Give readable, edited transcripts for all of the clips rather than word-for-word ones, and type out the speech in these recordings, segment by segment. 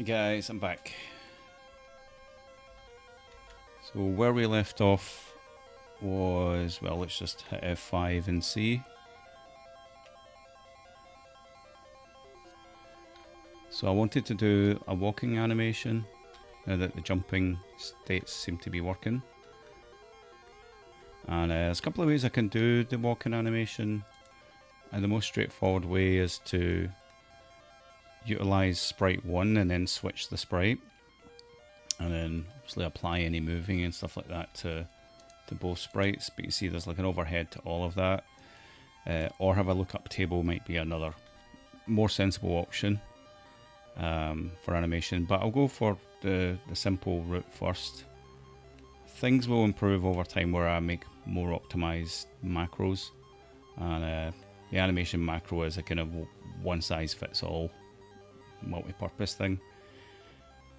Hi guys, I'm back. So where we left off was, well, let's just hit F5 and see. So I wanted to do a walking animation now that the jumping states seem to be working. And there's a couple of ways I can do the walking animation. And the most straightforward way is to utilize sprite 1 and then switch the sprite. And then obviously apply any moving and stuff like that to both sprites. But you see there's like an overhead to all of that. Or have a lookup table might be another more sensible option for animation. But I'll go for the simple route first. Things will improve over time where I make more optimized macros. And the animation macro is a kind of one size fits all multi-purpose thing.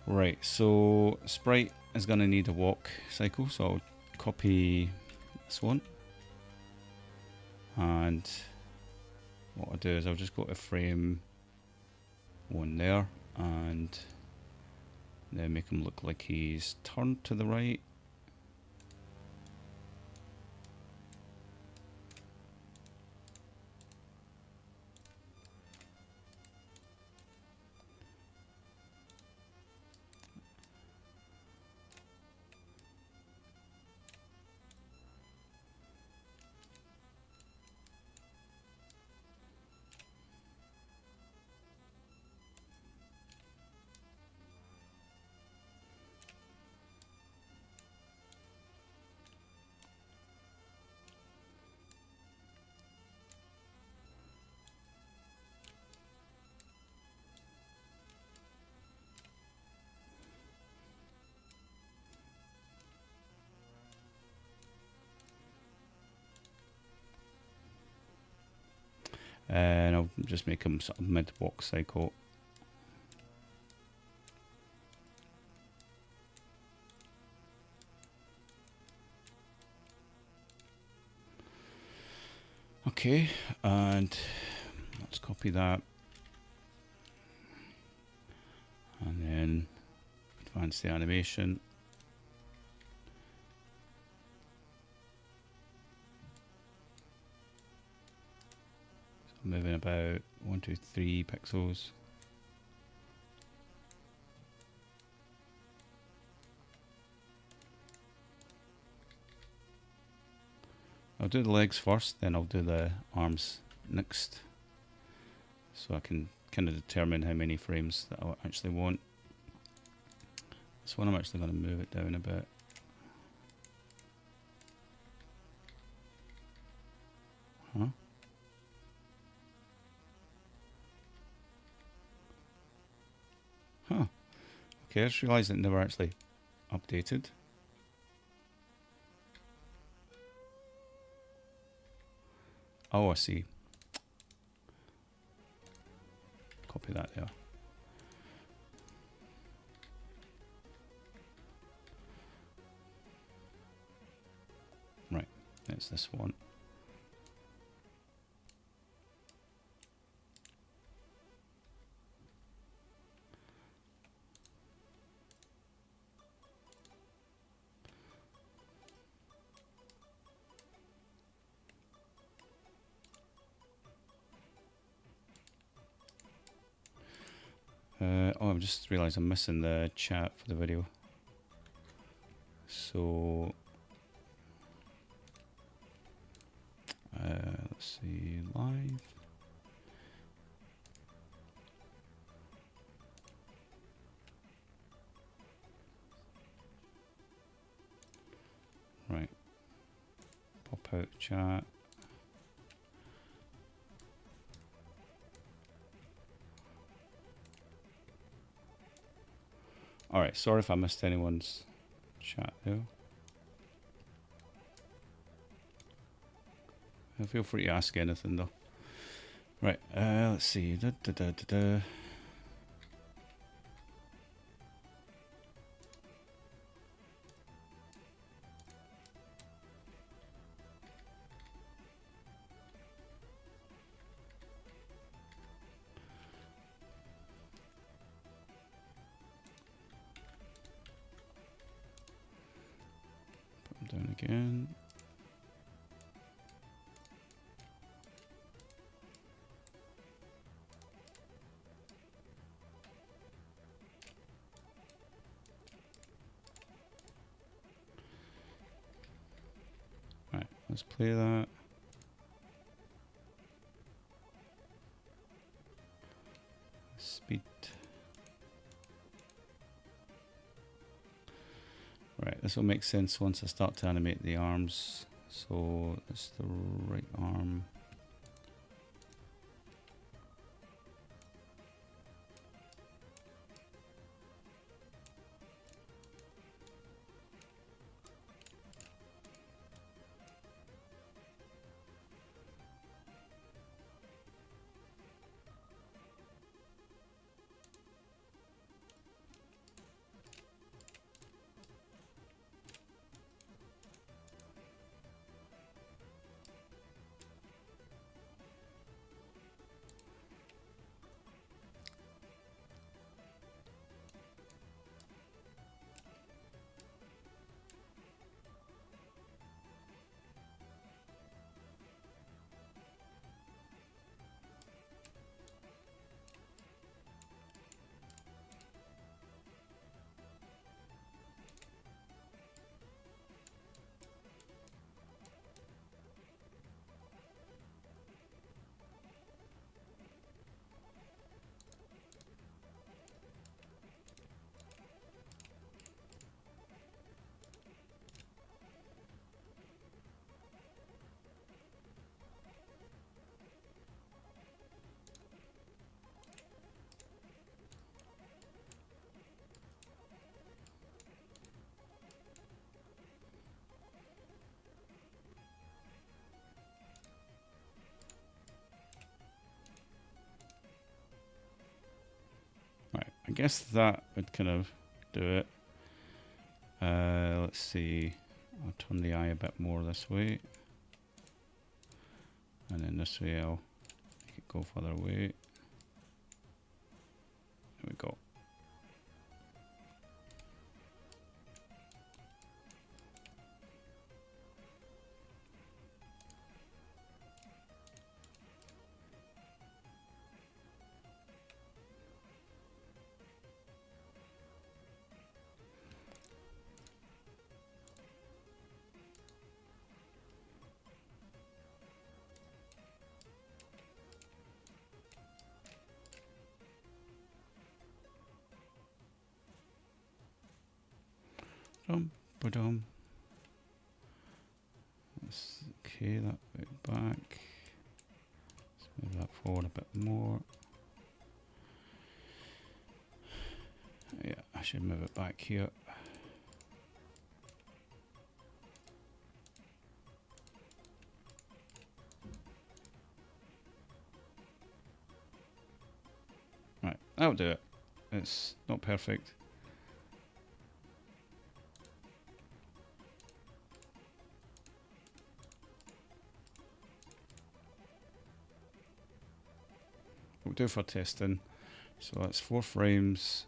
Right, so sprite is going to need a walk cycle, so I'll copy this one. And what I'll do is I'll just go to frame 1 there and then make him look like he's turned to the right. And I'll just make them sort of mid-walk cycle. Okay, and let's copy that. And then advance the animation. Moving about 1, 2, 3 pixels. I'll do the legs first, then I'll do the arms next. So I can kind of determine how many frames that I actually want. This one I'm actually going to move it down a bit. Huh? Huh. Okay, I just realised it never actually updated. Oh, I see. Copy that there. Right, that's this one. Oh, I've just realised I'm missing the chat for the video. So, let's see, live. Right, pop out chat. Alright, sorry if I missed anyone's chat there. Feel free to ask anything though. Right, let's see. again. Right, let's play that. Speed. Right, this will make sense once I start to animate the arms. So that's the right arm. Right, I guess that would kind of do it. Let's see. I'll turn the eye a bit more this way. And then this way I'll make it go further away. There we go. Ba-dum. Okay, that bit back. Let's move that forward a bit more. Yeah, I should move it back here. Right, that'll do it. It's not perfect. We'll do for testing. So that's 4 frames.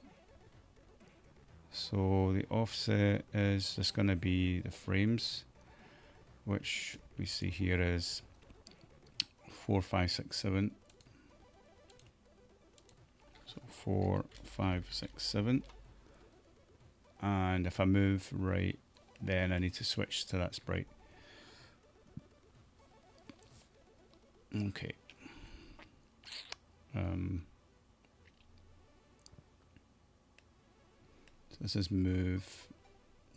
So the offset is just going to be the frames, which we see here is 4, 5, 6, 7. So 4, 5, 6, 7. And if I move right, then I need to switch to that sprite. Okay. So this is move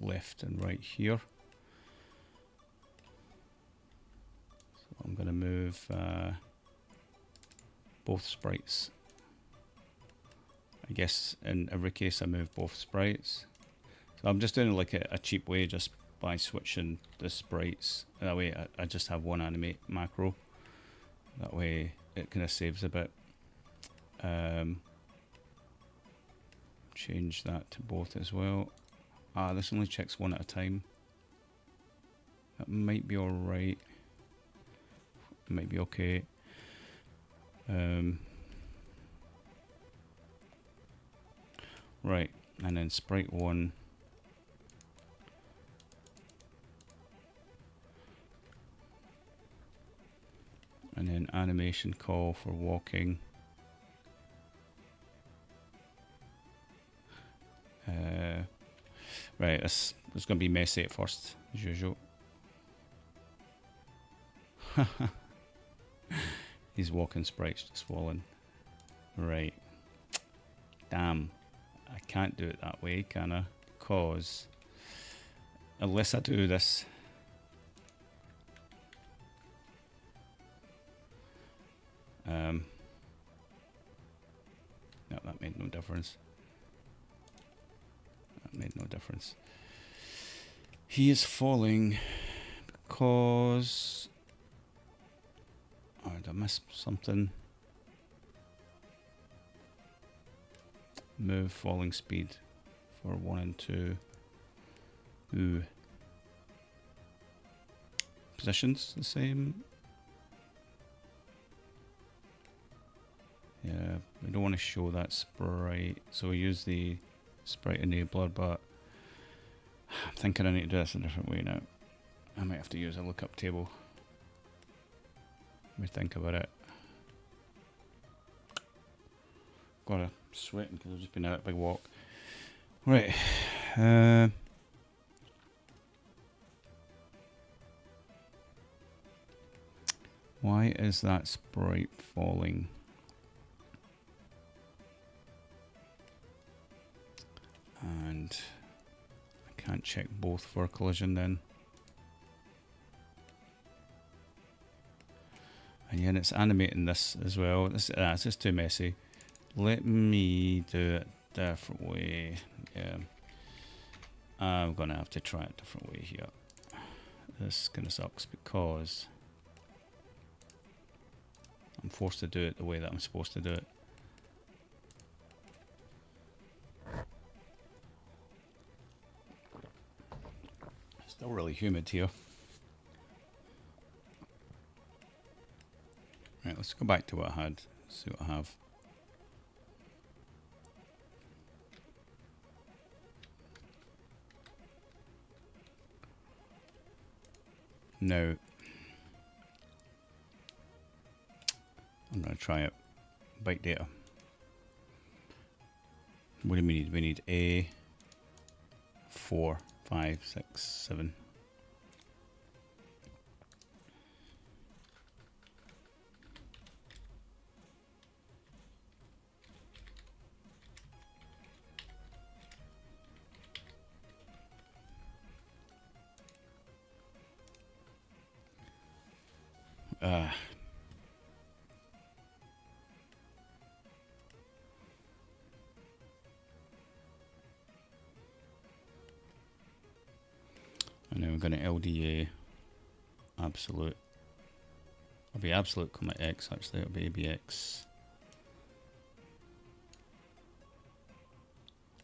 left and right here. So I'm going to move both sprites. I guess in every case I move both sprites. So I'm just doing like a cheap way, just by switching the sprites. That way I just have one animate macro. That way it kind of saves a bit. Change that to both as well. This only checks one at a time. That might be alright. Might be okay. Right, and then sprite 1. and then animation call for walking. Right, it's going to be messy at first, as usual. These walking sprites just falling. Right. Damn. I can't do it that way, can I? Because unless I do this. No, that made no difference. That made no difference. He is falling because... Oh, did I miss something? Move falling speed for 1 and 2. Ooh. Positions the same. Yeah, we don't want to show that sprite, so we use the sprite enabler, but I'm thinking I need to do this a different way now. I might have to use a lookup table. Let me think about it. Got a sweating because I've just been out a big walk. Right. Why is that sprite falling? And I can't check both for collision then. And yeah, it's animating this as well. It's just too messy. Let me do it a different way. Yeah. I'm going to have to try it a different way here. This kind of sucks because I'm forced to do it the way that I'm supposed to do it. Still really humid here. Right, let's go back to what I had. See what I have. Now, I'm going to try it. Byte data. What do we need? We need A, 4, 5, 6, 7. And then we're going to LDA absolute. It'll be absolute comma X actually, it'll be ABX.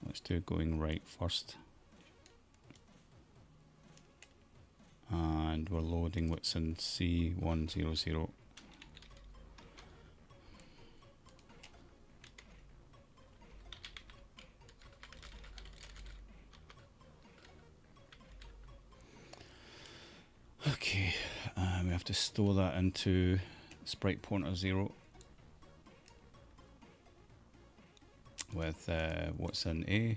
Let's do going right first. And we're loading what's in C100. Okay, we have to store that into sprite pointer 0 with what's in A.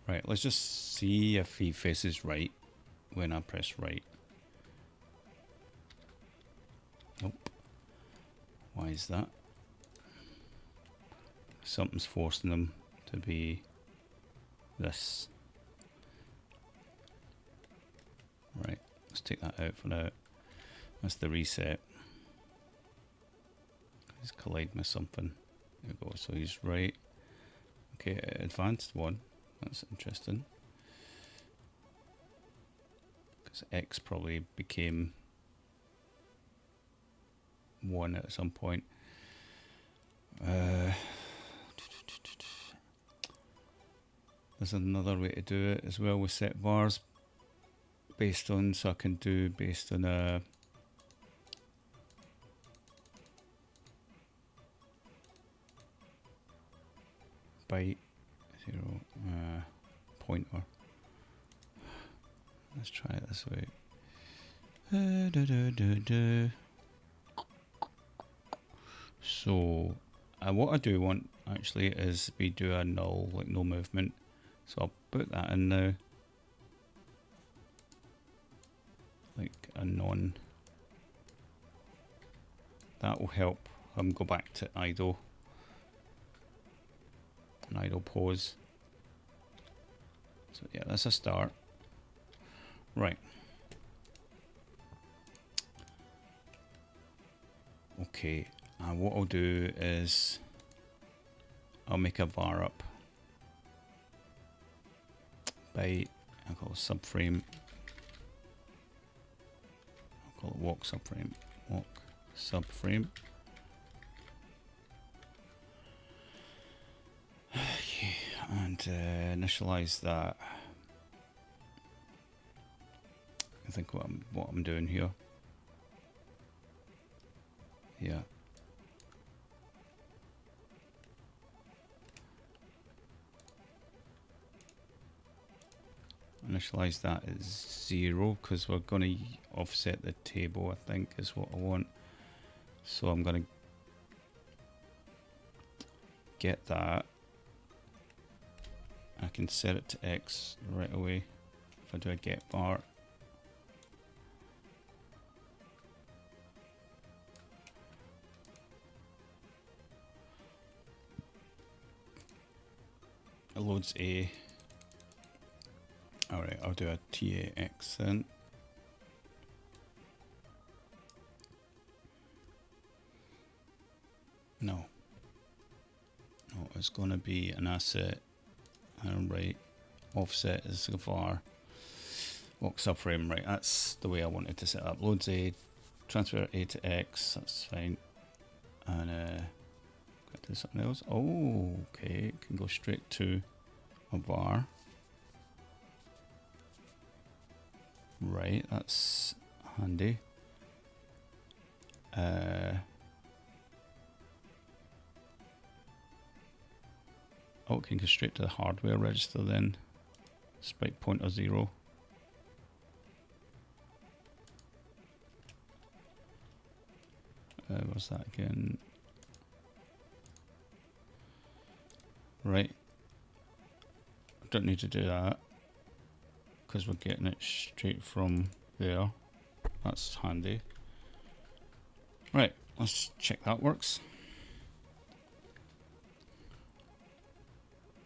Right, let's just see if he faces right when I press right. Nope. Why is that? Something's forcing them to be this. Right, let's take that out for now. That's the reset. Let's collide with something. There we go, so he's right. Okay, advanced one. That's interesting. Because X probably became 1 at some point. There's another way to do it as well with set vars based on, so I can do based on a byte 0 pointer. Let's try it this way. So what I do want actually is we do a null, like no movement. So I'll put that in now, like a non. That will help him go back to idle, an idle pose. So yeah, that's a start. Right. Okay, and what I'll do is I'll make a var up by, I'll call it subframe. I'll call it walk subframe. Walk subframe. Okay, and initialize that. I think what I'm doing here. Yeah. Initialize that as 0 because we're going to offset the table, I think is what I want. So I'm going to get that. I can set it to X right away if I do a get var. It loads A. Alright, I'll do a TAX then. No, it's going to be an asset. And right, offset is a var. Walk subframe, right, that's the way I wanted to set up. Loads A, transfer A to X, that's fine. And do something else. Oh, okay, it can go straight to a var. Right, that's handy. Oh, it can go straight to the hardware register then. Sprite pointer 0. What's that again? Right. I don't need to do that because we're getting it straight from there. That's handy. Right, let's check that works.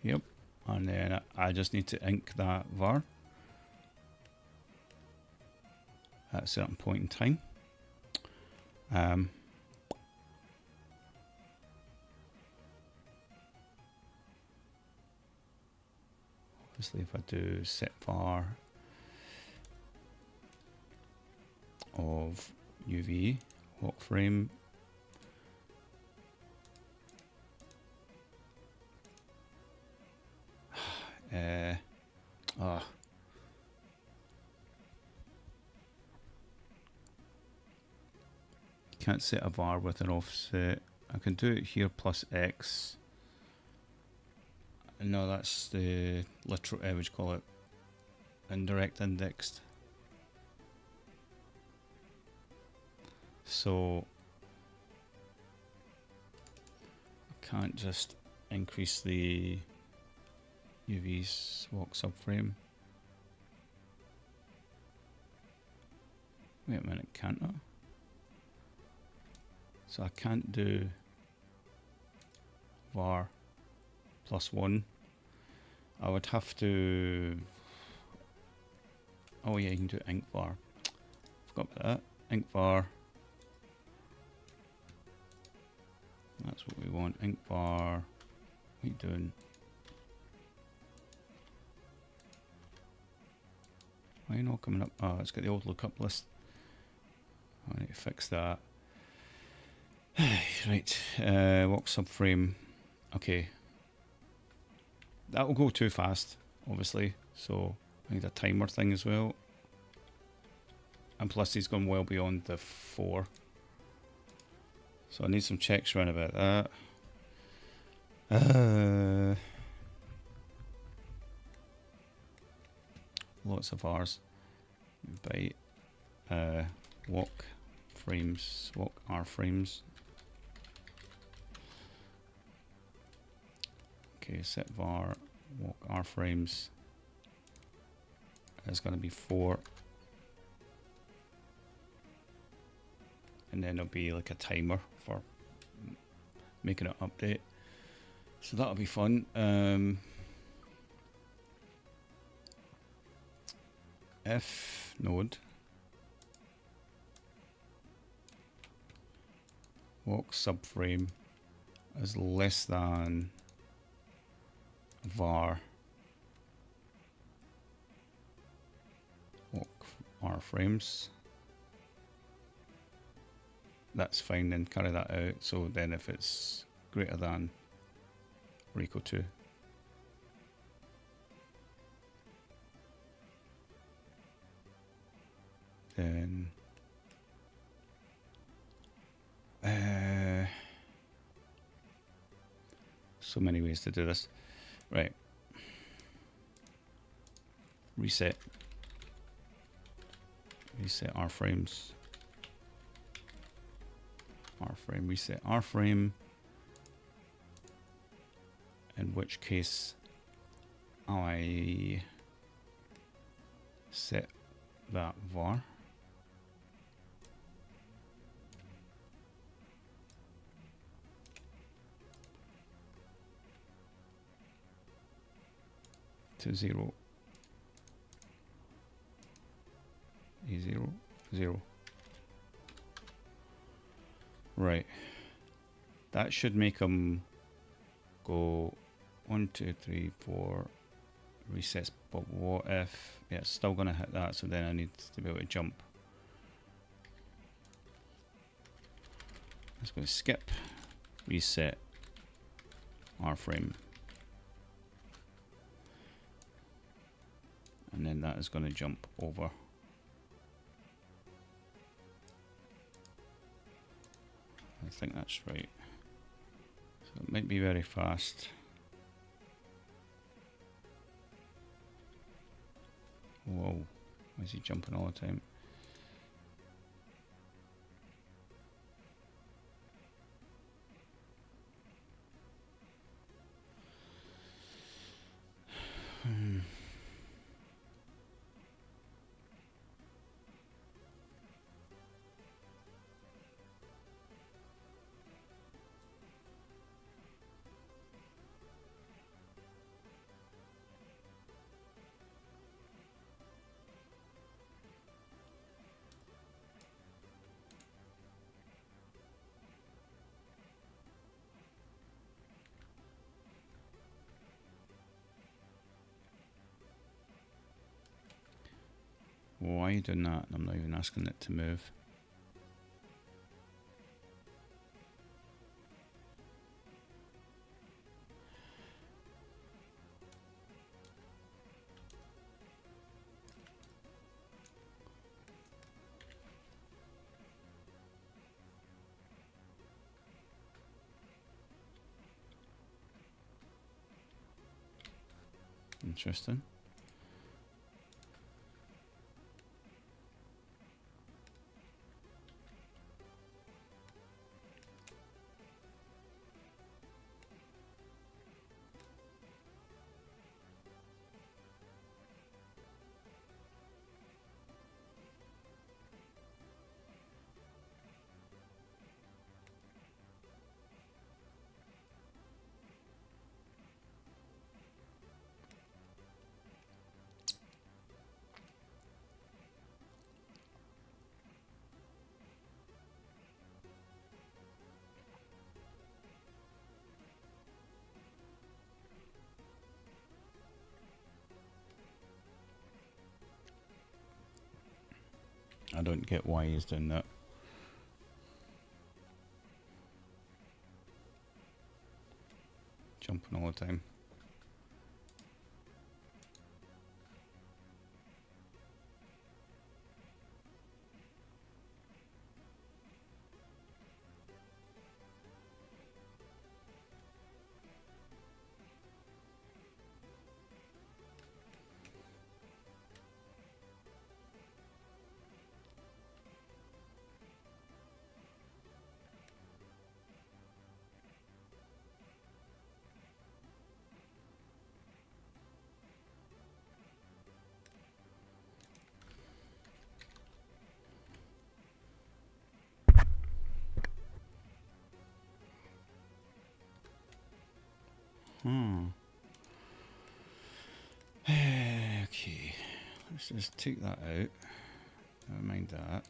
Yep, and then I just need to ink that var at a certain point in time. Obviously, if I do set var of UV walk frame, can't set a var with an offset. I can do it here plus X. No, that's the literal, what you call it, indirect indexed. So I can't just increase the UV walk subframe. Wait a minute, can't I? So I can't do var +1. I would have to. Oh yeah, you can do ink var. Forgot about that. Ink var. That's what we want. Ink var. What are you doing? Why are you not coming up? Oh, it's got the old lookup list. I need to fix that. Right, walk subframe. Okay. That will go too fast, obviously. So I need a timer thing as well. And plus he's gone well beyond the 4. So I need some checks around about that. Lots of R's. Byte. walk frames, walk R frames. Okay, set var walk R frames is going to be 4, and then there'll be like a timer for making it update. So that'll be fun. If node walk subframe is less than var walk R frames, that's fine, then carry that out. So then if it's greater than or equal to, then so many ways to do this. Right. Reset R frames. R frame, reset R frame. In which case I set that var to 0, A0, 0. Right. That should make them go 1, 2, 3, 4 resets. But what if, yeah, it's still going to hit that, so then I need to be able to jump. Let's go skip reset R frame. And then that is going to jump over. I think that's right. So it might be very fast. Whoa, why is he jumping all the time? Why are you doing that? I'm not even asking it to move. Interesting. I don't get why he's doing that. Jumping all the time. Let's just take that out. Never mind that.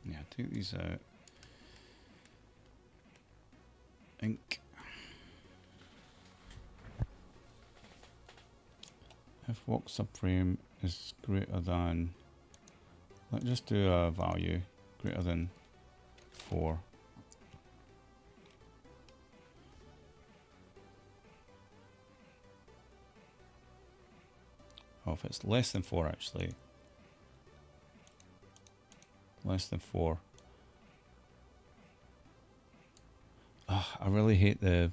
Yeah, take these out. Ink. If walk subframe is greater than, let's just do a value greater than 4. Oh, if it's less than 4 actually. Less than 4. Oh, I really hate the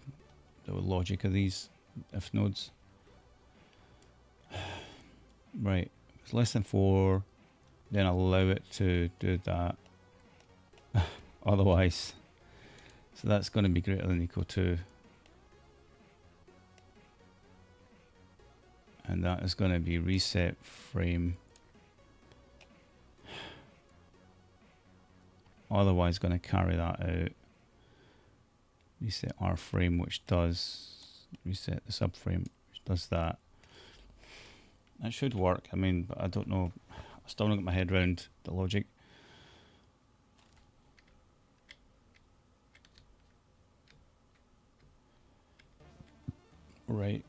logic of these if nodes. Right, if it's less than 4, then allow it to do that. Otherwise, so that's going to be greater than equal to, and that is going to be reset frame. Otherwise, going to carry that out. Reset R frame, which does reset the subframe, which does that. That should work. I mean, but I don't know. I still don't get my head around the logic. Right.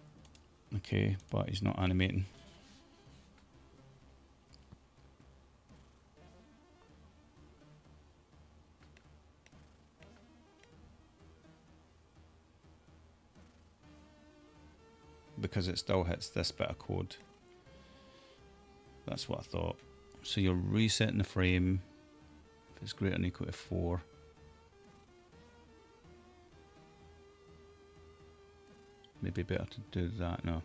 Okay, but he's not animating. Because it still hits this bit of code. That's what I thought. So you're resetting the frame if it's greater than or equal to 4. Maybe better to do that now.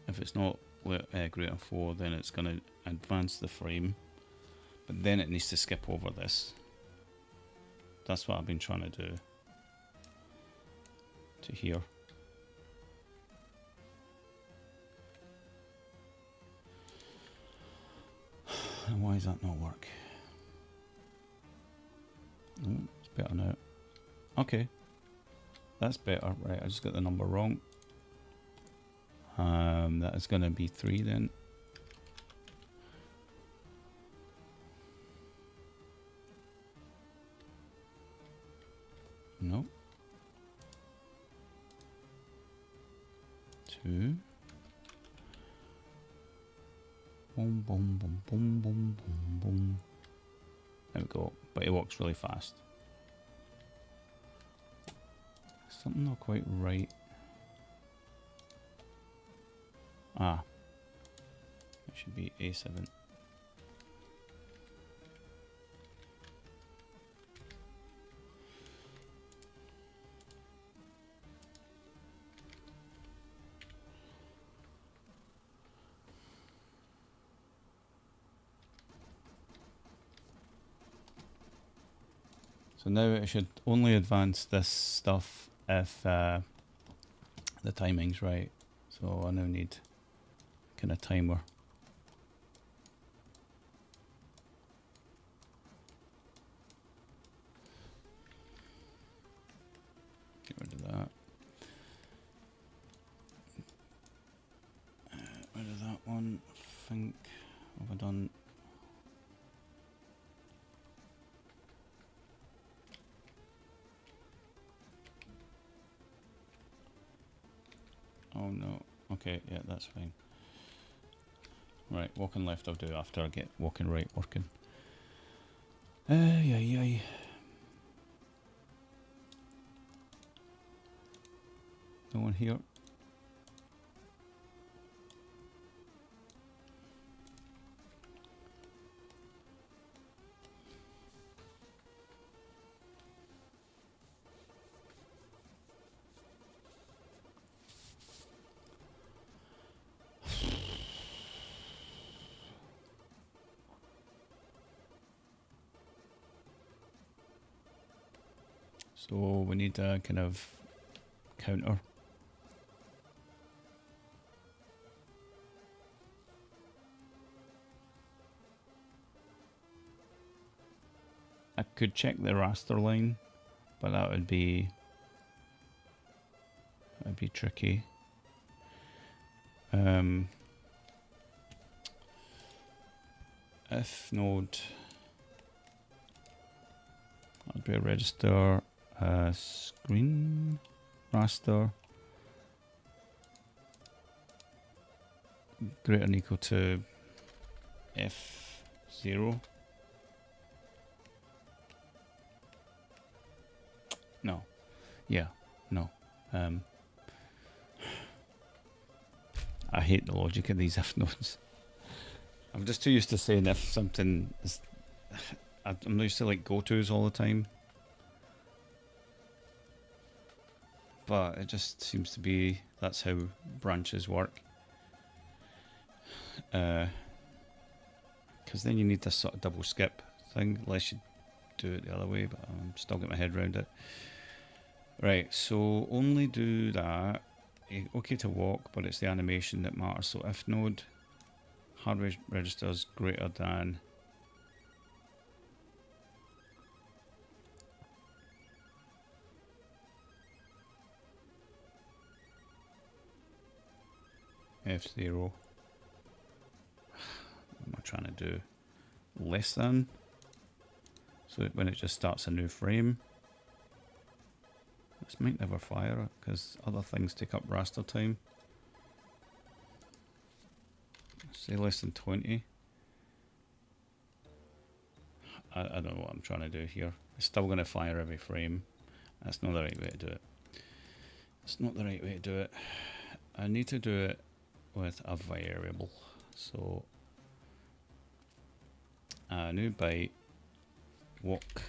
If it's not greater than 4, then it's going to advance the frame, but then it needs to skip over this. That's what I've been trying to do to here. And why does that not work? Oh, it's better now. Okay, that's better. Right, I just got the number wrong. That is going to be 3 then. No. 2. Boom, boom, boom, boom, boom, boom, boom. There we go. But it walks really fast. Something not quite right. Ah. It should be A7. So now it should only advance this stuff if the timing's right. So I now need kind of timer. Get rid of that. Rid of that one. I think, what have I done? Oh no. Okay, yeah, that's fine. Right, walking left I'll do after I get walking right working. Yeah. No one here. So we need a kind of counter. I could check the raster line, but that'd be tricky. If node, that'd be a register, screen raster greater than equal to F0. No. Yeah. No. I hate the logic of these if nodes. I'm just too used to saying if something is... I'm used to like go-tos all the time. But it just seems to be that's how branches work. Because then you need this sort of double skip thing, unless you do it the other way, but I'm still getting my head around it. Right, so only do that. Okay to walk, but it's the animation that matters. So if node hardware registers greater than F0, what am I trying to do? Less than, so that when it just starts a new frame. This might never fire because other things take up raster time. Say less than 20. I don't know what I'm trying to do here. It's still going to fire every frame. That's not the right way to do it. It's not the right way to do it. I need to do it with a variable. So a new byte walk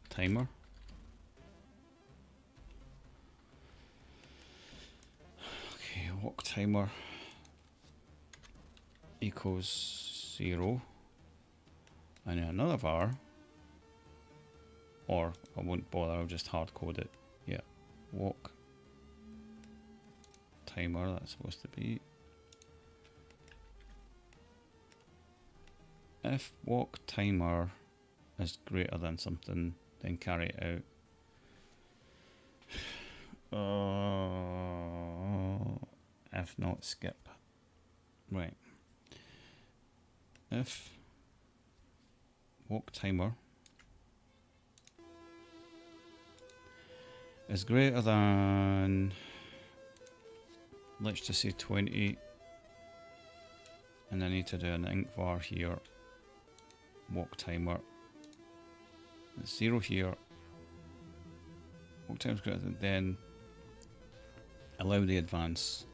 timer. Okay, walk timer equals 0, and then another var, or I won't bother, I'll just hard code it. Yeah, walk timer, that's supposed to be. If walk timer is greater than something, then carry it out. If not, skip. Right. If walk timer is greater than, let's just say 20, and I need to do an int var here, walk timer, 0 here, walk timer is greater than, then allow the advance.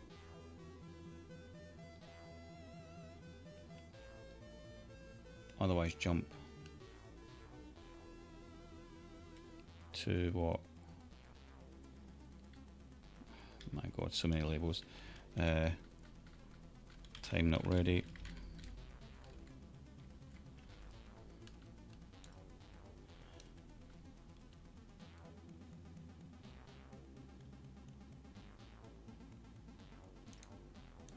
Otherwise jump to what? My god, so many labels. Time not ready.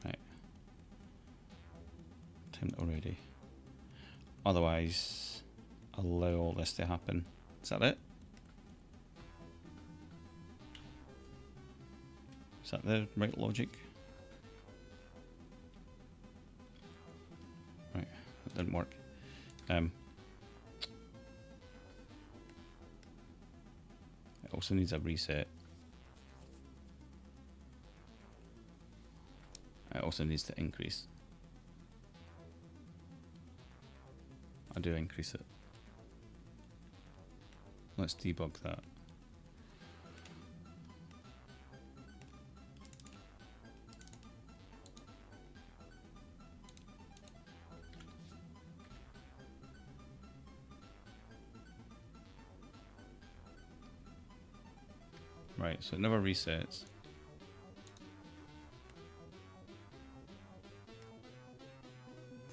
Right. Time not ready. Otherwise, allow all this to happen. Is that it? Is that the right logic? Right, that didn't work. It also needs a reset. It also needs to increase. I do increase it. Let's debug that. Right, so it never resets.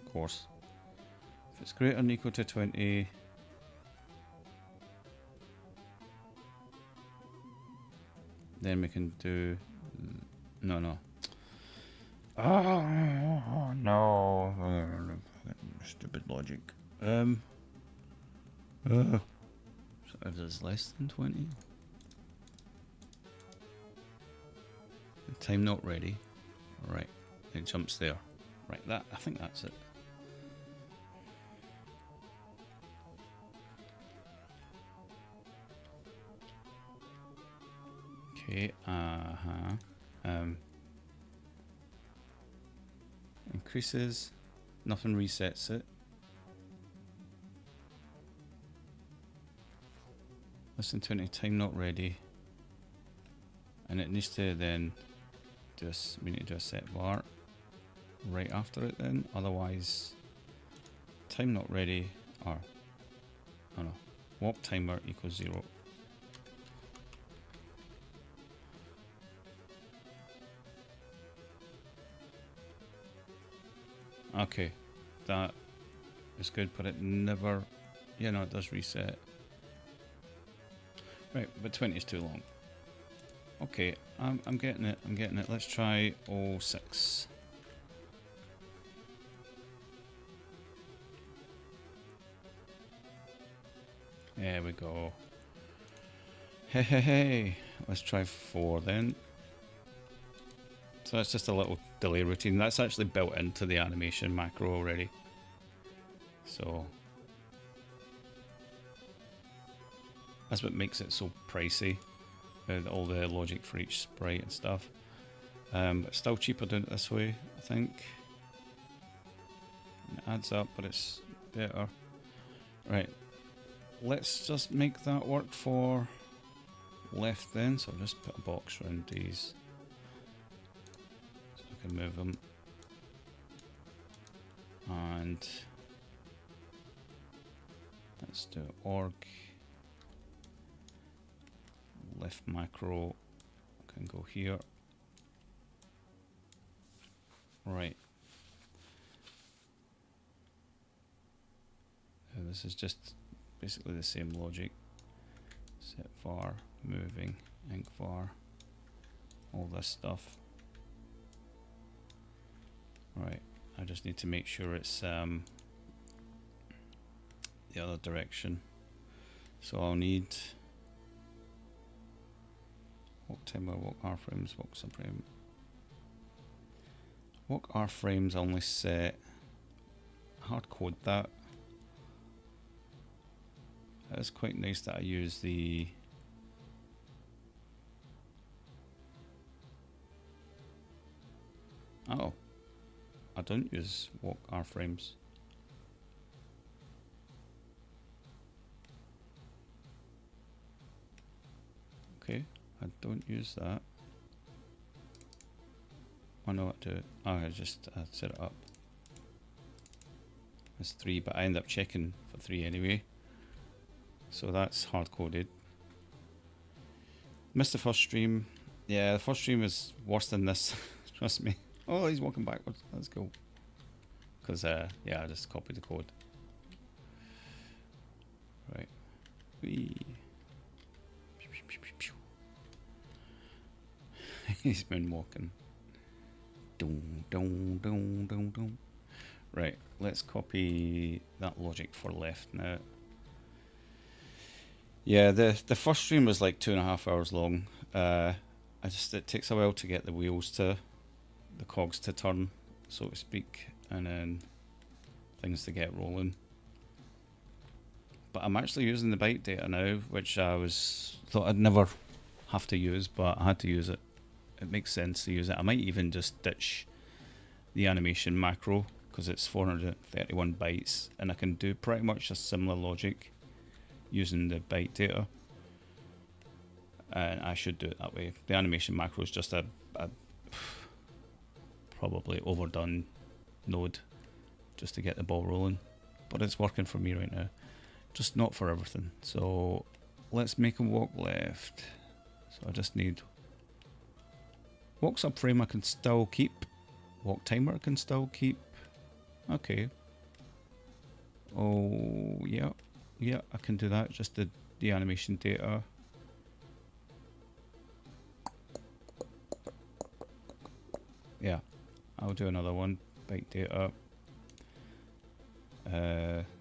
Of course. If it's greater than or equal to 20, then we can do no. Oh no! Stupid logic. if there's less than 20. Time not ready. Right, it jumps there. Right, that I think that's it. Okay, increases, nothing resets it. Less than 20, time not ready. And it needs to then do we need to do a set var right after it then, otherwise time not ready, or oh no, warp timer equals 0. Okay, that is good, but it never, yeah, no, it does reset. Right, but 20 is too long. Okay, I'm getting it, I'm getting it. Let's try 06. There we go. Hey, hey, hey. Let's try 4 then. So that's just a little delay routine. That's actually built into the animation macro already. So that's what makes it so pricey. All the logic for each sprite and stuff. But still cheaper doing it this way, I think. It adds up, but it's better. Right. Let's just make that work for left then. So I'll just put a box around these. So I can move them. And let's do org. Left macro can go here. Right. This is just basically the same logic. Set var, moving, inc var, all this stuff. Right. I just need to make sure it's the other direction. So I'll need walk timer, walk R frames, walk subframe. Walk R frames only set, hard code that. It's quite nice that I use the oh, I don't use walk R frames. Okay, I don't use that. I know what to do. Oh, I just set it up. It's 3, but I end up checking for 3 anyway. So that's hard coded. Missed the first stream. Yeah, the first stream is worse than this. Trust me. Oh, he's walking backwards. That's cool. Because, yeah, I just copied the code. Right. Whee. He's been walking. Dum, dum, dum, dum, dum. Right, let's copy that logic for left now. Yeah, the first stream was like 2.5 hours long. It takes a while to get the wheels to, the cogs to turn, so to speak, and then things to get rolling. But I'm actually using the byte data now, which I thought I'd never have to use, but I had to use it. It makes sense to use it. I might even just ditch the animation macro because it's 431 bytes, and I can do pretty much a similar logic using the byte data, and I should do it that way. The animation macro is just a probably overdone node just to get the ball rolling, but it's working for me right now, just not for everything. So let's make him walk left. So I just need walk subframe I can still keep, walk timer I can still keep. Okay. Oh yeah. Yeah, I can do that, just the animation data. Yeah, I'll do another one, byte data.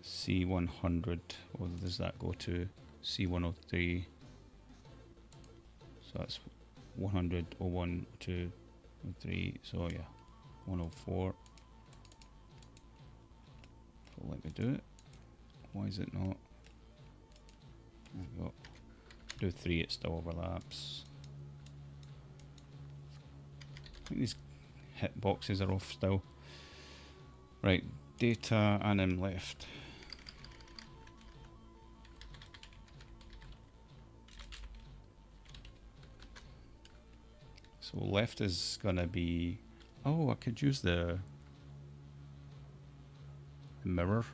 C100, what does that go to? C103. So that's 100, 01, 02, 03. So yeah, 104. So let me do it. Why is it not? There we go. Do 3, it still overlaps. I think these hit boxes are off still. Right, data anim left. So left is gonna be, oh, I could use the mirror.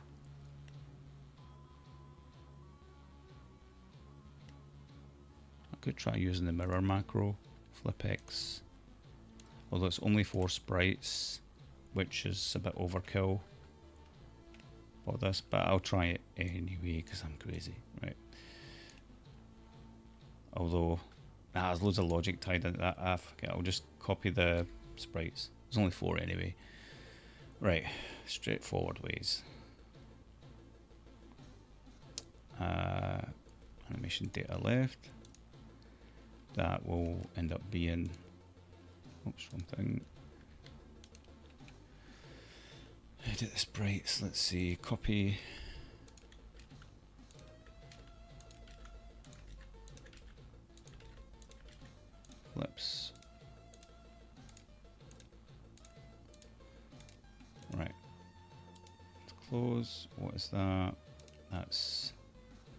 I could try using the mirror macro, flip X. Although it's only 4 sprites, which is a bit overkill for this, but I'll try it anyway because I'm crazy, right? Although, there's loads of logic tied into that. I forget, I'll just copy the sprites. There's only 4 anyway. Right, straightforward ways. Animation data left. That will end up being, oops, wrong thing. Edit the sprites, let's see, copy. Flips. Right. Let's close. What is that? That's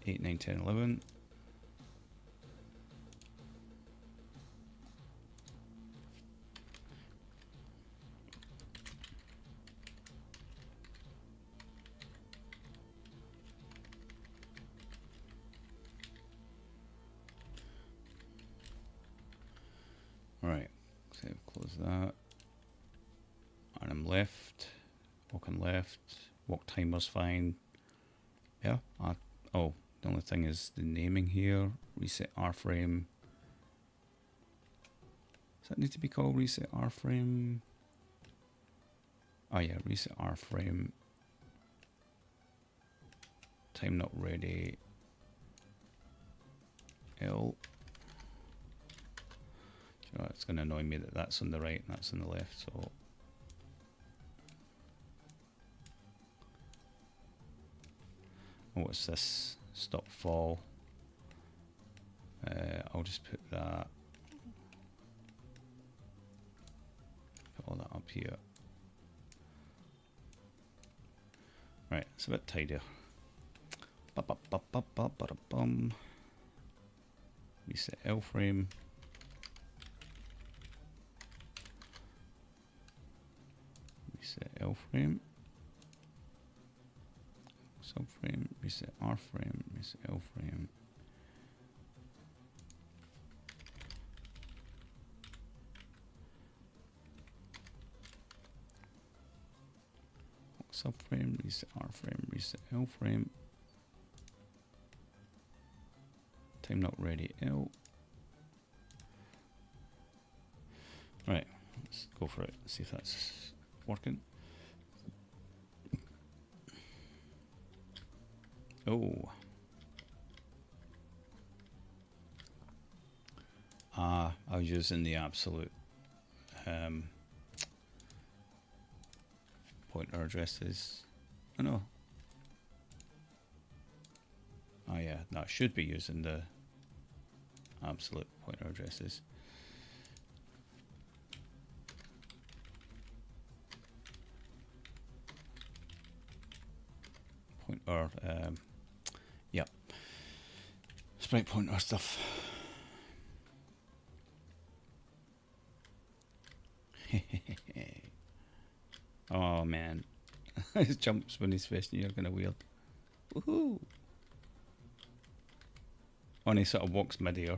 8, 9, 10, 11. Right, save, close that. And I'm left, walking left, walk timer's fine. Yeah, oh, the only thing is the naming here, reset R frame. Does that need to be called reset R frame? Oh yeah, reset R frame. Time not ready. L. You know, it's going to annoy me that that's on the right and that's on the left, so what's this? Stop fall. I'll just put that, put all that up here. Right, it's a bit tidier. Reset L frame. Reset L frame. Subframe, reset R frame, reset L frame. Subframe, reset R frame, reset L frame. Time not ready L. Right, let's go for it. See if that's working. Oh. I was using the absolute pointer addresses. Oh no. Oh yeah, no, I should be using the absolute pointer addresses. Pointer, yep. Sprite pointer stuff. Oh man. His jumps when he's facing you are kind of weird. Woohoo! When he sort of walks mid-air.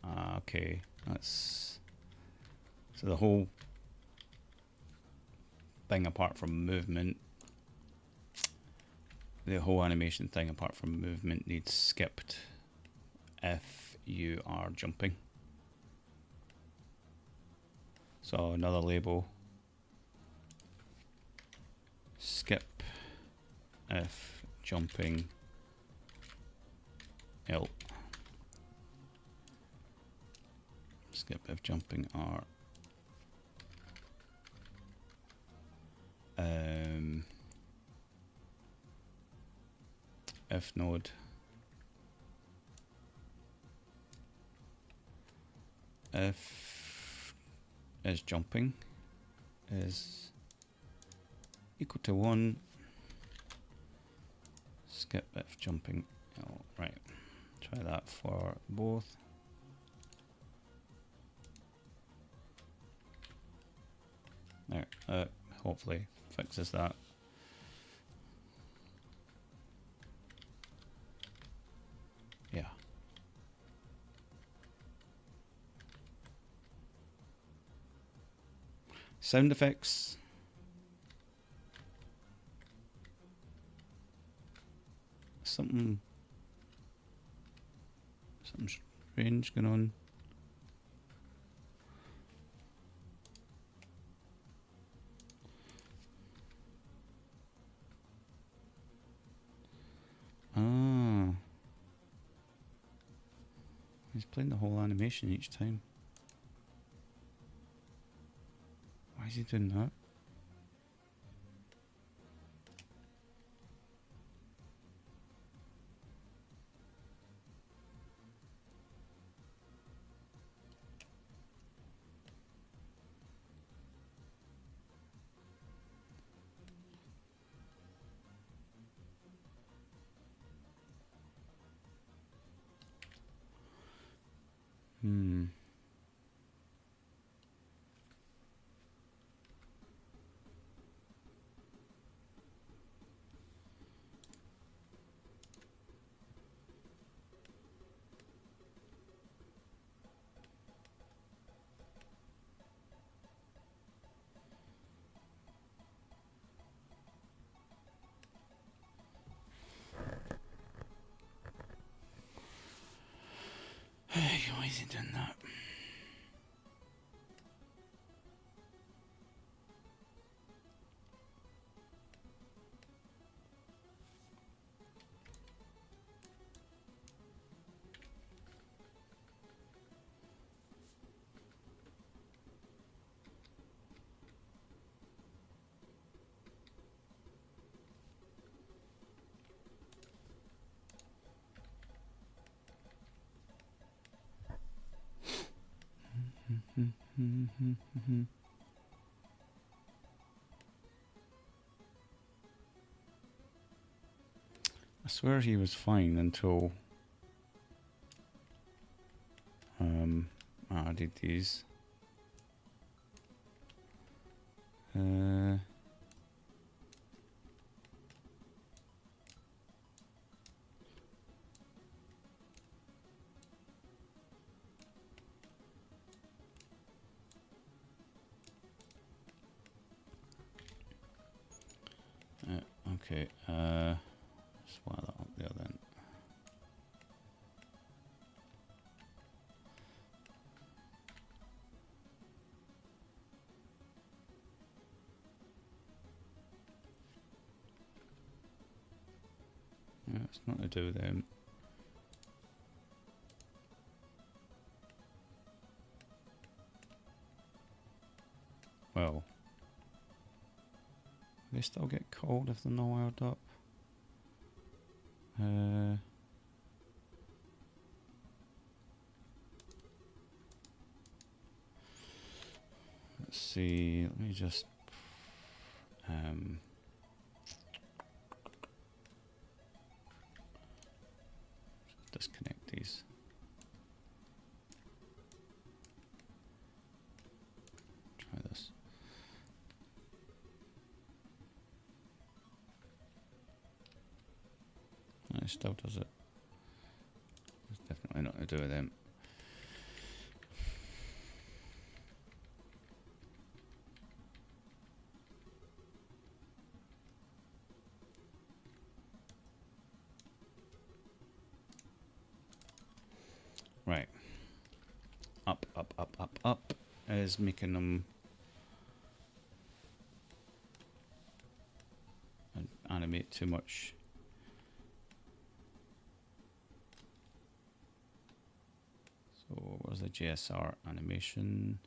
Ah, okay. That's... So the whole thing apart from movement, the whole animation thing apart from movement needs skipped if you are jumping. So another label. Skip if jumping L. Skip if jumping R. If node. If is jumping is equal to 1. Skip if jumping L. Right. Try that for both. There, hopefully fixes that. Yeah. Sound effects. Something strange going on. Ah. He's playing the whole animation each time. Why is he doing that? Why is he doing that? I swear he was fine until I did these. Okay, let's wire that up there then. Yeah, it's not to do with them. Well, they still get cold if they're not wired up. Let's see, let me just disconnect these. Try this. No, it still does it. It's definitely not to do with them. Right. Up, up, up, up, up is making them animate too much. was a GSR animation.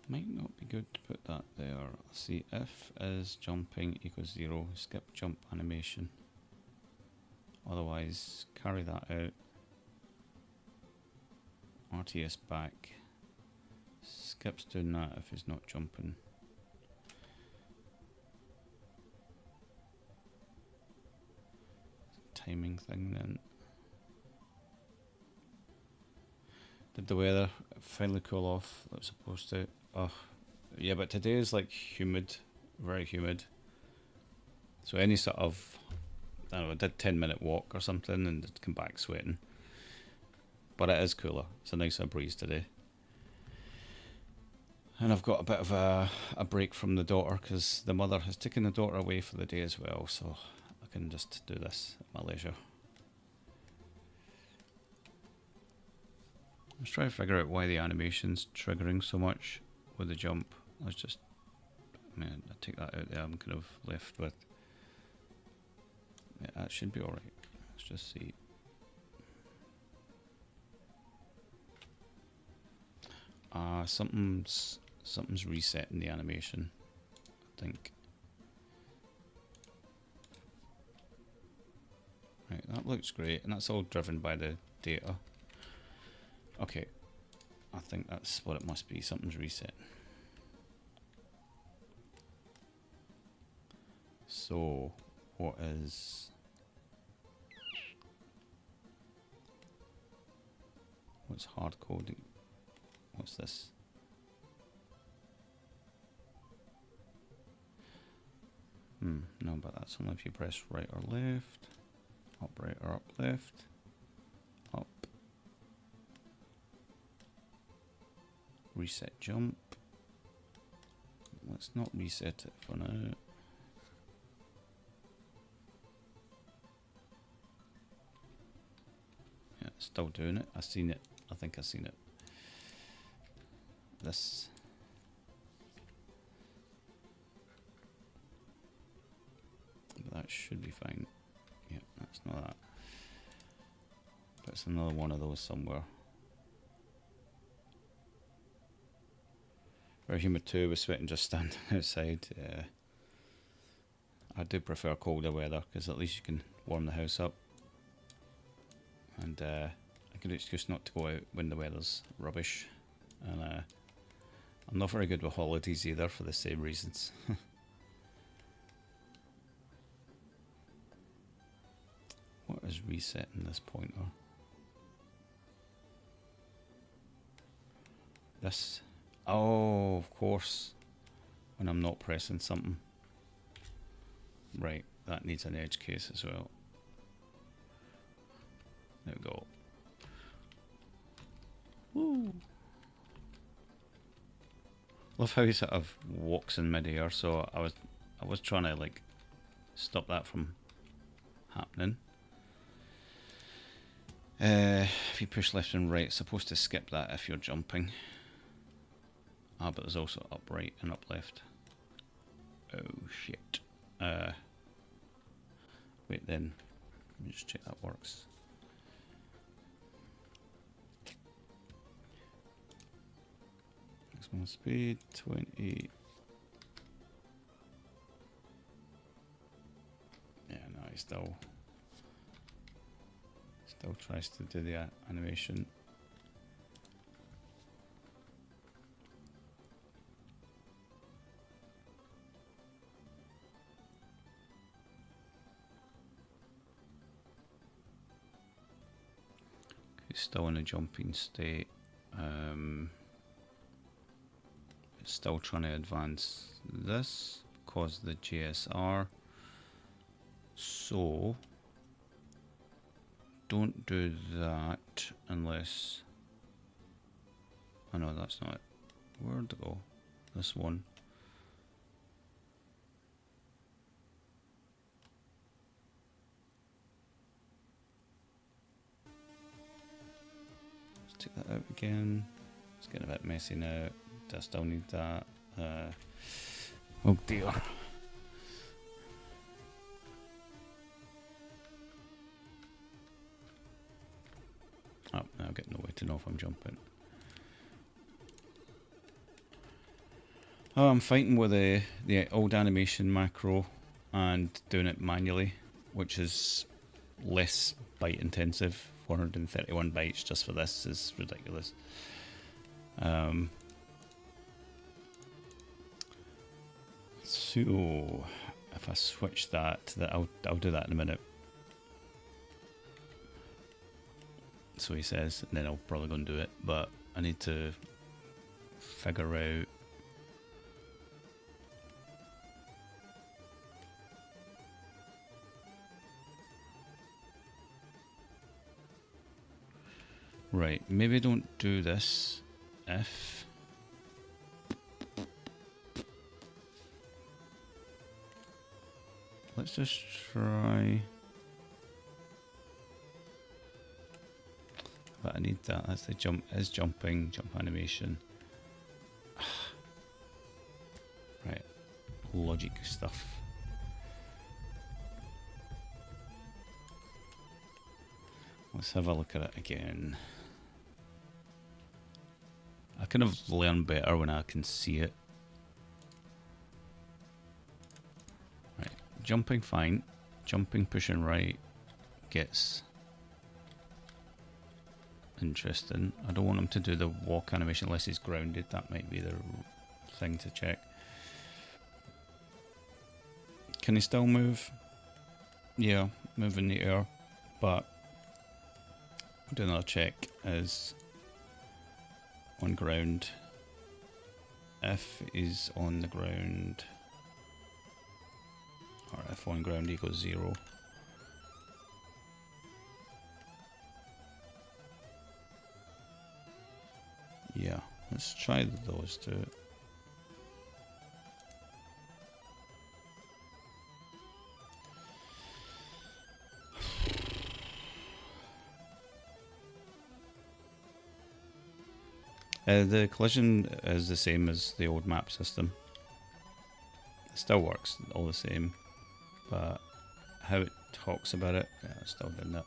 Might not be good to put that there. See, if is jumping equals 0, skip jump animation. Otherwise, carry that out. RTS back. Skips doing that if he's not jumping. Timing thing then. Did the weather finally cool off? That was supposed to. Oh, yeah, but today is like humid, very humid. So any sort of, I don't know, I did 10-minute walk or something and come back sweating. But it is cooler. It's a nicer breeze today. And I've got a bit of a break from the daughter because the mother has taken the daughter away for the day as well. So I can just do this at my leisure. I was trying to figure out why the animation's triggering so much with the jump. I mean, I take that out there, I'm kind of left with. Yeah, that should be alright. Let's just see. Something's resetting the animation, I think. Right, that looks great, and that's all driven by the data. Okay, I think that's what it must be. Something's reset. So, what's hard coding? What's this? No, but that's only if you press right or left. Up, right or up, left. Up. Reset jump. Let's not reset it for now. Yeah, still doing it. I've seen it. I think I've seen it. This. But that should be fine. Yeah, that's not that. But it's another one of those somewhere. Very humid too, with sweating just standing outside. I do prefer colder weather because at least you can warm the house up. And a good excuse not to go out when the weather's rubbish. And I'm not very good with holidays either for the same reasons. What is resetting this pointer? This. Oh, of course. When I'm not pressing something. Right, that needs an edge case as well. There we go. Woo! Love how he sort of walks in midair, so I was trying to like stop that from happening. If you push left and right, it's supposed to skip that if you're jumping. But there's also up right and up left. Oh shit. Wait then. Let me just check that works. Maximum speed 20. Yeah, no, he still tries to do the animation. It's still in a jumping state. It's still trying to advance this, cause the GSR. So don't do that. unless... Oh no, that's not it. Where'd it go? This one. Let's take that out again. It's getting a bit messy now. Do I still need that? Oh dear. Oh, now I get no way to know if I'm jumping. Oh, I'm fighting with the old animation macro and doing it manually, which is less byte intensive. 431 bytes just for this is ridiculous. So if I switch that to the, I'll do that in a minute. So he says, and then I'll probably go and do it, but I need to figure out right, maybe don't do this if let's just try. But I need that. That's the jump jump animation. Right, logic stuff. Let's have a look at it again. I kind of learn better when I can see it. Right, jumping fine. Jumping, pushing right gets interesting. I don't want him to do the walk animation unless he's grounded. That might be the thing to check. Can he still move? Yeah, move in the air. But I'll do another check is on ground. If is on the ground, or if on ground equals 0. Yeah, let's try those two. The collision is the same as the old map system. It still works, all the same. But how it talks about it, yeah, it's still doing that.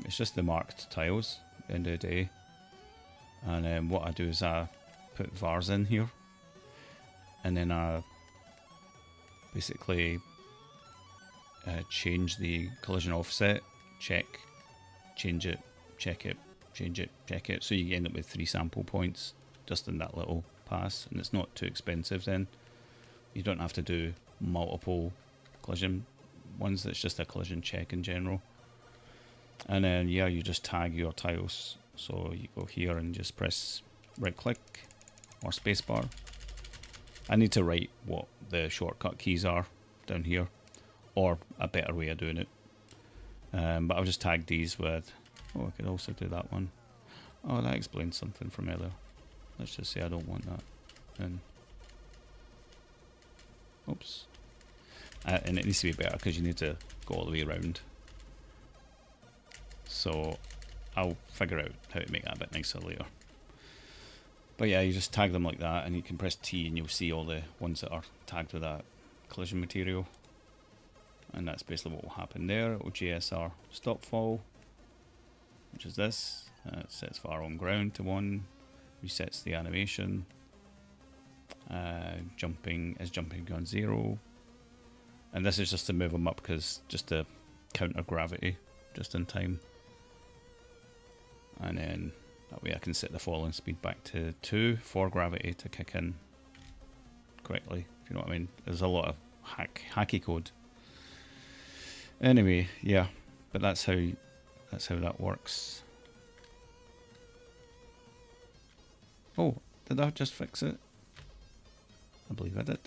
It's just the marked tiles at the end of the day. And what I do is I put vars in here. And then I basically change the collision offset, check, change it, check it, change it, check it. So you end up with 3 sample points just in that little pass. And it's not too expensive then. You don't have to do multiple collision ones. It's just a collision check in general. And then, yeah, you just tag your tiles. So you go here and just press right click or spacebar. I need to write what the shortcut keys are down here, or a better way of doing it. But I'll just tag these with, oh, I could also do that one. Oh, that explains something from earlier. Let's just say I don't want that. And oops. And it needs to be better because you need to go all the way around. So I'll figure out how to make that a bit nicer later. But yeah, you just tag them like that, and you can press T and you'll see all the ones that are tagged with that collision material. And that's basically what will happen there. It will GSR stop fall, which is this. It sets var on ground to 1, resets the animation. Jumping on 0. And this is just to move them up, because just to counter gravity just in time. And then that way I can set the falling speed back to 2 for gravity to kick in correctly, if you know what I mean. There's a lot of hacky code. Anyway, yeah, but that's how that works. Oh, did that just fix it? I believe I did.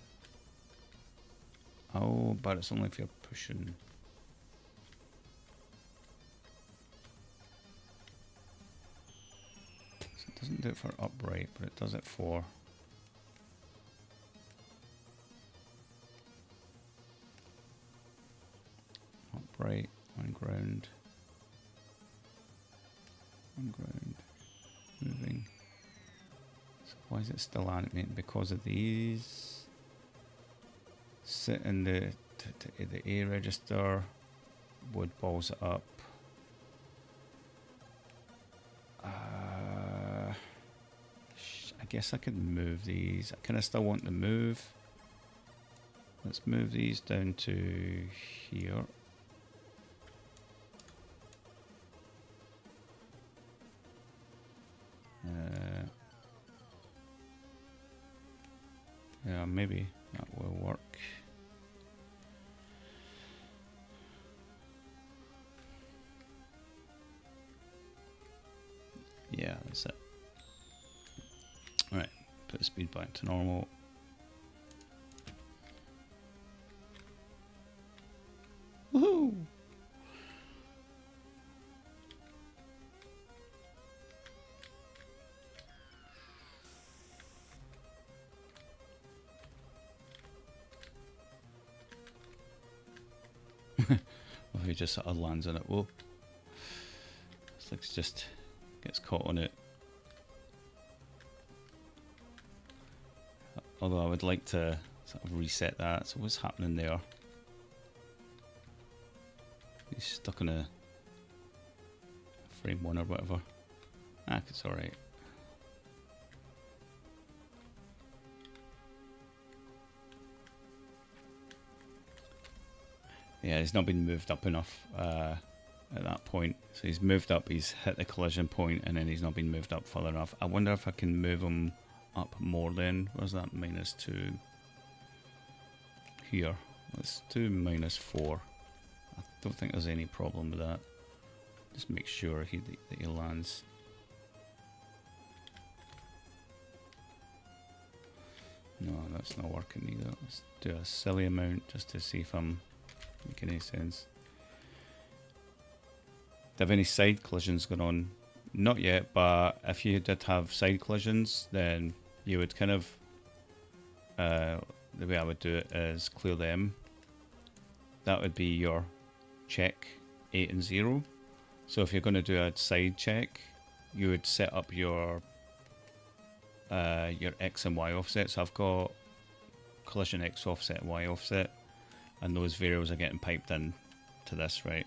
Oh, but it's only if you're pushing. Doesn't do it for upright, but it does it for upright, on ground, moving. So why is it still animating? Because of these. Sit in the A register, wood balls it up. I guess I could move these. I kind of still want to move. Let's move these down to here. Yeah, maybe that will work. Yeah, that's it. Right, put the speed back to normal. Woohoo! Well, he just sort of lands on it. Whoa. This looks just gets caught on it. Although I would like to sort of reset that. So what's happening there? He's stuck on a frame 1 or whatever. Ah, it's alright. Yeah, he's not been moved up enough at that point. So he's moved up, he's hit the collision point, and then he's not been moved up further enough. I wonder if I can move him up more then. Where's that? -2. Here. Let's do -4. I don't think there's any problem with that. Just make sure that he lands. No, that's not working either. Let's do a silly amount just to see if I'm making any sense. Do you have any side collisions going on? Not yet, but if you did have side collisions, then you would kind of, the way I would do it is clear them. That would be your check 8 and 0. So if you're going to do a side check, you would set up your X and Y offset. So I've got collision X offset, Y offset, and those variables are getting piped in to this, right?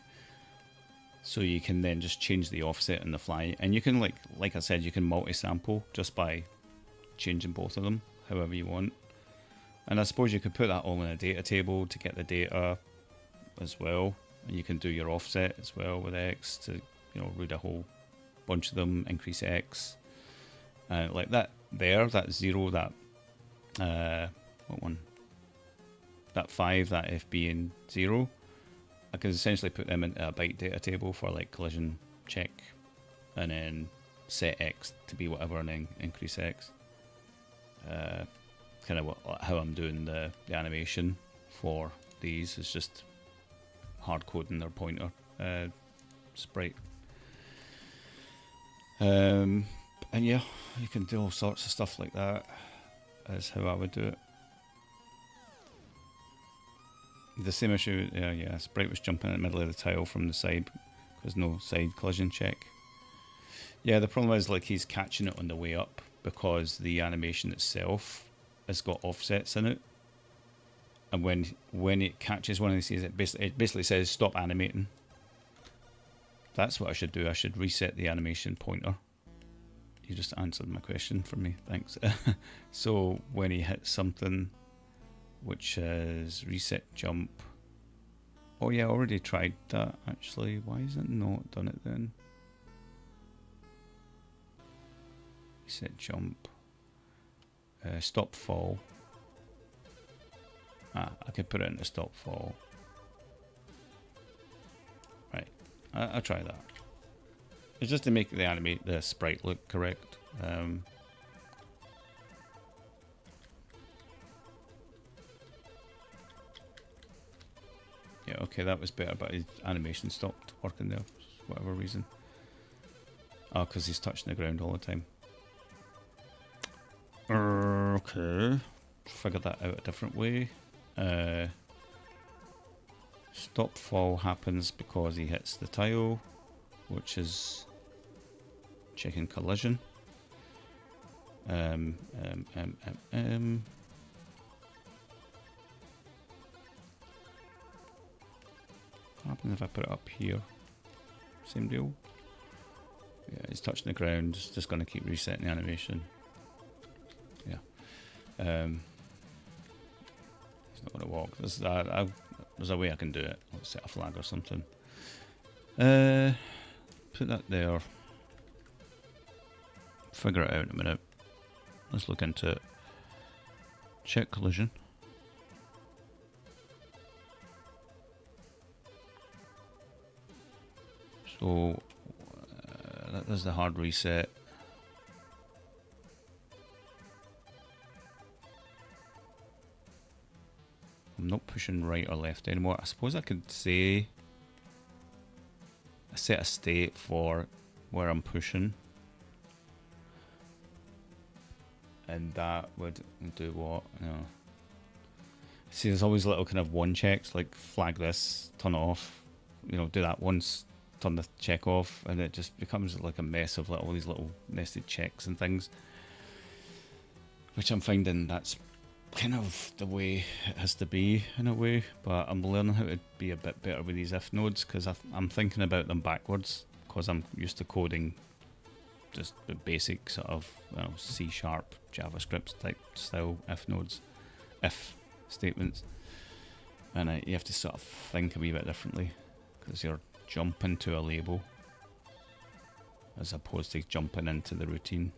So you can then just change the offset on the fly, and you can, like I said, you can multi-sample just by changing both of them however you want. And I suppose you could put that all in a data table to get the data as well, and you can do your offset as well with X to, you know, read a whole bunch of them, increase X, like that there, that 0, that what one, that 5, that FB and 0. I could essentially put them into a byte data table for like collision check, and then set X to be whatever, and then increase X. Kind of how I'm doing the animation for these is just hard coding their pointer sprite. And yeah, you can do all sorts of stuff like that. Is how I would do it. The same issue, yeah, sprite was jumping in the middle of the tile from the side because no side collision check. Yeah, the problem is, like, he's catching it on the way up because the animation itself has got offsets in it, and when it catches one of these, it basically says stop animating. That's what I should do. I should reset the animation pointer. You just answered my question for me, thanks. So when he hits something, which is reset jump. Oh yeah, I already tried that actually. Why is it not done it then? Reset jump. Stop fall. Ah, I could put it into stop fall. Right, I'll try that. It's just to make the sprite look correct. Yeah, okay, that was better, but his animation stopped working there for whatever reason. Oh, because he's touching the ground all the time. Okay. Figure that out a different way. Stop fall happens because he hits the tile, which is checking collision. What happens if I put it up here? Same deal. Yeah, he's touching the ground. It's just going to keep resetting the animation. Yeah. He's not going to walk. There's a way I can do it. I'll set a flag or something. Put that there. Figure it out in a minute. Let's look into it. Check collision. So that does the hard reset. I'm not pushing right or left anymore. I suppose I could say I set a state for where I'm pushing. And that would do what? No. See, there's always little kind of one checks, like flag this, turn it off, you know, do that once, turn the check off, and it just becomes like a mess of all these little nested checks and things. Which I'm finding that's kind of the way it has to be in a way, but I'm learning how to be a bit better with these if nodes because I'm thinking about them backwards because I'm used to coding just the basic sort of C# JavaScript type style if nodes, if statements, and you have to sort of think a wee bit differently because you're jumping to a label as opposed to jumping into the routine.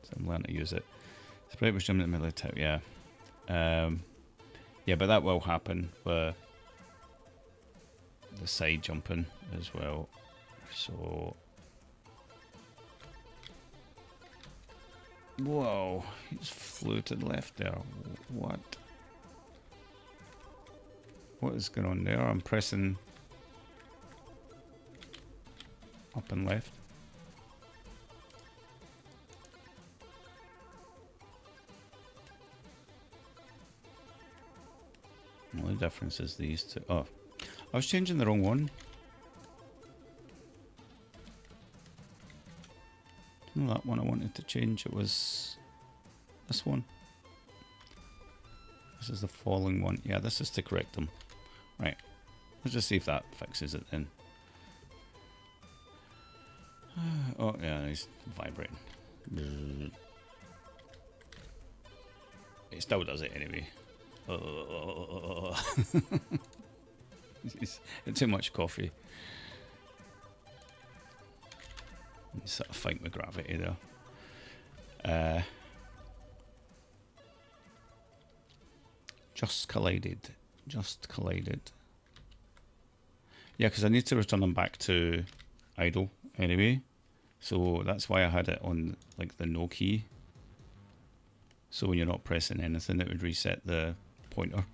So I'm learning to use it. Sprite was jumping in the middle of the tip, yeah. Yeah, but that will happen with the side jumping as well. So whoa, he just flew to the left there. What? What is going on there? I'm pressing up and left. The only difference is these two. Oh, I was changing the wrong one. No, that one I wanted to change. It was this one. This is the falling one. Yeah, this is to correct them. Right. Let's just see if that fixes it then. Oh, yeah, he's vibrating. It still does it anyway. It's too much coffee. You sort of fight with gravity there. Just collided. Just collided. Yeah, because I need to return them back to idle anyway. So that's why I had it on like the no key. So when you're not pressing anything, it would reset the pointer.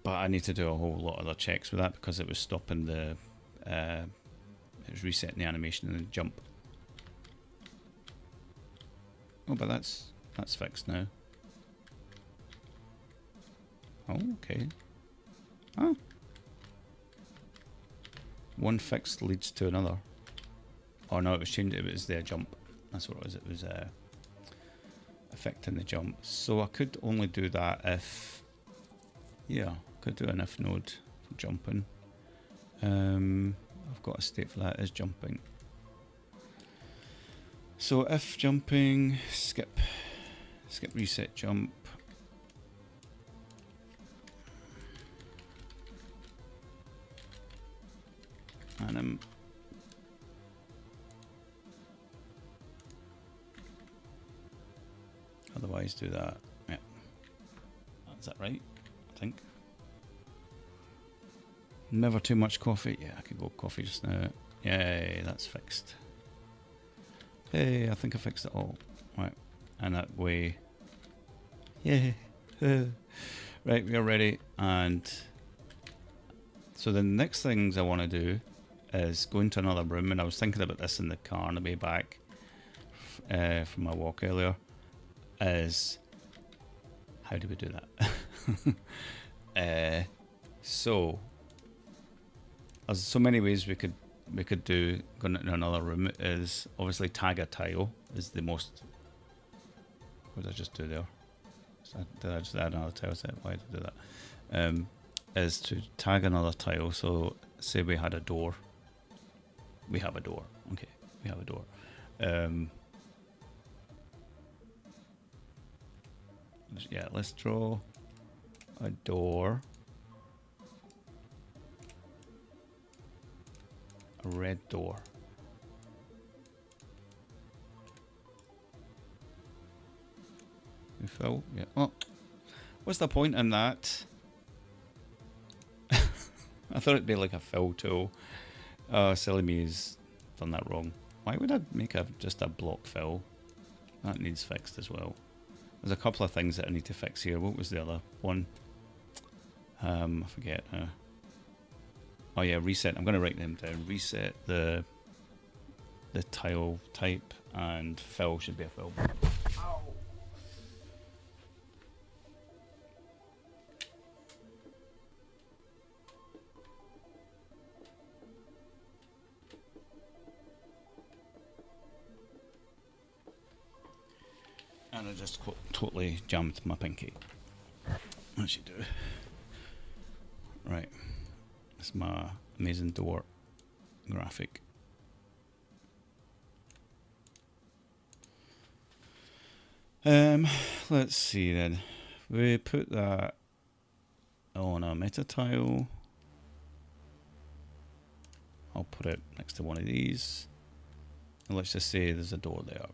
But I need to do a whole lot of other checks with that because it was stopping the it was resetting the animation and the jump. Oh, but that's fixed now. Oh, okay. Ah. One fix leads to another. Oh no, it was changed. It was their jump. That's what it was. It was affecting the jump. So I could only do that if, yeah, could do an if node for jumping. I've got a state for that is jumping. So if jumping, skip reset jump. And otherwise do that. Yeah, is that right? I think. Never too much coffee. Yeah, I could go coffee just now. Yay, that's fixed. Hey, I think I fixed it all. Right, and that way. Yay. Right, we are ready. And so the next things I want to do is go into another room, and I was thinking about this in the car on the way back. from my walk earlier is, how do we do that? So there's so many ways we could do going into another room. Is obviously tag a tile is the most. What did I just do there? Did I just add another tile set? Why did I do that? Is to tag another tile. So say we had a door. We have a door. Okay, we have a door. Yeah, let's draw a door. A red door. We fill? Yeah. Oh, what's the point in that? I thought it'd be like a fill tool. Oh, silly me's done that wrong. Why would I make just a block fill? That needs fixed as well. There's a couple of things that I need to fix here. What was the other one? I forget. Oh yeah, reset. I'm going to write them down. Reset the tile type, and fill should be a fill. Ow. And I just totally jammed my pinky. As you do. Right. It's my amazing door graphic. Let's see then. We put that on a meta tile. I'll put it next to one of these. And let's just say there's a door there.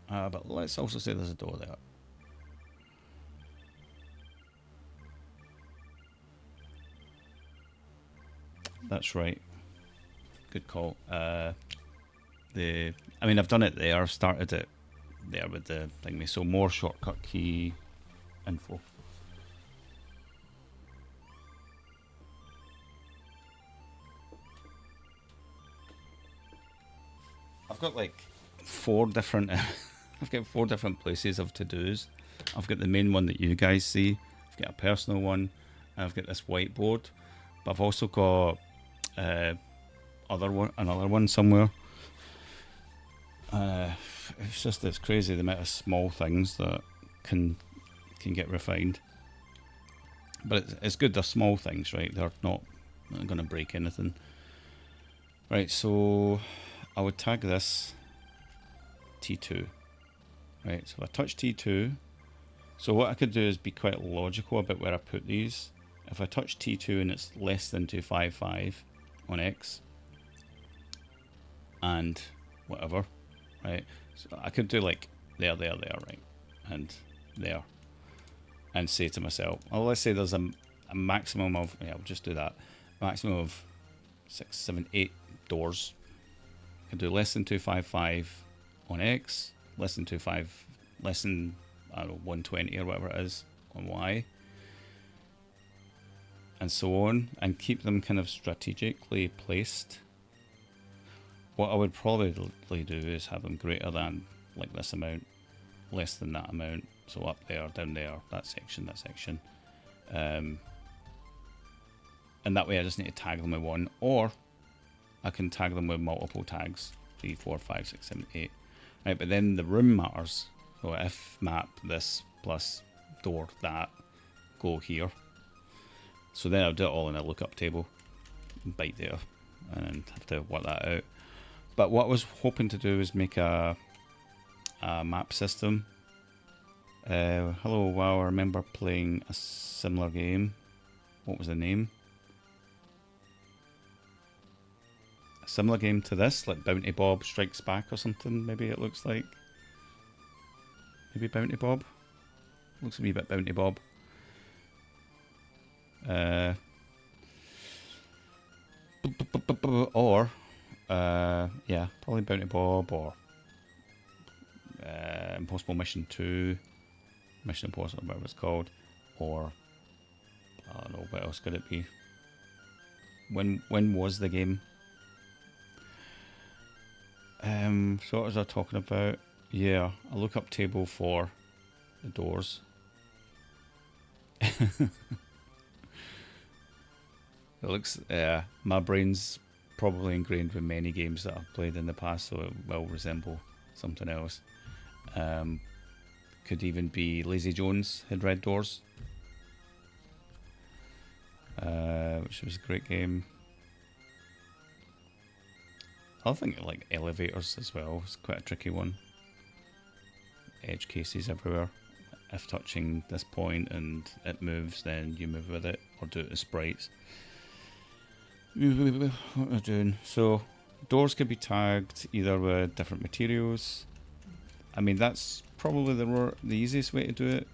But let's also say there's a door there. That's right. Good call. I mean, I've done it there. I've started it there with the thingy. So more shortcut key info. I've got like 4 different. I've got 4 different places of to-dos. I've got the main one that you guys see. I've got a personal one. And I've got this whiteboard. But I've also got another one somewhere. It's crazy the amount of small things that can get refined. But it's good they're small things, right? They're not going to break anything. Right, so I would tag this T2. Right, so if I touch T2, so what I could do is be quite logical about where I put these. If I touch T2 and it's less than 255 on X, and whatever, right? So I could do like there, right? And there. And say to myself, well, let's say there's a maximum of, yeah, I'll just do that. Maximum of 6, 7, 8 doors. I could do less than 255 on X, less than 120 or whatever it is on Y, and so on, and keep them kind of strategically placed. What I would probably do is have them greater than like this amount, less than that amount, so up there, down there, that section, and that way I just need to tag them with one, or I can tag them with multiple tags, 3, 4, 5, 6, 7, 8. Right, but then the room matters. So if map this plus door that, go here. So then I'll do it all in a lookup table, bite there, and have to work that out. But what I was hoping to do is make a map system. Hello, wow, I remember playing a similar game. What was the name? Similar game to this, like Bounty Bob Strikes Back or something, maybe it looks like. Maybe Bounty Bob? Looks a wee bit Bounty Bob. Or, yeah, probably Bounty Bob or Impossible Mission 2, Mission Impossible, whatever it's called, or I don't know, what else could it be? When was the game? So what was I talking about? Yeah, a lookup table for the doors. It looks, my brain's probably ingrained with many games that I've played in the past, so it will resemble something else. Um, could even be Lazy Jones had red doors, which was a great game. I think like elevators as well. It's quite a tricky one. Edge cases everywhere. If touching this point and it moves, then you move with it, or do it as sprites. What we're doing. So doors can be tagged either with different materials. I mean, that's probably the easiest way to do it.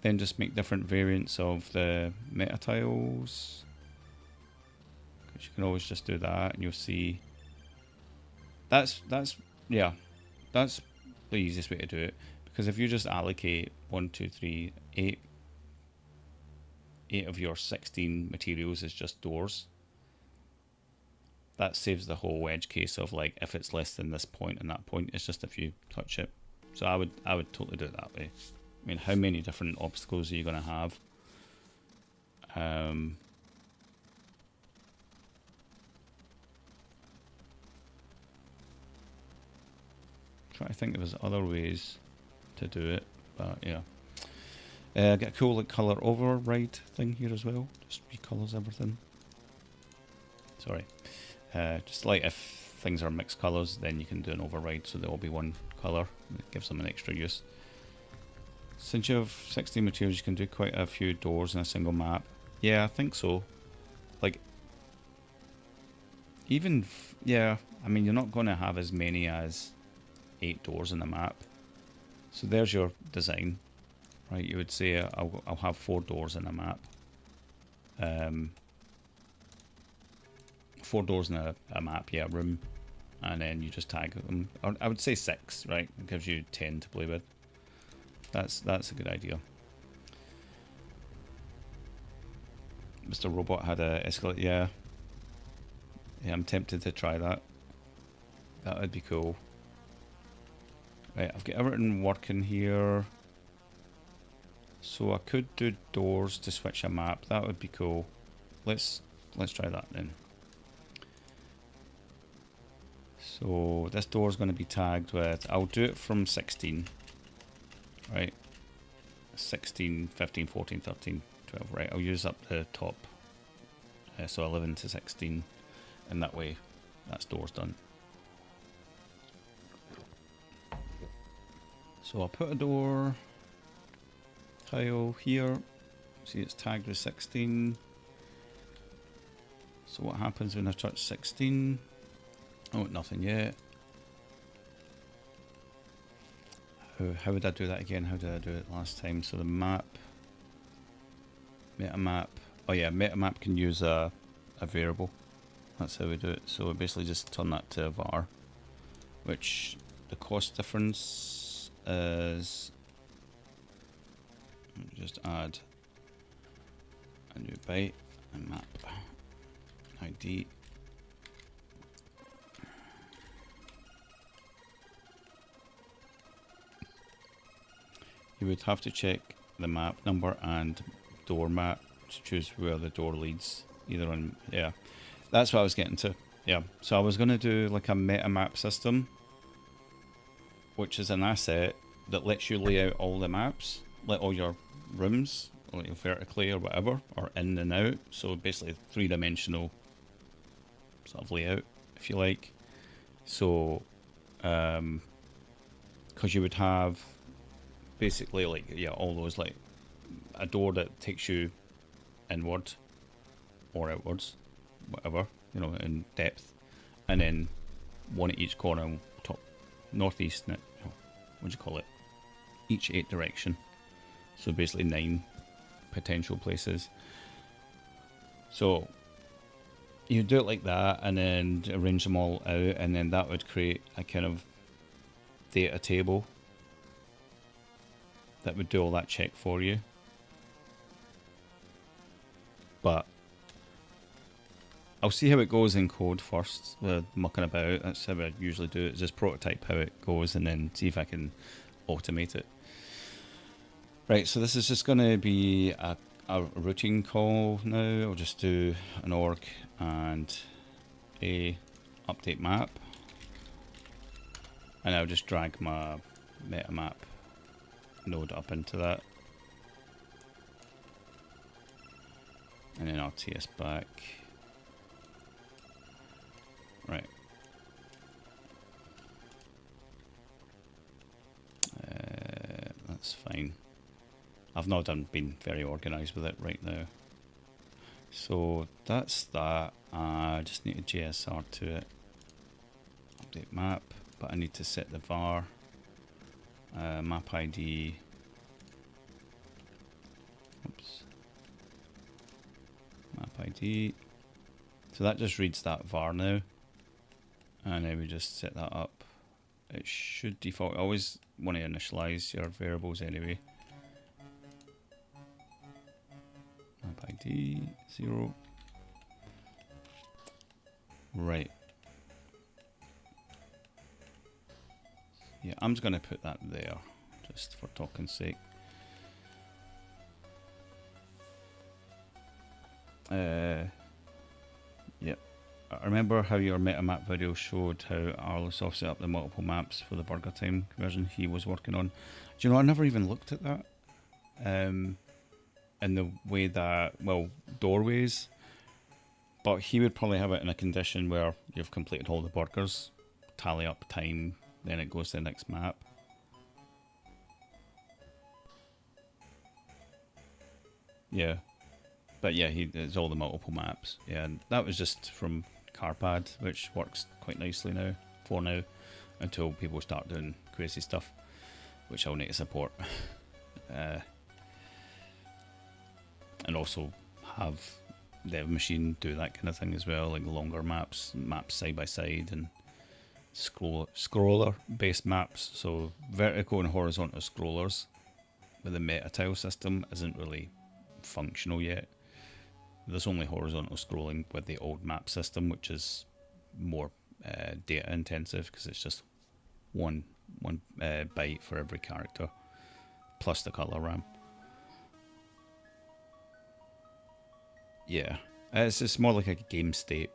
Then just make different variants of the meta tiles. Because you can always just do that, and you'll see. That's yeah, that's the easiest way to do it. Because if you just allocate 1, 2, 3, 8 of your 16 materials as just doors, that saves the whole edge case of like if it's less than this point and that point, it's just if you touch it. So I would totally do it that way. I mean, how many different obstacles are you going to have? Try to think if there's other ways to do it, but yeah. Get a cool like color override thing here as well. Just recolors everything. Sorry. Just like if things are mixed colors, then you can do an override so they'll all be one color. It gives them an extra use. Since you have 16 materials, you can do quite a few doors in a single map. Yeah, I think so. Like, even, yeah, I mean, you're not going to have as many as 8 doors in the map. So there's your design, right? You would say I'll have 4 doors in a map. 4 doors in a map, yeah, room. And then you just tag them. Or I would say 6, right? It gives you 10 to play with. That's a good idea. Mr. Robot had a escalate, yeah. Yeah, I'm tempted to try that. That would be cool. Right, I've got everything working here. So I could do doors to switch a map. That would be cool. Let's try that then. So this door is going to be tagged with, I'll do it from 16. Right. 16, 15, 14, 13, 12. Right, I'll use up the top. So 11 to 16. And that way, that's doors done. So I'll put a door tile here. See, it's tagged with 16. So what happens when I touch 16? Oh, nothing yet. How would I do that again? How did I do it last time? So the map, meta map. Oh yeah, meta map can use a variable. That's how we do it. So we basically just turn that to a var, which the cost difference is, just add a new byte and map ID. You would have to check the map number and door map to choose where the door leads. Either on, yeah, that's what I was getting to. Yeah, so I was going to do like a meta map system, which is an asset that lets you lay out all the maps, let all your rooms, or vertically or whatever, or in and out. So basically 3-dimensional sort of layout, if you like. So, because you would have basically like, yeah, all those, like a door that takes you inward or outwards, whatever, you know, in depth, and then one at each corner, top, northeast, what do you call it, each 8 direction. So basically 9 potential places. So you do it like that and then arrange them all out, and then that would create a kind of data table that would do all that check for you. But I'll see how it goes in code first, mucking about. That's how I usually do it. Just prototype how it goes and then see if I can automate it. Right, so this is just going to be a routine call now. I'll just do an org and a update map. And I'll just drag my meta map node up into that. And then RTS back. Right. That's fine. I've not been very organised with it right now. So that's that. I just need a JSR to it. Update map, but I need to set the var. Map ID. Oops. Map ID. So that just reads that var now. And then we just set that up. It should default. I always want to initialize your variables anyway. Map ID 0. Right. Yeah, I'm just going to put that there, just for talking's sake. Yep. I remember how your meta map video showed how Arlosoft set up the multiple maps for the Burger Time version he was working on. Do you know, I never even looked at that. In the way that, well, doorways. But he would probably have it in a condition where you've completed all the burgers, tally up time, then it goes to the next map. Yeah. But yeah, it's all the multiple maps. Yeah, and that was just from Carpad, which works quite nicely now, for now, until people start doing crazy stuff, which I'll need to support. And also have the machine do that kind of thing as well, like longer maps side by side, and scroller based maps. So vertical and horizontal scrollers with the meta tile system isn't really functional yet. There's only horizontal scrolling with the old map system, which is more data intensive because it's just one byte for every character plus the color RAM. Yeah, it's just more like a game state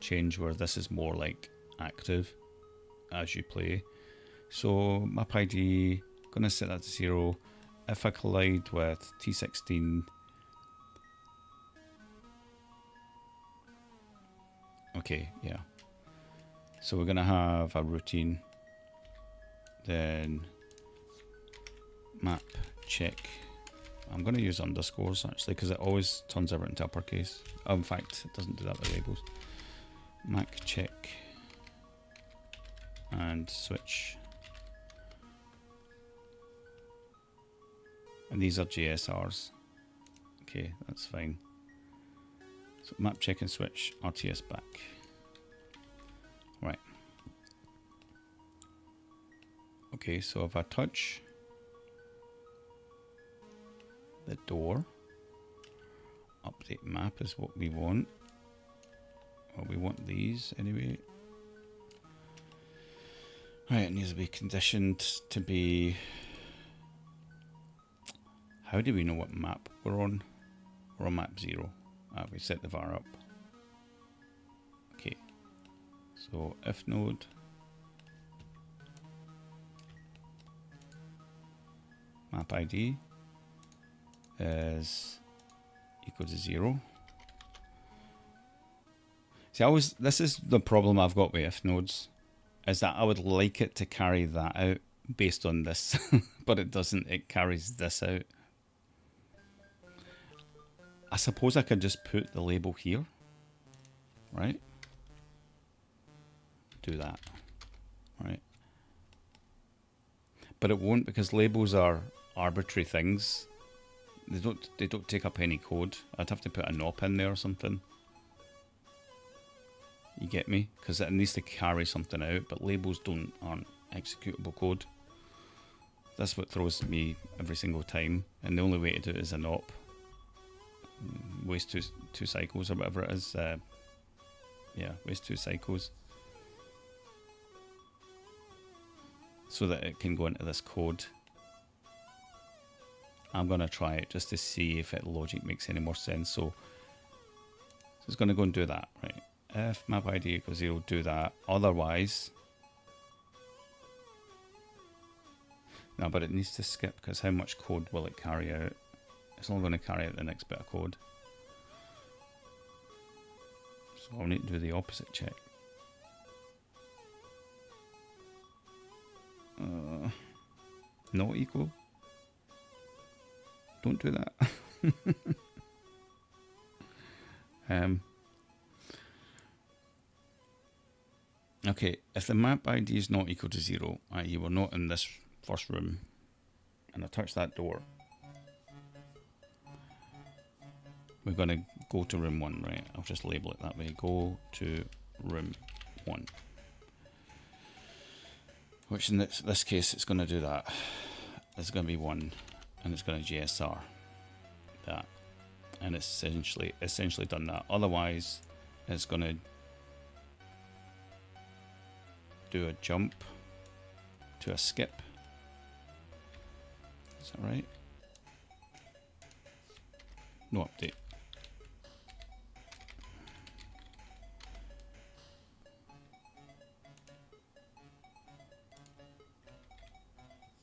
change, where this is more like active as you play. So map ID, gonna set that to 0. If I collide with T16, okay, yeah. So we're gonna have a routine, then map check. I'm going to use underscores actually, because it always turns everything to uppercase. Oh, in fact, it doesn't do that with labels. Mac check and switch. And these are JSRs. Okay, that's fine. So map check and switch, RTS back. Right. Okay, so if I touch the door, update map is what we want. Well, we want these anyway. Right, it needs to be conditioned to be... How do we know what map we're on? We're on map 0. We set the var up. Okay. So if node map ID is equal to 0. See, this is the problem I've got with if nodes, is that I would like it to carry that out based on this, but it doesn't. It carries this out. I suppose I could just put the label here, right? Do that, right? But it won't, because labels are arbitrary things. They don't take up any code. I'd have to put a nop in there or something. You get me? Because it needs to carry something out, but labels aren't executable code. That's what throws me every single time, and the only way to do it is a nop. waste two cycles or whatever it is. Yeah, waste 2 cycles so that it can go into this code. I'm going to try it just to see if it logic makes any more sense. So it's going to go and do that, right? If map ID equals 0, do that. Otherwise, no, but it needs to skip, because how much code will it carry out? It's only going to carry out the next bit of code. So I'll need to do the opposite check. Not equal. Don't do that. Okay, if the map ID is not equal to 0, i.e. we're not in this first room, and I touch that door, we're going to go to room 1, right? I'll just label it that way. Go to room 1. Which in this case, it's going to do that. It's going to be 1, and it's going to GSR that. And it's essentially done that. Otherwise, it's going to do a jump to a skip. Is that right? No update.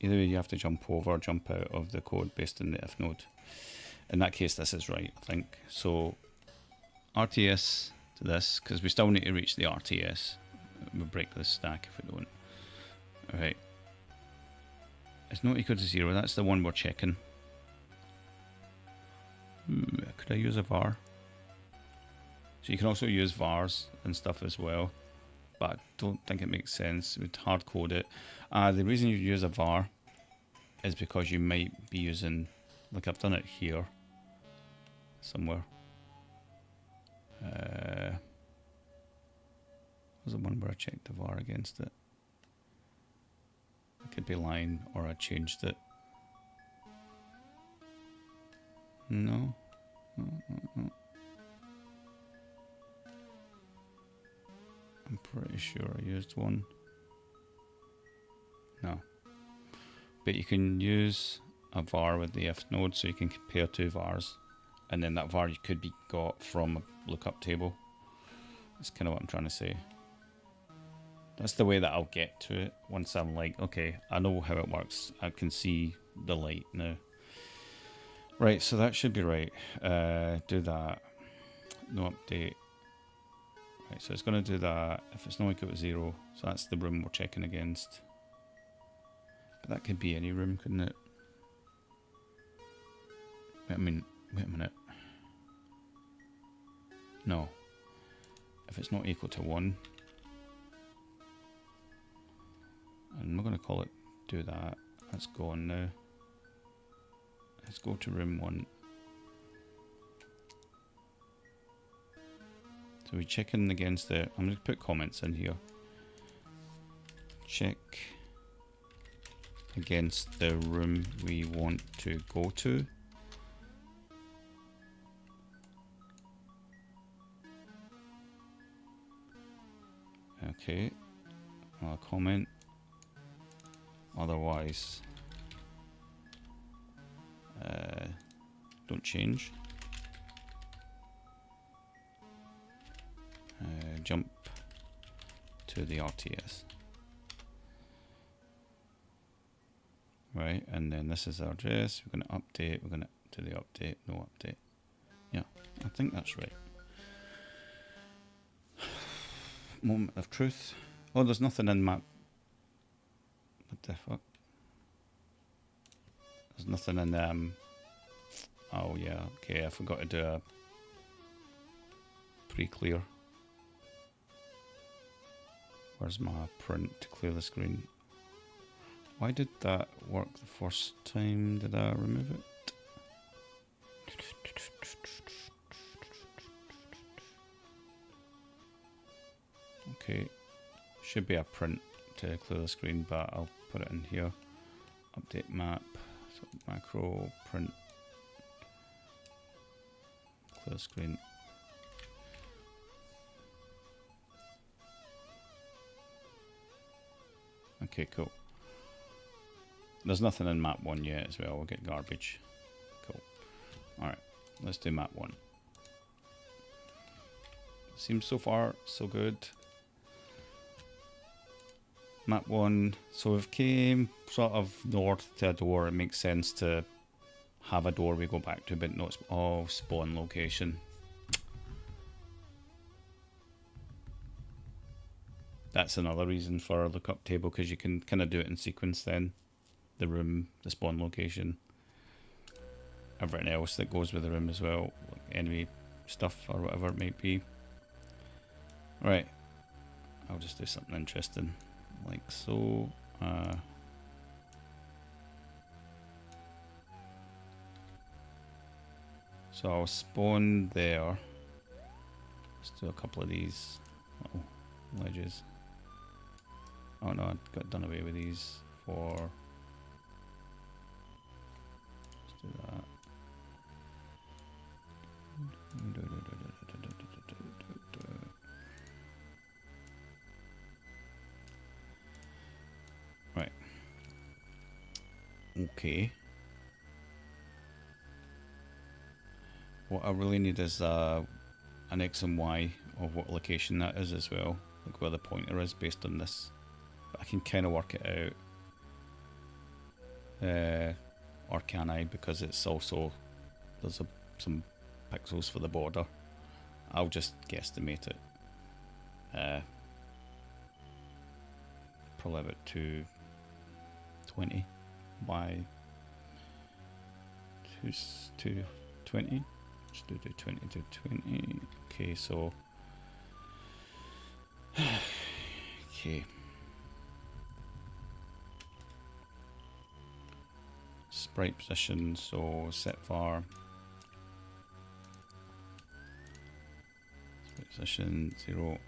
Either way, you have to jump over or jump out of the code based on the if node. In that case, this is right, I think. So RTS to this, because we still need to reach the RTS. We'll break this stack if we don't. Alright. It's not equal to 0. That's the one we're checking. Could I use a var? So you can also use vars and stuff as well, but I don't think it makes sense. We'd hard code it. The reason you use a var is because you might be using, like I've done it here somewhere. Was the one where I checked the var against it? It could be line, or I changed it. No. No. I'm pretty sure I used one. No. But you can use a var with the if node, so you can compare 2 vars, and then that var you could be got from a lookup table. That's kind of what I'm trying to say. That's the way that I'll get to it once I'm like, okay, I know how it works. I can see the light now. Right, so that should be right. Do that. No update. Right, so it's going to do that if it's not equal to 0. So that's the room we're checking against. But that could be any room, couldn't it? Wait a minute. No. If it's not equal to 1. I'm not going to call it do that. Let's go on now. Let's go to room 1. So we check in against the, I'm going to put comments in here. Check against the room we want to go to. Okay, I'll comment. Otherwise, don't change. Jump to the RTS. Right, and then this is our address. We're going to update. We're going to do the update. No update. Yeah, I think that's right. Moment of truth. Oh, there's nothing in map. What the fuck? There's nothing in oh yeah, okay, I forgot to do a pre-clear. Where's my print to clear the screen? Why did that work the first time? Did I remove it? Okay, should be a print to clear the screen, but I'll put it in here. Update map, so macro print. the screen. Okay, cool. There's nothing in map 1 yet as well. We'll get garbage. Cool. Alright, let's do map 1. Seems so far so good. Map 1. So we've came sort of north to a door. It makes sense to have a door we go back to, but no, it's all spawn location. That's another reason for a lookup table, because you can kind of do it in sequence then. The room, the spawn location, everything else that goes with the room as well, like enemy stuff or whatever it might be. Right, I'll just do something interesting, like so. So I'll spawn there. Let's do a couple of these little ledges. Oh no, I got done away with these for. Let's do that. Right. Okay. What I really need is an X and Y of what location that is as well, like where the pointer is based on this. But I can kind of work it out. Or can I? Because it's also, there's some pixels for the border. I'll just guesstimate it. Probably about 220 by 220. Just do 20 to 20. Okay, so okay. Sprite position, so set var sprite position 0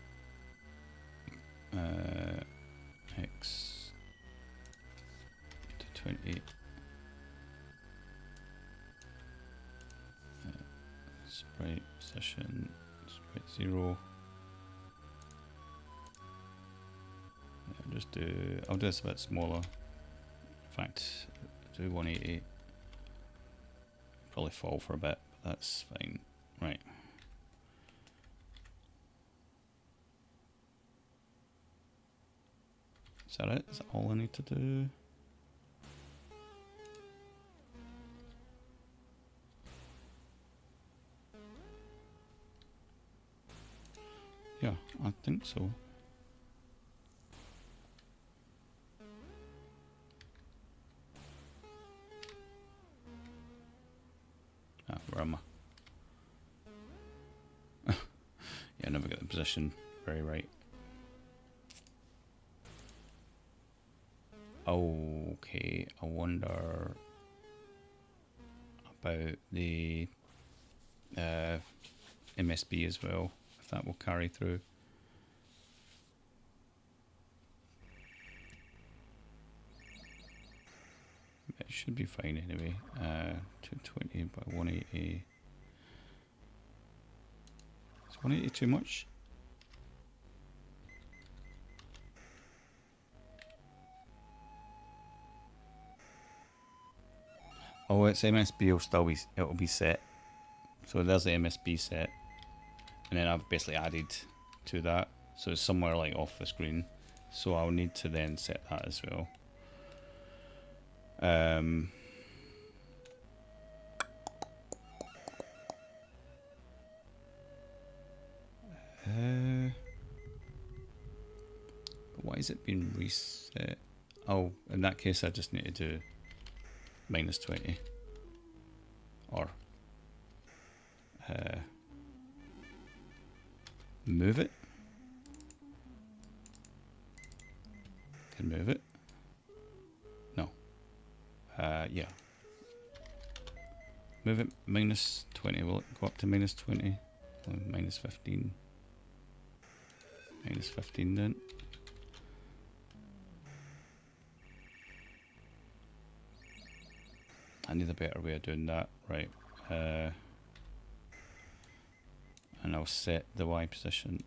x to 20. Sprite position sprite 0. I'll do this a bit smaller. In fact, do 180. Probably fall for a bit, but that's fine. Right. Is that it? Is that all I need to do? Yeah, I think so. Where am I? Yeah, I never get the position very right. Okay, I wonder about the MSB as well, if that will carry through. It should be fine anyway. 220 by 180. Is 180 too much? Oh, it's MSB will still be, it'll be set. So there's the MSB set, and then I've basically added to that. So it's somewhere like off the screen. So I'll need to then set that as well. Why is it being reset? Oh, in that case I just need to do -20 or move it. Can move it. No. Yeah. Move it -20. Will it go up to -20? -15. -15 then. I need a better way of doing that. Right. and I'll set the Y position.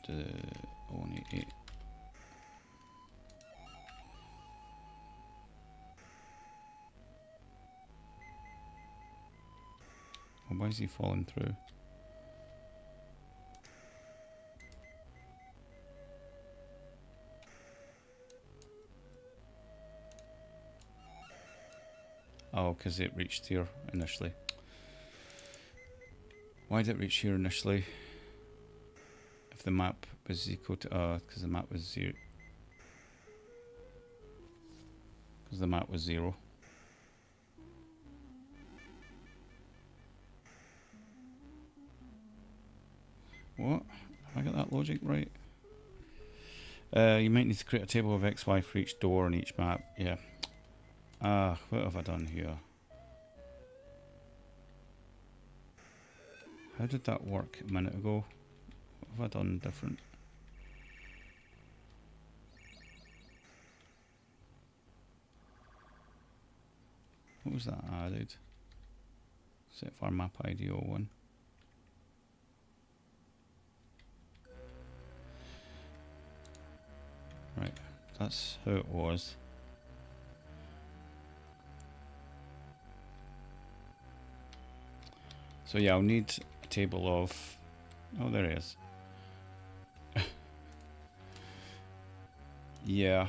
Do 188. Well, why is he falling through? Oh, because it reached here initially. Why did it reach here initially? If the map was equal to, because the map was 0. Because the map was 0. What? Have I got that logic right? You might need to create a table of XY for each door on each map. Yeah. What have I done here? How did that work a minute ago? What have I done different? What was that added? Set for map ID 01. Right, that's how it was. So yeah, I'll need a table of... Oh, there it is. Yeah.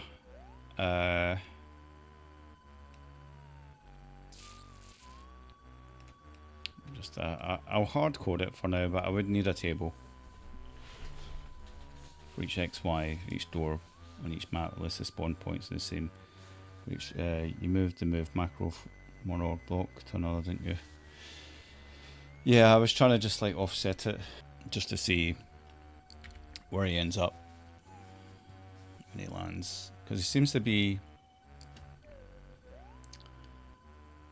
Just I'll hard code it for now, but I would need a table for each XY, each door on each map. Unless the spawn points are the same. Which you moved the move macro from one org block to another, didn't you? Yeah, I was trying to just like offset it just to see where he ends up when he lands, because he seems to be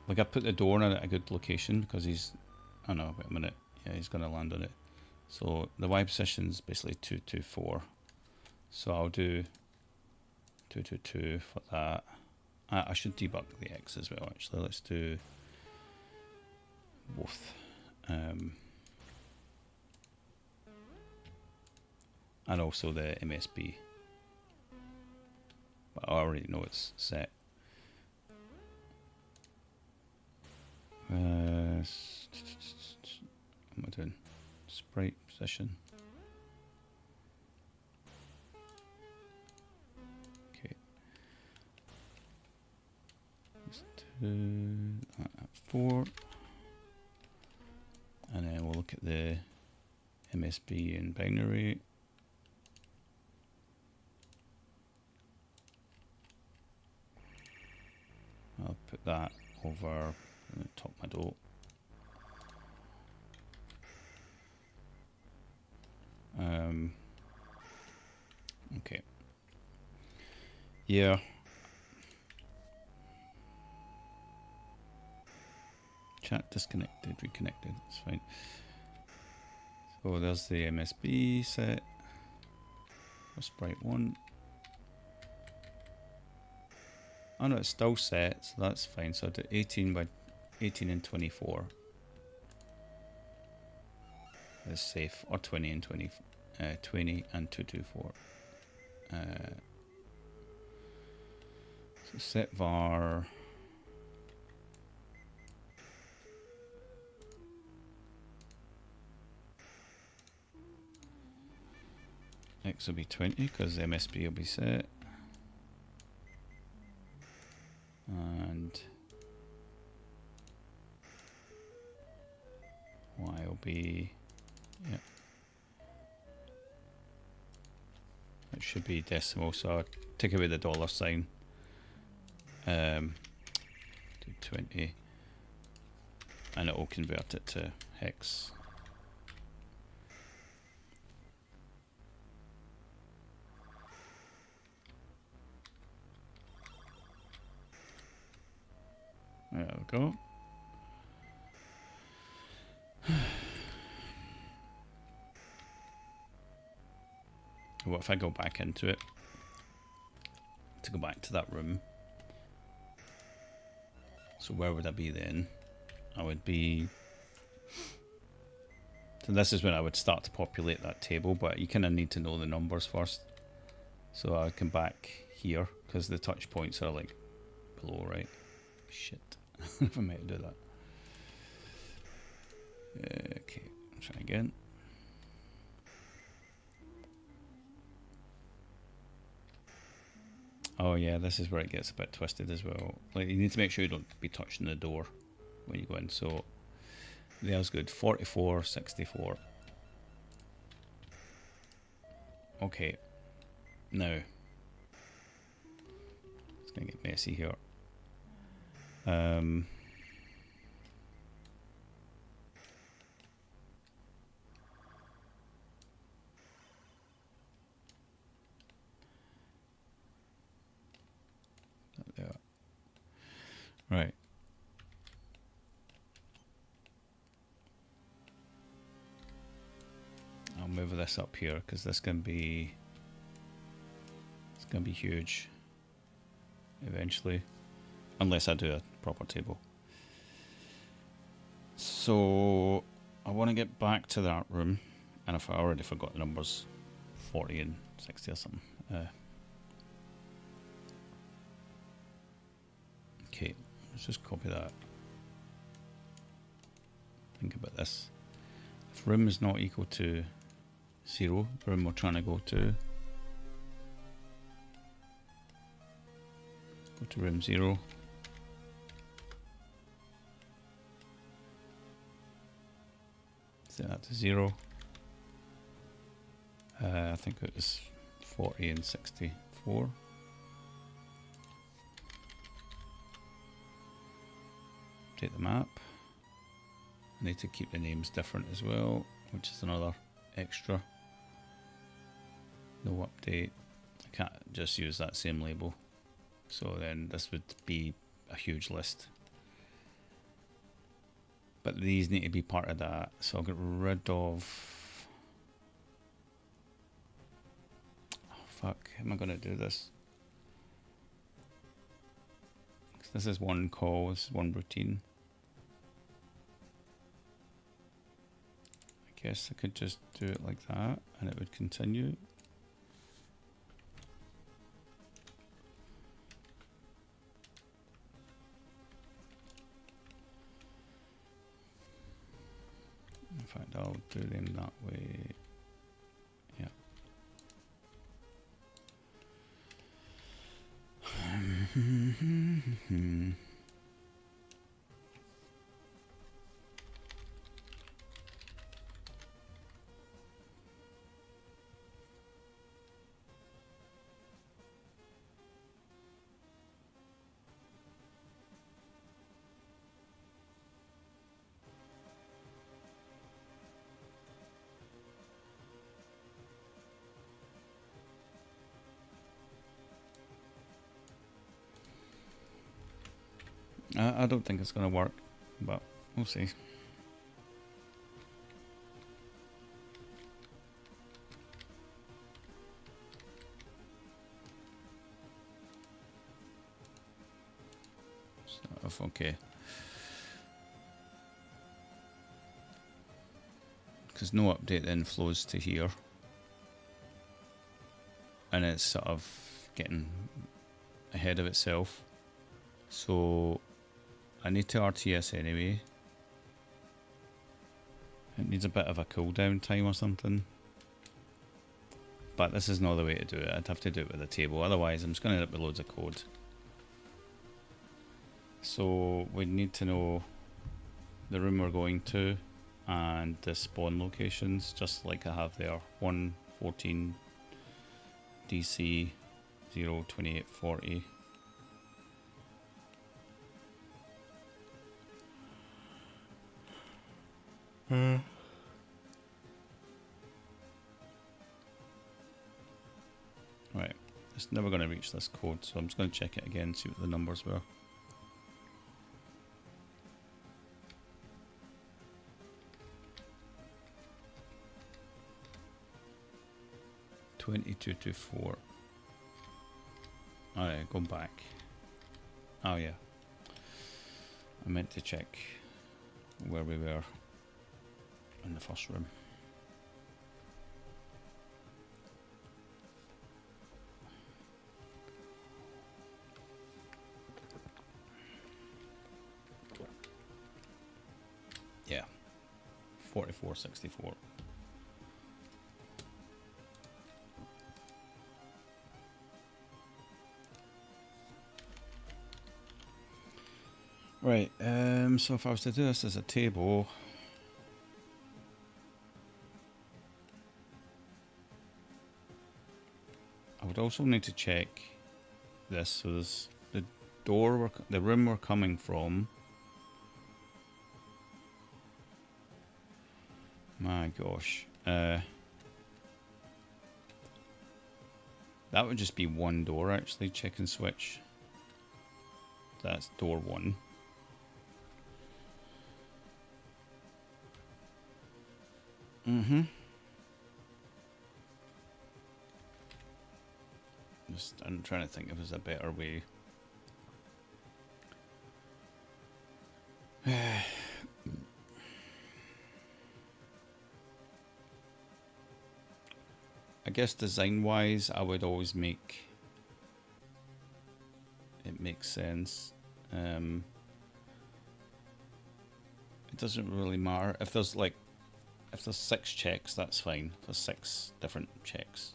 like, I put the door in at a good location because he's, oh no, wait a minute, yeah, he's going to land on it. So the Y position is basically 224, so I'll do 222 for that. I should debug the X as well, actually. Let's do both. And also the MSB, but I already know it's set. What am I doing? Sprite position. Okay. Let's do that at 4. And then we'll look at the MSB in binary. I'll put that over the top middle. Okay. Yeah. Chat disconnected, reconnected, that's fine. So there's the MSB set for sprite 1. Oh no, it's still set, so that's fine. So I do 18 by 18 and 24. Is safe, or 20 and 20, 20 and 224. So set var X will be 20 because the MSB will be set, and Y will be, yeah, it should be decimal, so I'll take away the dollar sign, do 20, and it will convert it to hex. There we go. What if I go back into it? To go back to that room. So where would I be then? I would be... So this is when I would start to populate that table, but you kind of need to know the numbers first. So I would come back here, because the touch points are like below, right? Shit. If I might do that. Okay, try again. Oh yeah, this is where it gets a bit twisted as well. Like, you need to make sure you don't be touching the door when you go in. So there's good. 44, 64. Okay. Now it's gonna get messy here. There. Right. I'll move this up here because this can be, it's gonna be huge eventually, unless I do a proper table. So I want to get back to that room, and if I already forgot the numbers, 40 and 60 or something. Okay, let's just copy that. Think about this. If room is not equal to 0, the room we're trying to go to room 0. Set that to 0. I think it was 40 and 64. Update the map. I need to keep the names different as well, which is another extra. No update. I can't just use that same label. So then this would be a huge list. But these need to be part of that. So I'll get rid of... Oh, fuck, how am I going to do this? This is one call, this is one routine. I guess I could just do it like that and it would continue. In fact, I'll do them that way. Yeah. I don't think it's going to work, but we'll see. So, okay. Because no update then flows to here. And it's sort of getting ahead of itself. So I need to RTS anyway. It needs a bit of a cooldown time or something. But this is not the way to do it. I'd have to do it with a table. Otherwise, I'm just going to end up with loads of code. So we need to know the room we're going to and the spawn locations, just like I have there. 1, 14, DC, 0, 28, 40. Right, it's never going to reach this code, so I'm just going to check it again, see what the numbers were. $22 to 4. Alright, go back. Oh yeah. I meant to check where we were in the first room. Yeah, 4464. Right, so if I was to do this as a table, I would also need to check this. So there's the door, the room we're coming from. My gosh. That would just be one door actually, check and switch. That's door one. I'm trying to think if there's a better way. I guess design-wise, I would always make it makes sense. It doesn't really matter if there's like, if there's 6 checks, that's fine. If there's 6 different checks,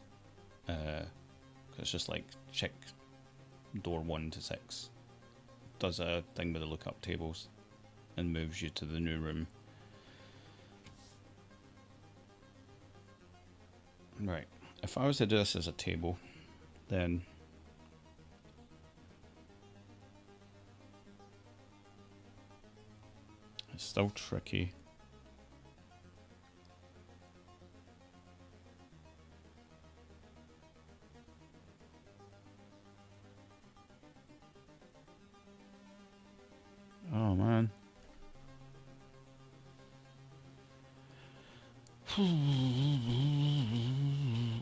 it's just like check door 1 to 6. Does a thing with the lookup tables and moves you to the new room. Right. If I was to do this as a table, then it's still tricky. Oh man.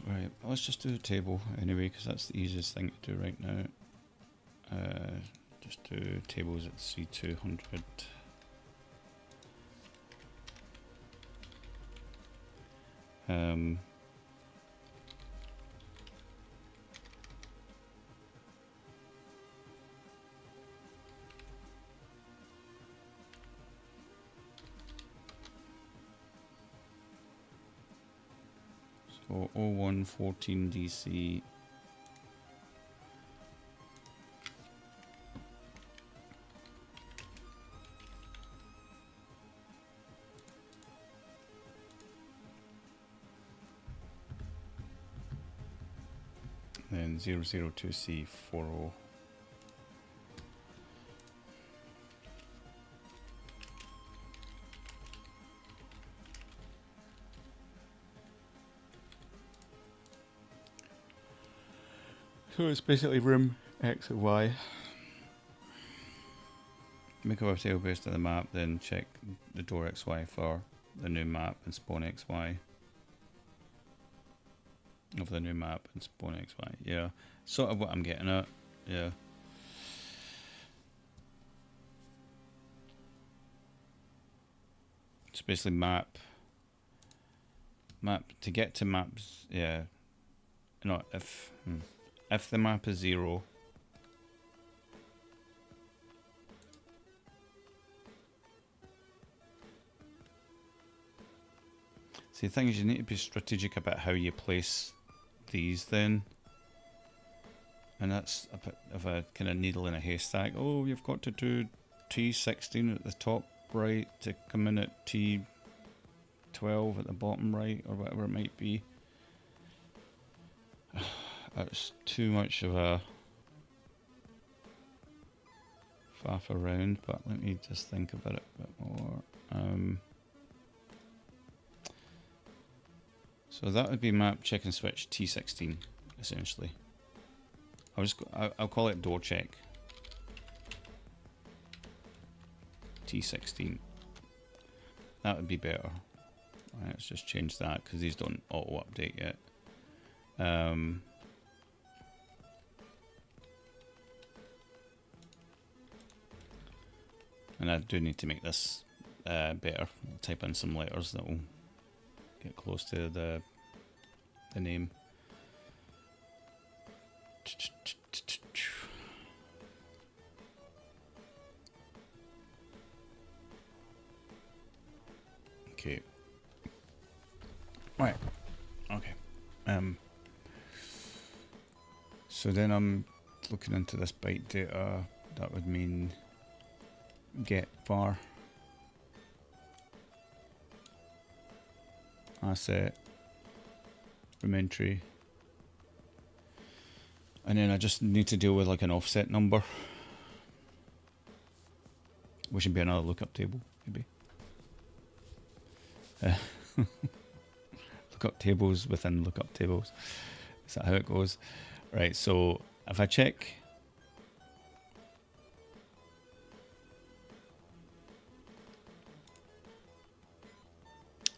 Right, let's just do a table anyway, because that's the easiest thing to do right now. Just do tables at C200. So 0114 DC. Then 002C40. So it's basically room X and Y. Make a table based on the map, then check the door XY for the new map and spawn XY. Of the new map and spawn XY. Yeah, sort of what I'm getting at. Yeah. It's basically map to get to maps. Yeah. No, if the map is 0. See, the thing is, you need to be strategic about how you place these then. And that's a bit of a kind of needle in a haystack. Oh, you've got to do T16 at the top right to come in at T12 at the bottom right, or whatever it might be. That's too much of a faff around, but let me just think about it a bit more. So that would be map check and switch T16, essentially. I'll call it door check T16. That would be better. Right, let's just change that because these don't auto update yet. And I do need to make this better. I'll type in some letters that will get close to the name. Okay. Right. Okay. So then I'm looking into this byte data. That would mean get var asset room entry, and then I just need to deal with like an offset number, which should be another lookup table maybe. Lookup tables within lookup tables. Is that how it goes? Right, so if I check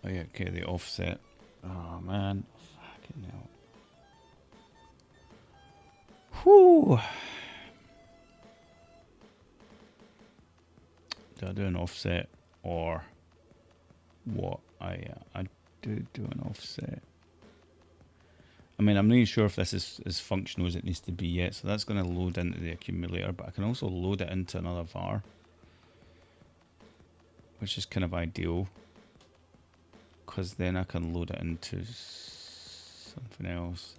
oh yeah, okay, the offset. Oh man, fucking hell. Whew. Do I do an offset or what? I do an offset. I mean, I'm not even sure if this is as functional as it needs to be yet, so that's going to load into the accumulator, but I can also load it into another var, which is kind of ideal, because then I can load it into something else.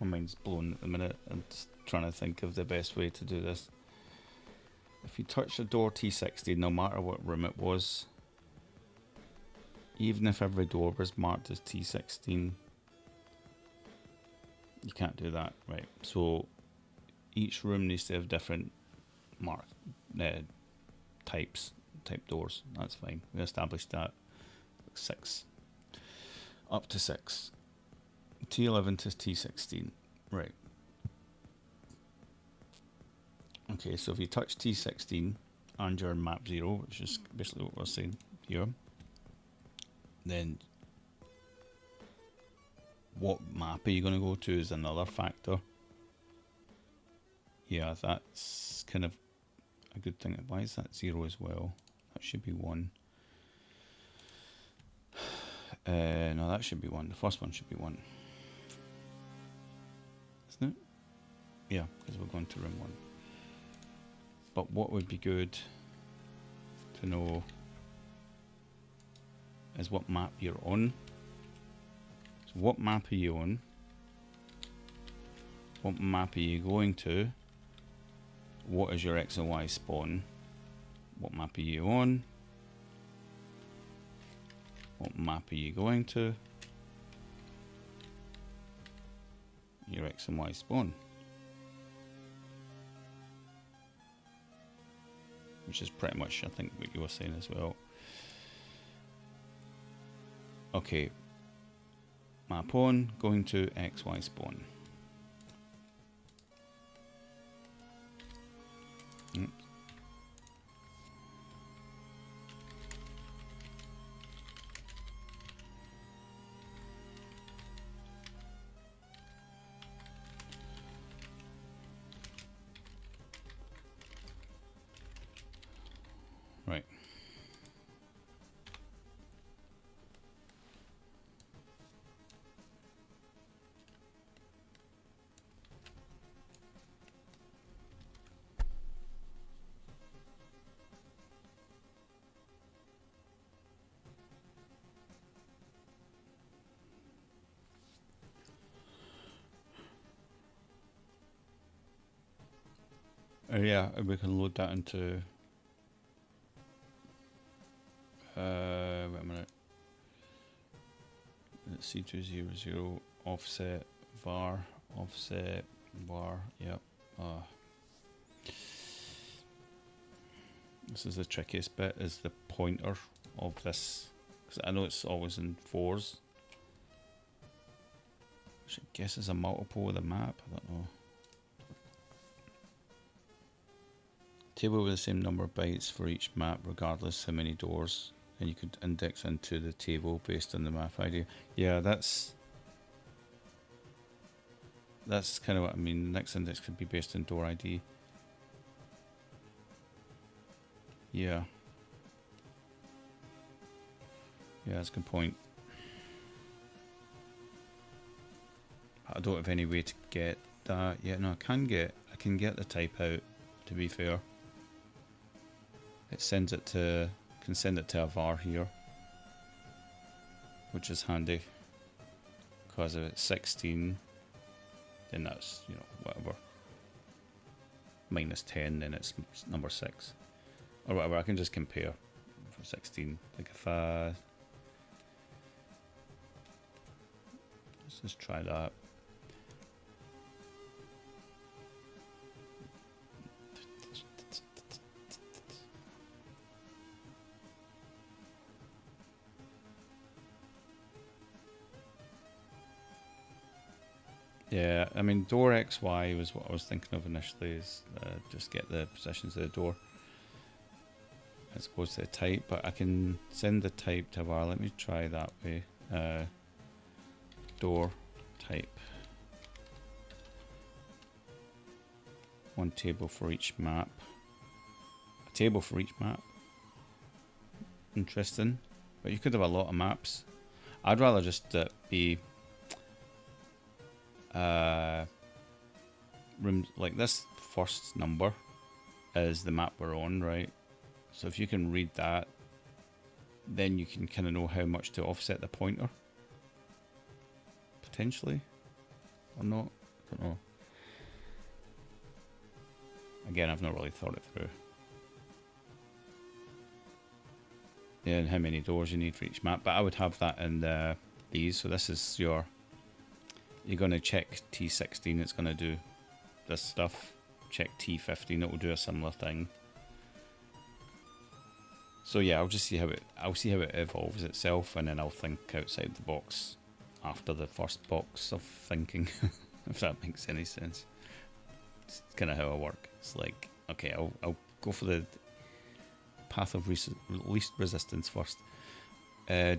My mind's blown at the minute. I'm just trying to think of the best way to do this. If you touch the door T60, no matter what room it was, even if every door was marked as T16, you can't do that, right? So each room needs to have different type doors. That's fine. We established that. 6 up to 6. T11 to T16, right? Okay, so if you touch T16 and your map 0, which is basically what we're saying here, then what map are you going to go to is another factor. Yeah, that's kind of a good thing. Why is that 0 as well? That should be 1. No, that should be 1. The first one should be 1. Isn't it? Yeah, because we're going to room 1. But what would be good to know is what map you're on. So what map are you on? What map are you going to? What is your X and Y spawn? What map are you on? What map are you going to? Your X and Y spawn. Which is pretty much, I think, what you were saying as well. Okay. Map on, going to XY spawn. Right. Yeah, we can load that into wait a minute. C200 offset var offset var. Yep. This is the trickiest bit, is the pointer of this, because I know it's always in 4s, which I guess is a multiple of the map. I don't know. Table with the same number of bytes for each map, regardless how many doors and you could index into the table based on the map ID. Yeah, that's kind of what I mean. The next index could be based on door ID. Yeah. Yeah, that's a good point. I don't have any way to get that. Yeah, no, I can get the type out, to be fair. It sends it to, can send it to a var here, which is handy. Because if it's 16, then that's, you know, whatever. Minus 10, then it's number 6. Or whatever, I can just compare for 16. Like if let's just try that. Yeah, I mean, door XY was what I was thinking of initially, is just get the positions of the door as opposed to the type, but I can send the type to var. Let me try that way. Door type. One table for each map. A table for each map. Interesting. But you could have a lot of maps. I'd rather just be rooms like this. First number is the map we're on, right? So if you can read that, then you can kind of know how much to offset the pointer, potentially, or not. I don't know. Again, I've not really thought it through. Yeah, and how many doors you need for each map, but I would have that in these. So this is your, you're going to check T16, it's going to do this stuff. Check T15, it will do a similar thing. So yeah, I'll see how it evolves itself, and then I'll think outside the box after the first box of thinking, if that makes any sense. It's kind of how I work. It's like, okay, I'll go for the path of least resistance first.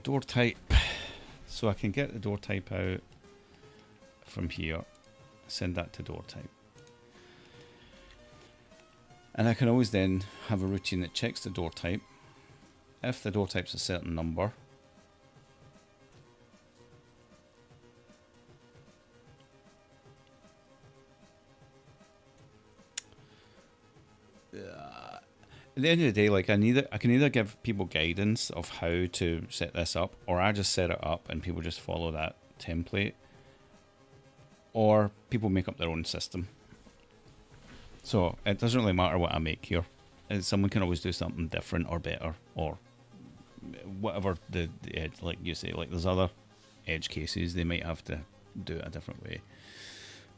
Door type. So I can get the door type out from here, send that to door type. And I can always then have a routine that checks the door type. If the door type's a certain number, at the end of the day, like I can either give people guidance of how to set this up, or I just set it up and people just follow that template, or people make up their own system. So it doesn't really matter what I make here. Someone can always do something different or better, or whatever the edge, like you say, like there's other edge cases, they might have to do it a different way.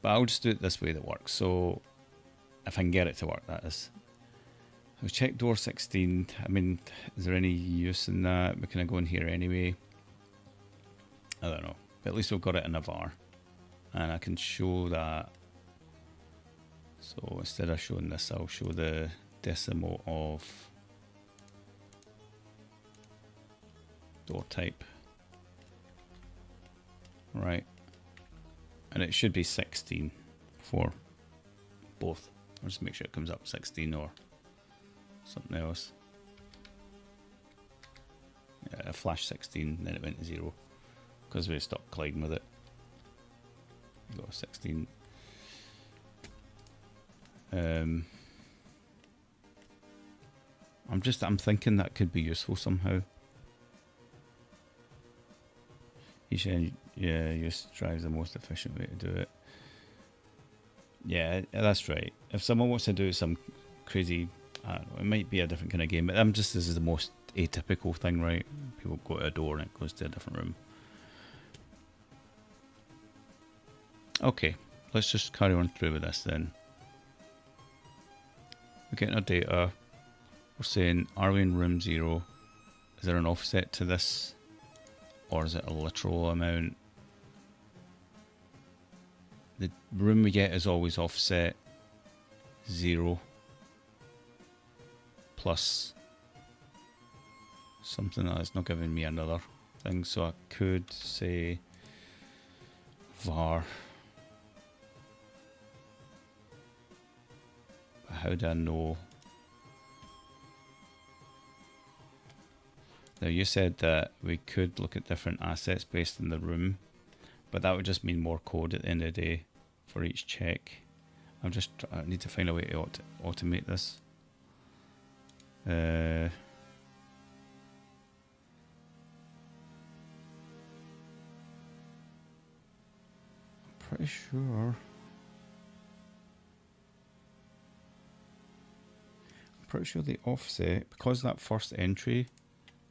But I'll just do it this way that works. So if I can get it to work, that is. So check door 16. I mean, is there any use in that? We can go in here anyway. I don't know. But at least we've got it in a var. And I can show that. So instead of showing this, I'll show the decimal of door type. Right. And it should be 16 for both. I'll just make sure it comes up 16 or something else. Yeah, I flashed 16, then it went to 0 because we stopped colliding with it. Go 16. I'm thinking that could be useful somehow. Yeah, use drives the most efficient way to do it. Yeah, that's right. If someone wants to do some crazy, I don't know, it might be a different kind of game, but this is the most atypical thing, right? People go to a door and it goes to a different room. Okay, let's just carry on through with this then. We're getting our data. We're saying, are we in room 0? Is there an offset to this? Or is it a literal amount? The room we get is always offset 0 plus something that's not giving me another thing. So I could say var. But how do I know? Now you said that we could look at different assets based in the room, but that would just mean more code at the end of the day for each check. I need to find a way to automate this. I'm pretty sure. The offset, because that first entry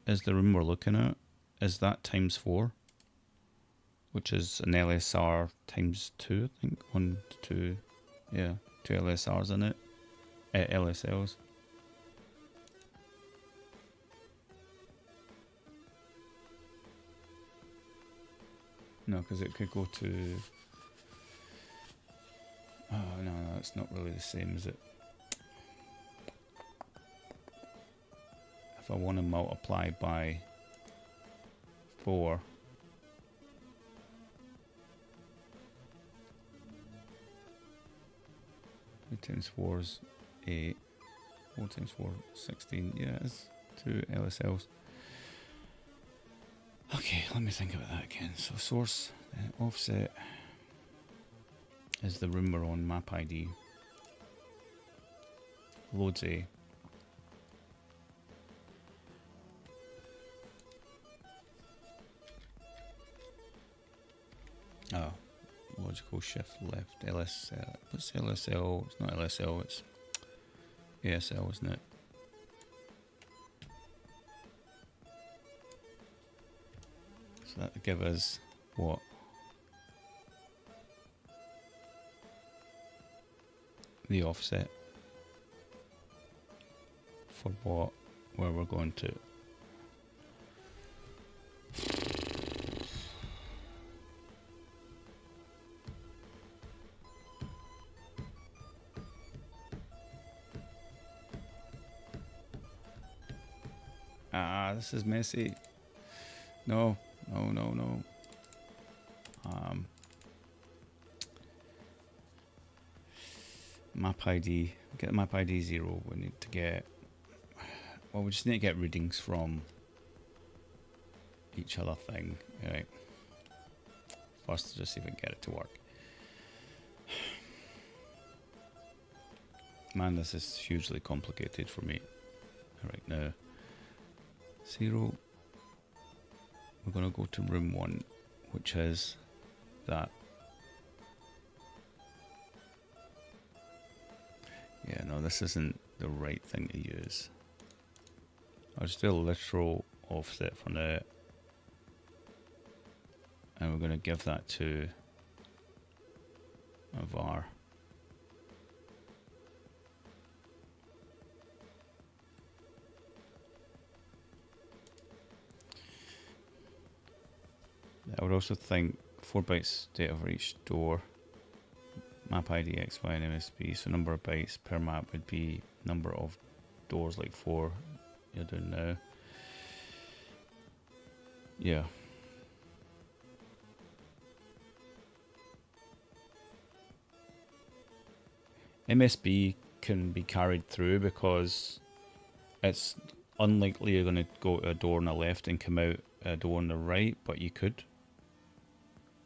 is the room we're looking at, is that times 4, which is an LSR times 2, I think. 1, 2, yeah, 2 LSRs in it, LSLs. No, because it could go to. Oh no, it's not really the same, is it? If I want to multiply by 4, two times 4 is 8. 4 times 4, 16. Yeah, it's 2 LSLs. Okay, let me think about that again. So source, offset is the room we're on, map ID. Loads A. Oh, logical shift left. LSL. What's LSL? It's not LSL, it's ASL, isn't it? So that would give us what? The offset for what? Where we're going to. Ah, this is messy. No. Map ID. Get map ID 0. We need to get. Well, we just need to get readings from each other thing. Right. First, just see if we can get it to work. Man, this is hugely complicated for me right now. 0. We're going to go to room 1, which is that. Yeah, no, this isn't the right thing to use. I'll just do a literal offset for now. And we're going to give that to a var. I would also think 4 bytes data for each door. Map ID, X, Y, and MSB. So number of bytes per map would be number of doors, like 4 you're doing now. Yeah. MSB can be carried through because it's unlikely you're going to go to a door on the left and come out a door on the right, but you could.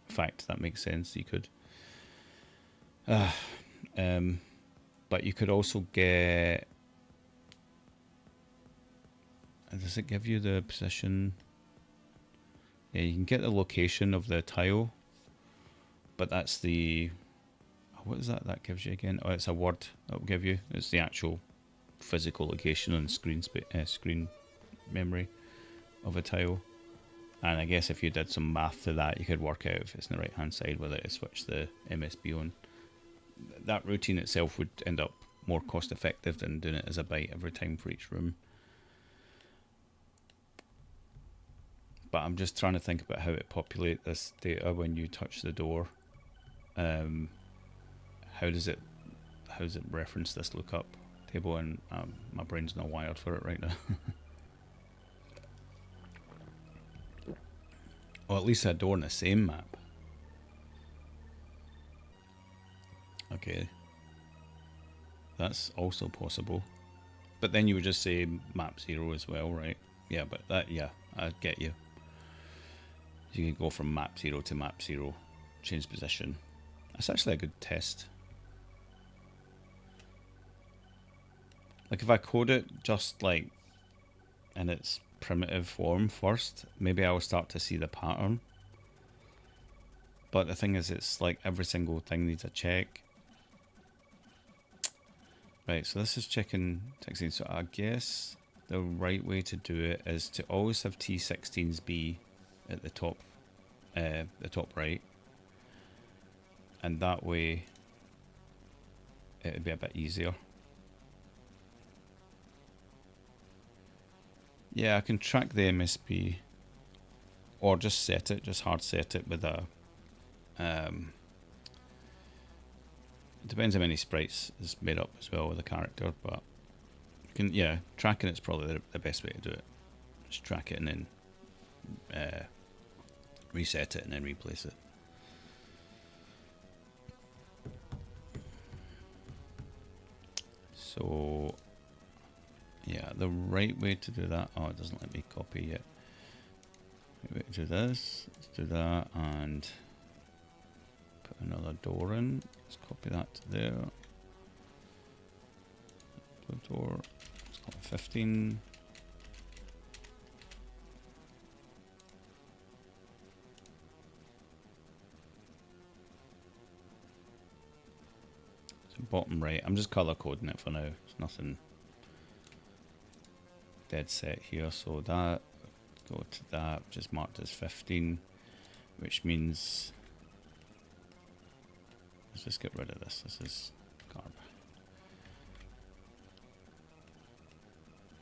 In fact, that makes sense, you could. But you could also get. Does it give you the position? Yeah, you can get the location of the tile, but that's the. What is that? That gives you again? Oh, it's a word that will give you. It's the actual physical location on screen screen memory of a tile. And I guess if you did some math to that, you could work out if it's on the right hand side whether to switch the MSB on. That routine itself would end up more cost effective than doing it as a byte every time for each room. But I'm just trying to think about how to populate this data when you touch the door. How does it reference this lookup table? And my brain's not wired for it right now. Or at least a door in the same map. Okay. That's also possible. But then you would just say map 0 as well, right? Yeah, but that, yeah, I get you. You can go from map 0 to map 0, change position. That's actually a good test. Like if I code it just like in its primitive form first, maybe I'll start to see the pattern. But the thing is, it's like every single thing needs a check. Right, so this is checking 16. So I guess the right way to do it is to always have T16s be at the top right. And that way it would be a bit easier. Yeah, I can track the MSB or just set it, just hard set it with a it depends how many sprites is made up as well with a character, but you can, yeah, tracking it's probably the best way to do it. Just track it and then reset it and then replace it. So yeah, the right way to do that, oh, it doesn't let me copy yet. Right way to do this, let's do that and put another door in. Let's copy that to there. Blue door, let's call it 15. So bottom right, I'm just color coding it for now. There's nothing dead set here. So that, go to that, which is marked as 15, which means, let's just get rid of this. This is carb.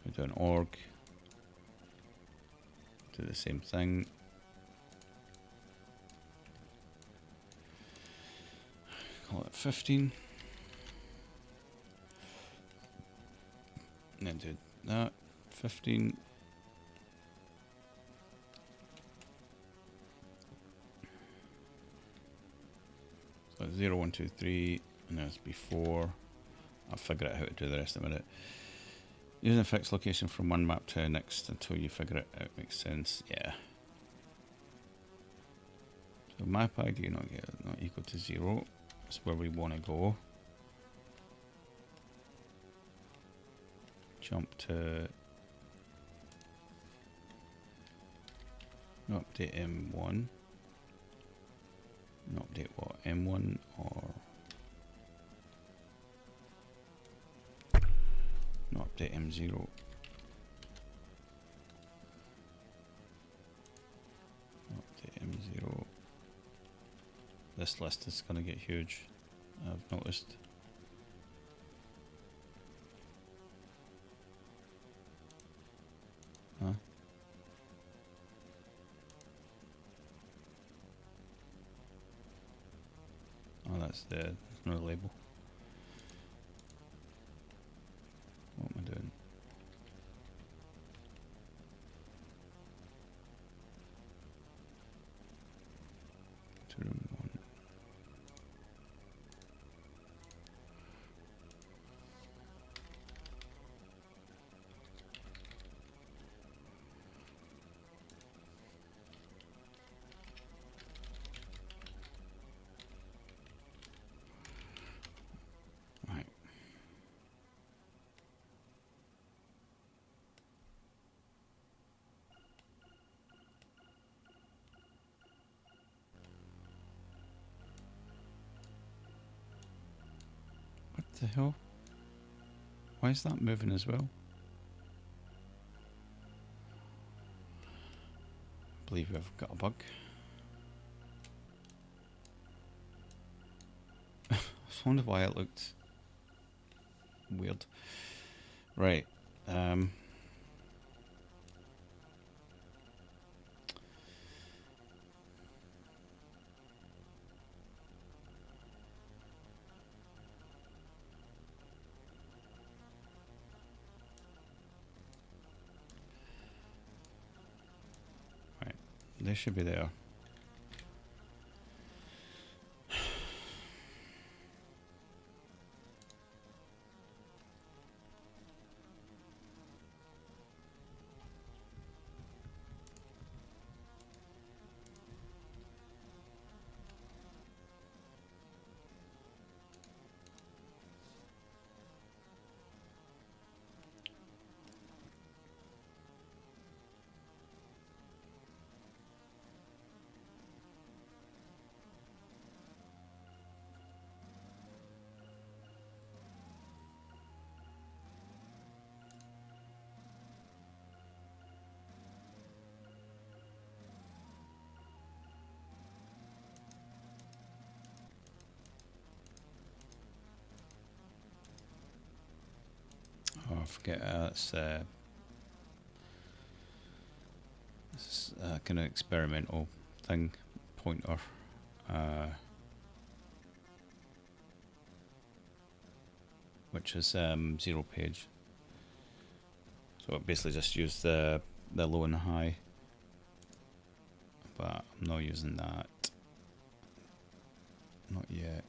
We do an org. Do the same thing. Call it 15. And then do that. 15. So 0, 1, 2, 3, and then it's before. I'll figure out how to do the rest in a minute. Using a fixed location from one map to the next until you figure it out makes sense. Yeah. So map ID not equal to 0. That's where we want to go. Jump to not update M1. Not update what? M1 or not update M0. Update M0. This list is going to get huge, I've noticed. Huh? Oh, that's there's no label. What am I doing? One. Right. What the hell? Why is that moving as well? I believe we've got a bug. I just wonder why it looked weird. Right. they should be there. Oh, I forget. It's kind of experimental thing, pointer. Which is 0 page. So it basically just used the low and high. But I'm not using that. Not yet.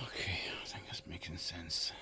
Okay, I think that's making sense.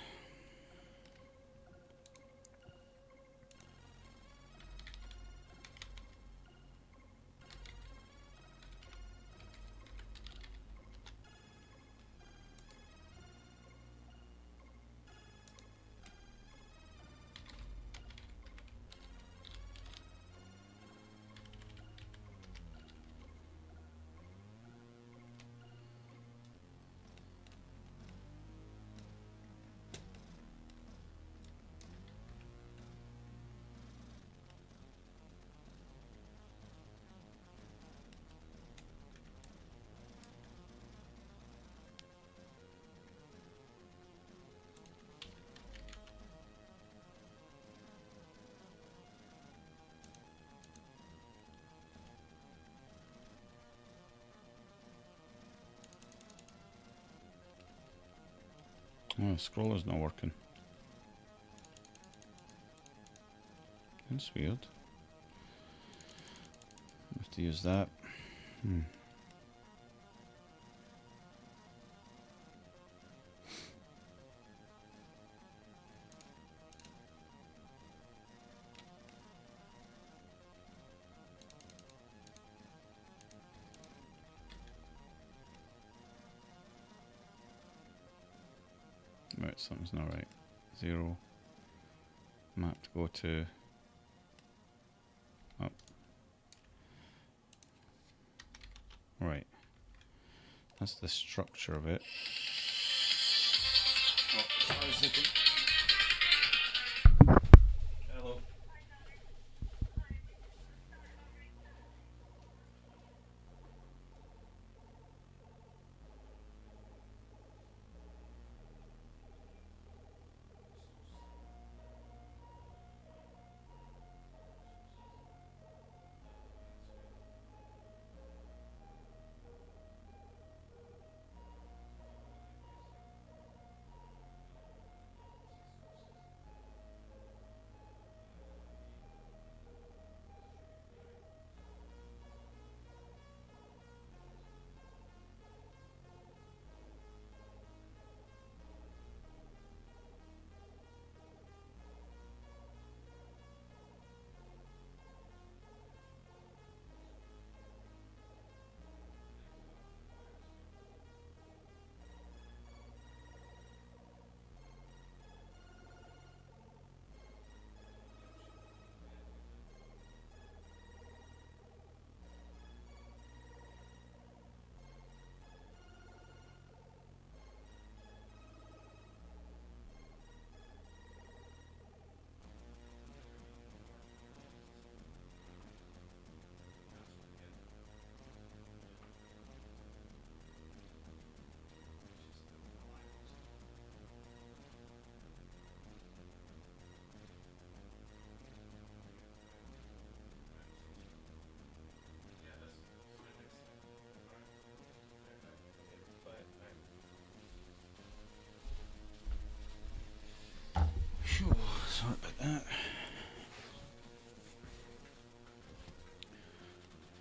Oh, the scroller's not working. That's weird. I have to use that. Right, something's not right. 0. Map to go to. Up. Right. That's the structure of it. Oh, sorry, sleeping. Hello.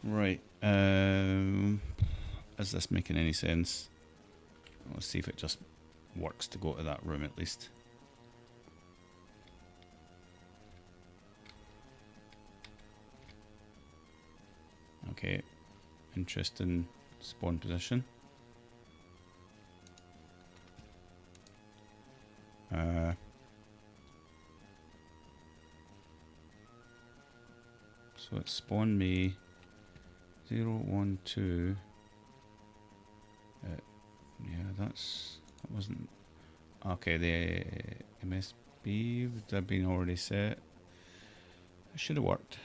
Right. Is this making any sense? Let's see if it just works to go to that room at least. Okay. Interesting spawn position. So it spawned me 0, 1, 2. Yeah, that wasn't okay. The MSB would have been already set. It should have worked.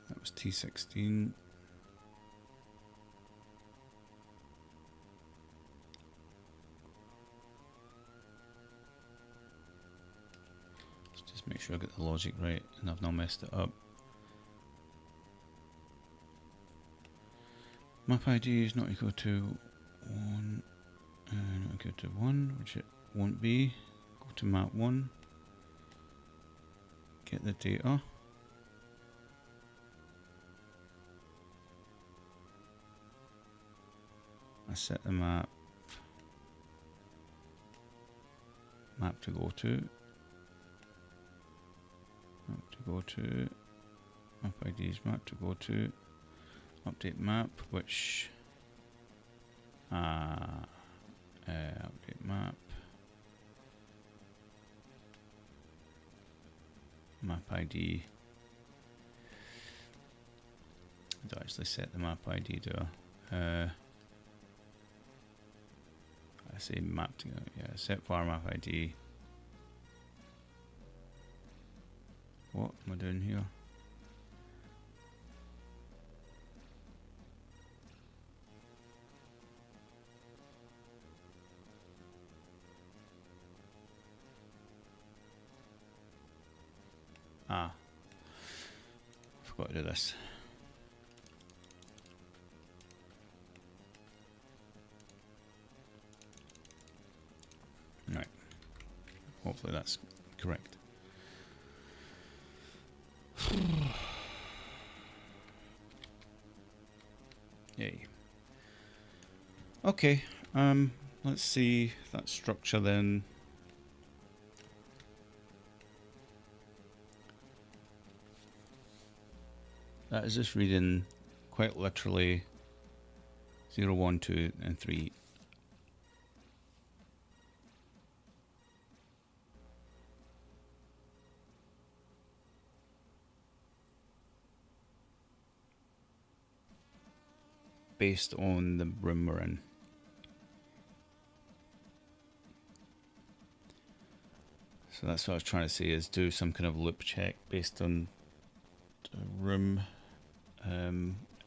That was T16. Let's just make sure I get the logic right and I've not messed it up. Map ID is not equal to 1, not equal to 1, which it won't be. Go to map 1, get the data. I set the map to go to, map ID is map to go to, update map, which update map ID. I don't actually set the map ID, do I? I say map to, yeah, set var map ID. What am I doing here? Ah, forgot to do this. Right, hopefully that's correct. Yay. Okay, let's see that structure then. That is just reading quite literally 0, 1, 2, and 3. Based on the room we're in. So that's what I was trying to say, is do some kind of loop check based on the room.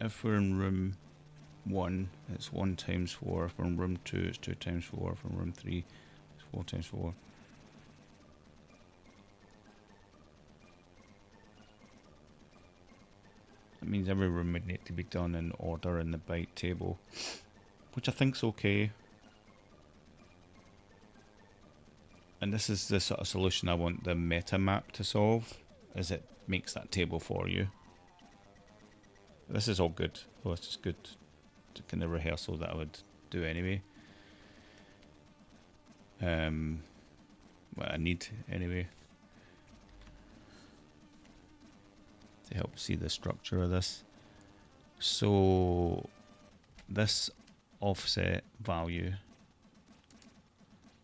If we're in room 1, it's 1 times 4. If we're in room 2, it's 2 times 4. If we're in room 3, it's 4 times 4. That means every room would need to be done in order in the byte table, which I think's okay. And this is the sort of solution I want the meta map to solve, is it makes that table for you. This is all good. Well, it's just good to kind of rehearsal that I would do anyway. What I need anyway. To help see the structure of this. So this offset value,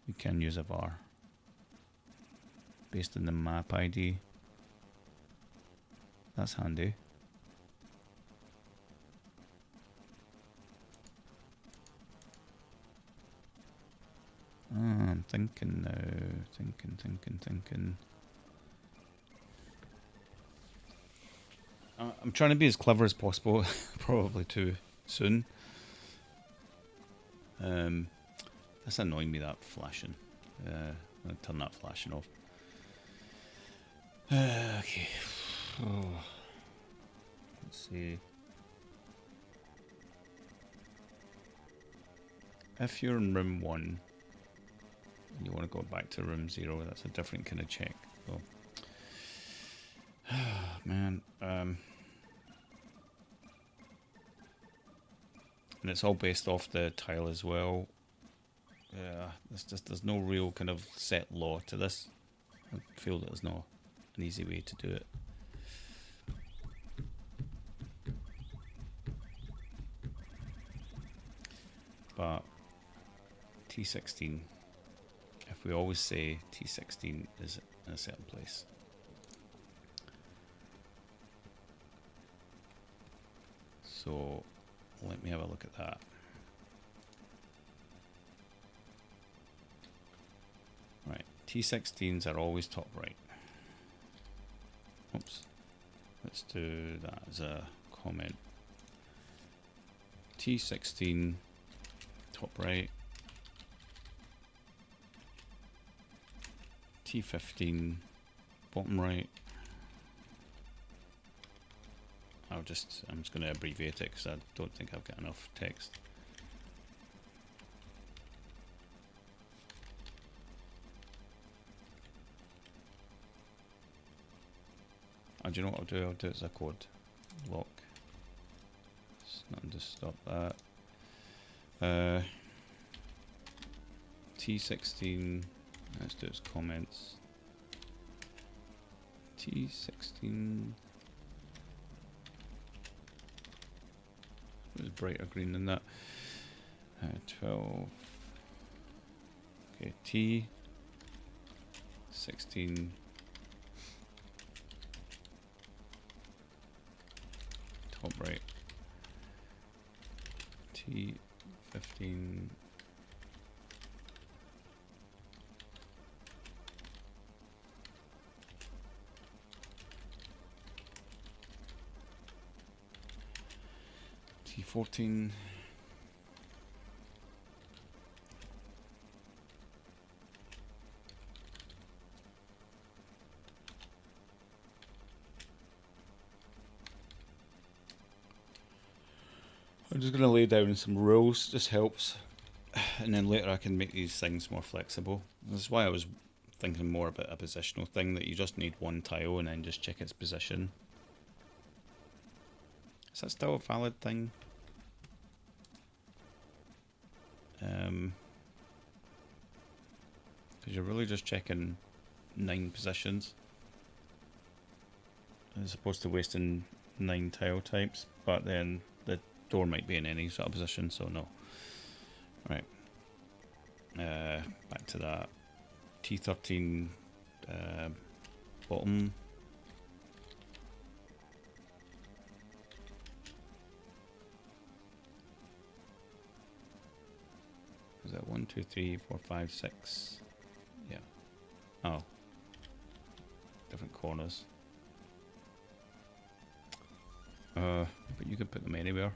we can use a var based on the map ID. That's handy. I'm thinking now, thinking. I'm trying to be as clever as possible, probably too soon. That's annoying me, that flashing. I'm going to turn that flashing off. Okay. Oh. Let's see. If you're in room 1, You want to go back to room 0. That's a different kind of check. So, man. And it's all based off the tile as well. Yeah, there's no real kind of set law to this. I feel that there's no an easy way to do it. But T16, if we always say T16 is in a certain place. So let me have a look at that. Right, T16s are always top right. Oops. Let's do that as a comment. T16 top right. T15 bottom right. I'm just going to abbreviate it because I don't think I've got enough text. Oh, do you know what I'll do? I'll do it as a code. Lock. It's nothing to stop that. T16. Let's do its comments. T16. It was brighter green than that. 12. Okay, T16. Top right. T15. T14. I'm just going to lay down some rules, just helps, and then later I can make these things more flexible. That's why I was thinking more about a positional thing, that you just need one tile and then just check its position. Is that still a valid thing? Because you're really just checking 9 positions as opposed to wasting 9 tile types, but then the door might be in any sort of position, so no. Right. Back to that. T13 bottom. Is that 1, 2, 3, 4, 5, 6? Yeah. Oh. Different corners. But you could put them anywhere.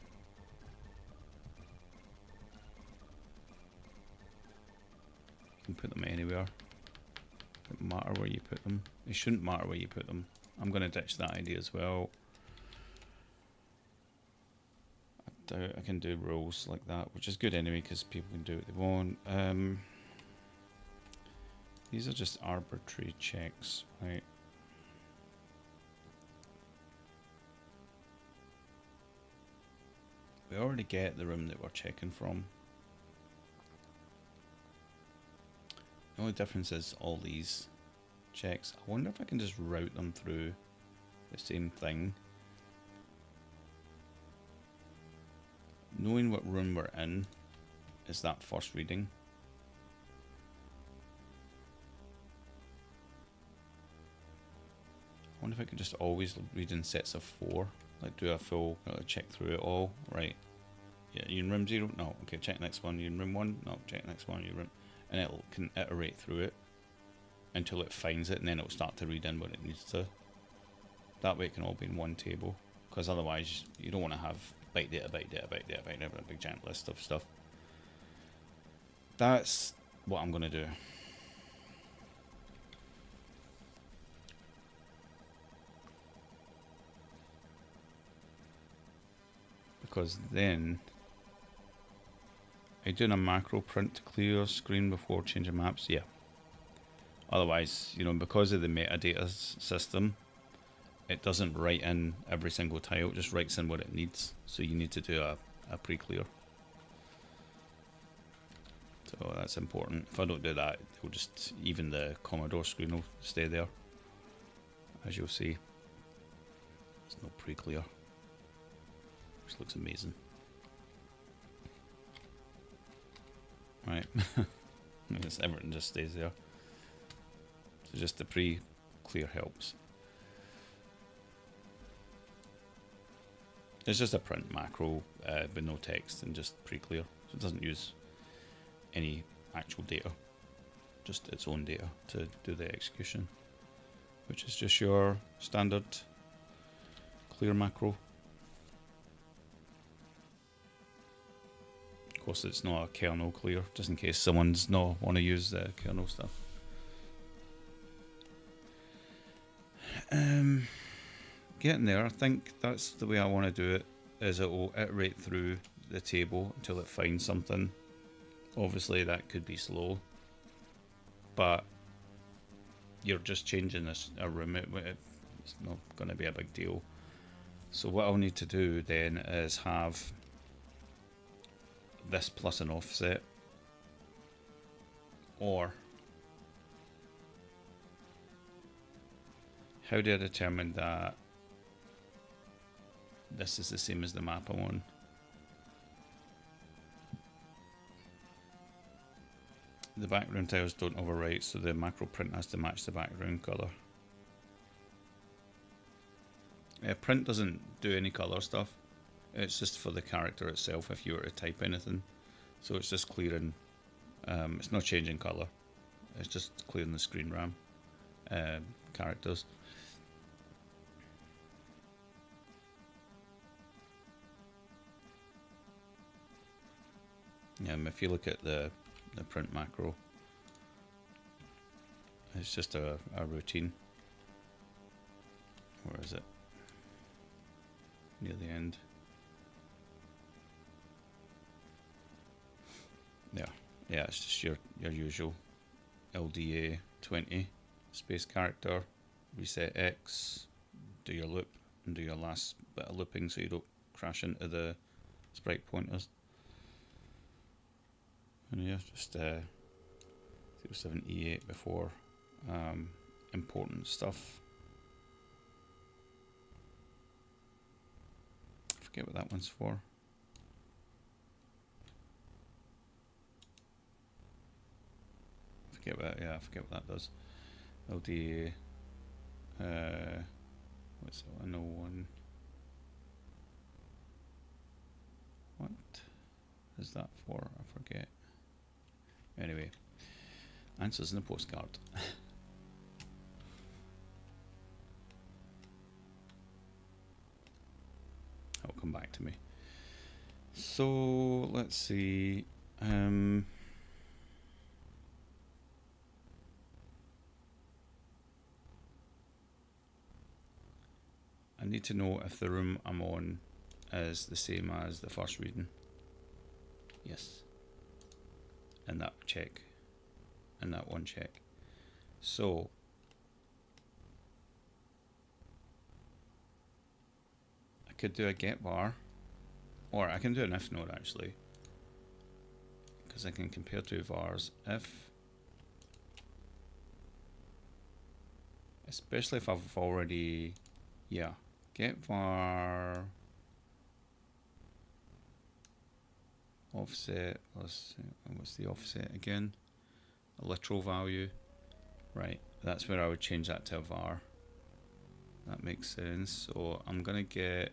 You can put them anywhere. It doesn't matter where you put them. It shouldn't matter where you put them. I'm going to ditch that idea as well. I can do rules like that, which is good anyway because people can do what they want. These are just arbitrary checks, right? We already get the room that we're checking from. The only difference is all these checks. I wonder if I can just route them through the same thing. Knowing what room we're in is that first reading. I wonder if I could just always read in sets of 4. Like do a full check through it all. Right. Yeah, you in room 0? No. Okay, check next one. You in room 1? No, check next one. You room. And it can iterate through it until it finds it, and then it'll start to read in what it needs to. That way it can all be in one table. Because otherwise you don't want to have byte data, byte data, byte data, byte data, a big giant list of stuff. That's what I'm going to do. Because then, are you doing a macro print to clear screen before changing maps? Yeah. Otherwise, you know, because of the metadata system, it doesn't write in every single tile, it just writes in what it needs. So you need to do a pre-clear. So that's important. If I don't do that, it'll just, even the Commodore screen will stay there. As you'll see, there's no pre-clear, which looks amazing. Right, everything just stays there. So just the pre-clear helps. It's just a print macro with no text and just pre-clear. So it doesn't use any actual data, just its own data to do the execution, which is just your standard clear macro. Of course, it's not a kernel clear, just in case someone's not want to use the kernel stuff. Getting there. I think that's the way I want to do it, is it will iterate through the table until it finds something. Obviously that could be slow, but you're just changing a room. It's not going to be a big deal. So what I'll need to do then is have this plus an offset, or how do I determine that this is the same as the map I'm on? The background tiles don't overwrite, so the macro print has to match the background color. Print doesn't do any color stuff. It's just for the character itself if you were to type anything. So it's just clearing, it's not changing color. It's just clearing the screen RAM characters. If you look at the print macro, it's just a routine. Where is it? Near the end. Yeah, it's just your usual LDA 20 space character, reset X, do your loop, and do your last bit of looping so you don't crash into the sprite pointers. And yeah, just 07E8 before important stuff. I forget what that one's for. I forget what that does. LDA, what's that? 101. What is that for? I forget. Anyway, answers in the postcard. That'll come back to me. So let's see. I need to know if the room I'm on is the same as the first reading. Yes. And that check. And that one check. So I could do a get var, or I can do an if node actually, because I can compare two vars. If, especially if I've already, get var offset, what's the offset again? A literal value. Right, that's where I would change that to a var. That makes sense. So I'm gonna get,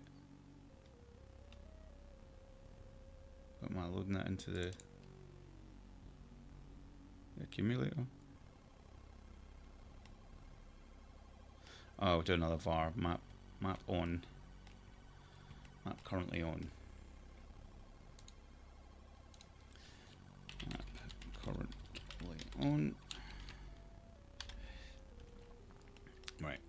what am I loading that into the accumulator? Oh, I'll do another var, map on, map currently on. Map currently on. Right.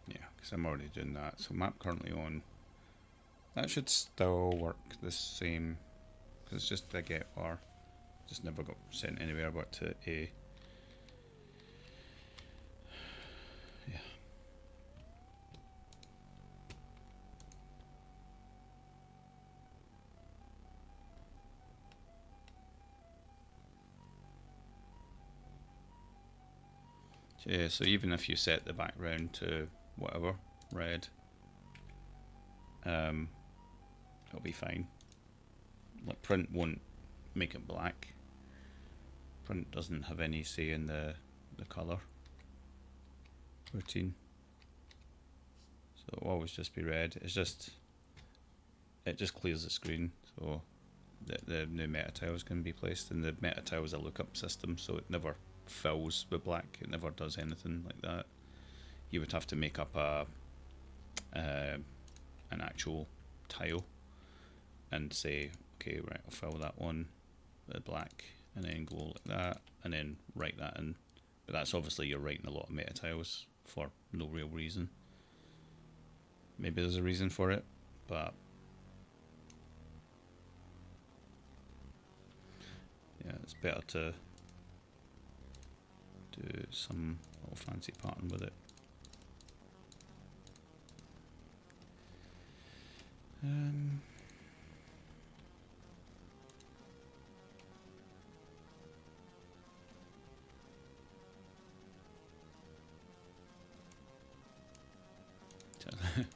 Yeah, because I'm already doing that. So map currently on That should still work the same, because it's just the get var. Just never got sent anywhere but to A. Yeah. Yeah, so even if you set the background to whatever, red, it'll be fine. Like print won't make it black. Print doesn't have any say in the color routine. So it'll always just be red. It just clears the screen, so the new meta tiles can be placed, and the meta tile is a lookup system, so it never fills with black. It never does anything like that. You would have to make up an actual tile and say, okay, right, I'll fill that one with black and then go like that and then write that in. But that's obviously you're writing a lot of meta tiles for no real reason. Maybe there's a reason for it, but yeah, it's better to do some little fancy pattern with it.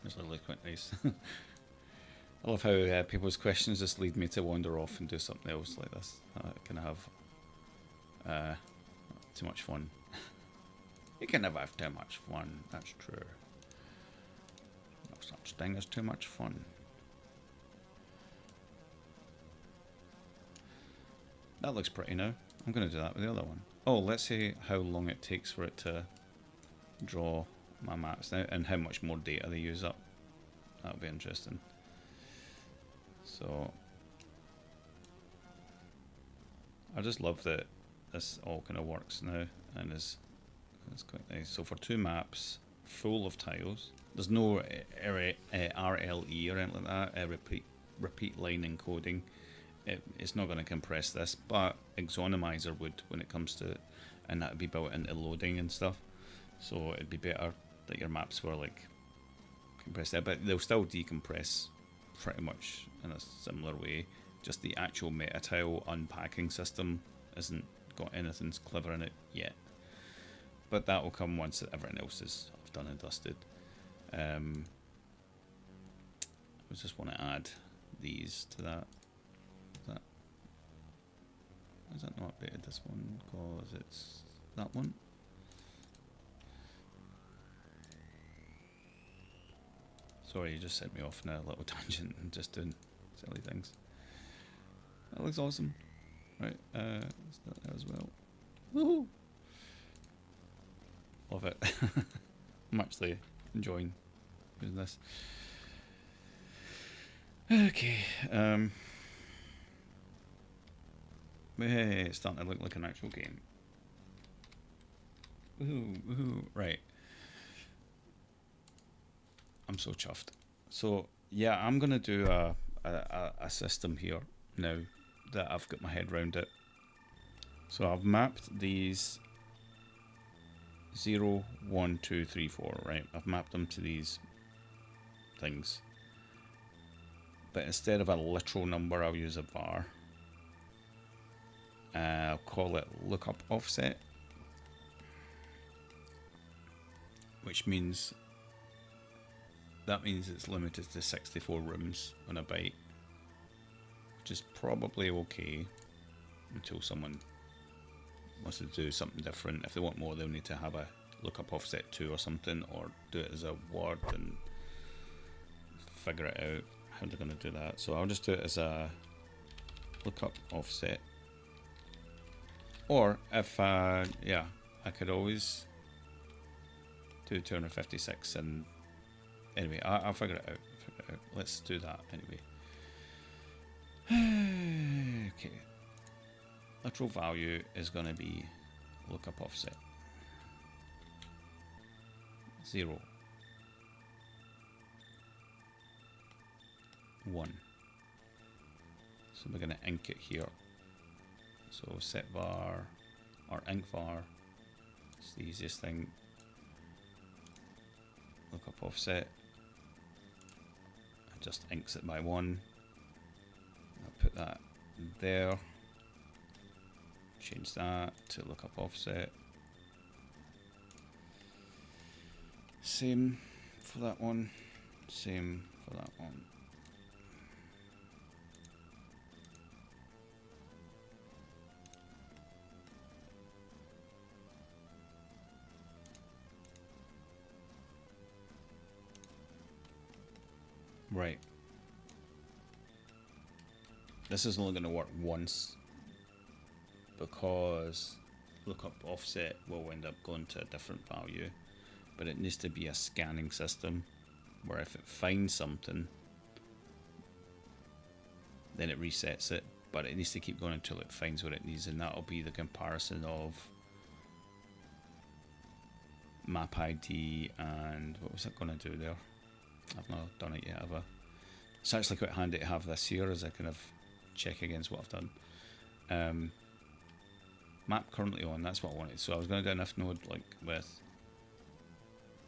It's really quite nice. I love how people's questions just lead me to wander off and do something else like this. I can have too much fun. You can never have too much fun, that's true. No such thing as too much fun. That looks pretty now. I'm going to do that with the other one. Oh, let's see how long it takes for it to draw my maps now and how much more data they use up. That'll be interesting. So I just love that this all kind of works now and is quite nice. So for 2 maps full of tiles, there's no RLE or anything like that, repeat line encoding. It's not going to compress this, but Exonomizer would when it comes to it, and that would be built into loading and stuff. So it'd be better that your maps were like compressed there, but they'll still decompress pretty much in a similar way. Just the actual meta tile unpacking system isn't got anything clever in it yet, but that will come once everything else is done and dusted. I just want to add these to that. Is that not updated, this one? Because it's that one. Sorry, you just sent me off in a little tangent and just doing silly things. That looks awesome. Right, let's do that as well. Woohoo! Love it. I'm actually enjoying doing this. Okay, hey, it's starting to look like an actual game. Woohoo, woohoo, right. I'm so chuffed. So yeah, I'm gonna do a system here now that I've got my head around it. So I've mapped these 0, 1, 2, 3, 4, right? I've mapped them to these things. But instead of a literal number, I'll use a var. I'll call it lookup offset, which means it's limited to 64 rooms on a byte, which is probably okay until someone wants to do something different. If they want more, they'll need to have a lookup offset 2 or something, or do it as a word and figure it out how they're going to do that. So I'll just do it as a lookup offset. Or if yeah, I could always do 256, and anyway, I'll figure it out. Let's do that anyway. Okay, literal value is going to be lookup offset 0. 1. So we're going to ink it here. So set var or ink var. It's the easiest thing. Look up offset. It just inks it by 1. I'll put that there. Change that to look up offset. Same for that one. Same for that one. Right. This is only going to work once because lookup offset will end up going to a different value, but it needs to be a scanning system where if it finds something, then it resets it, but it needs to keep going until it finds what it needs, and that'll be the comparison of map ID and what was it going to do there? I've not done it yet, have I? It's actually quite handy to have this here as I kind of check against what I've done. Map currently on, that's what I wanted. So I was going to do an if node like with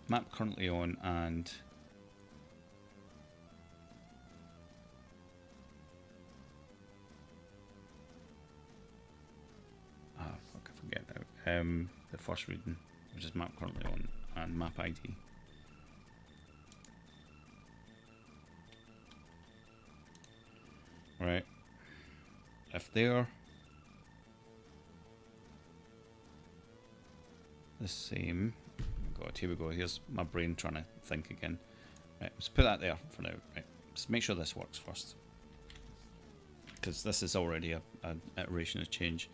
map currently on and fuck, I forget now. The first reading, which is map currently on and map ID. Right, if they're the same, God, here we go, here's my brain trying to think again. Right, let's put that there for now. Right, let's make sure this works first, because this is already an iteration of change.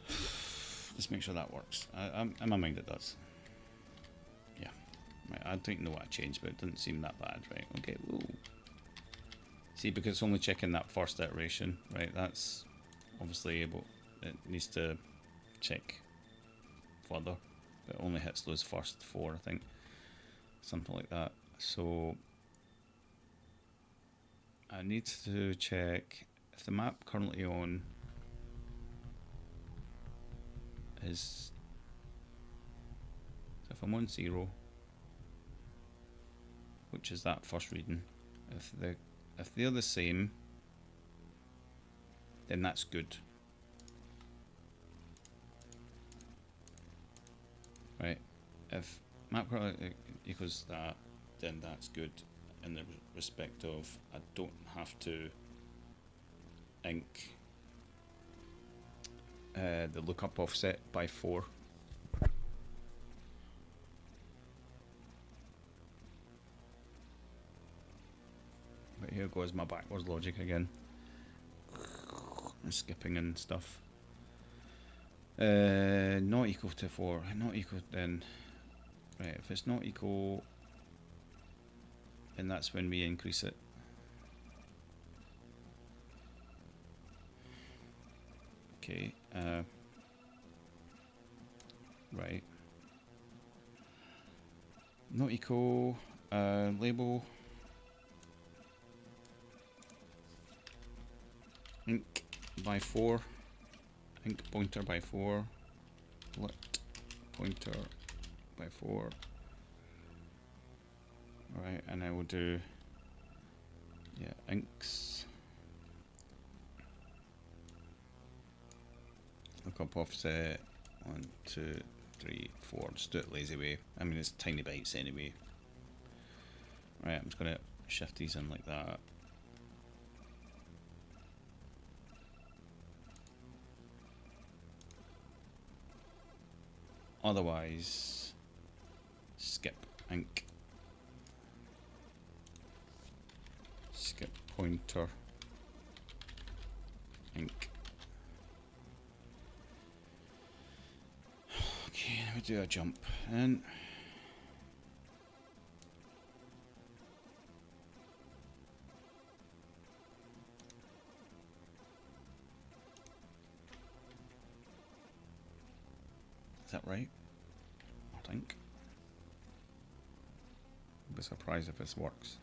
Let's make sure that works. In my mind it does. Yeah, right, I don't know what I changed, but it didn't seem that bad, right? Okay, whoa. See, because it's only checking that first iteration, right? That's obviously able, it needs to check further, but it only hits those first 4, I think. Something like that. So I need to check if the map currently on is, so if I'm on 0, which is that first reading, if they're the same, then that's good. Right, if map equals that, then that's good in the respect of I don't have to ink the lookup offset by 4. But here goes my backwards logic again. Skipping and stuff. Not equal to 4. Not equal then. Right, if it's not equal, then that's when we increase it. Okay. Right. Not equal. Label. Ink by 4. Ink pointer by 4. Lit pointer by 4. Alright, and I will do, yeah, inks. Lookup offset 1, 2, 3, 4. Just do it lazy way. I mean, it's tiny bytes anyway. Right, I'm just going to shift these in like that. Otherwise, skip ink, skip pointer, ink. Okay, we do a jump in. Is that right? I think. I'll be surprised if this works.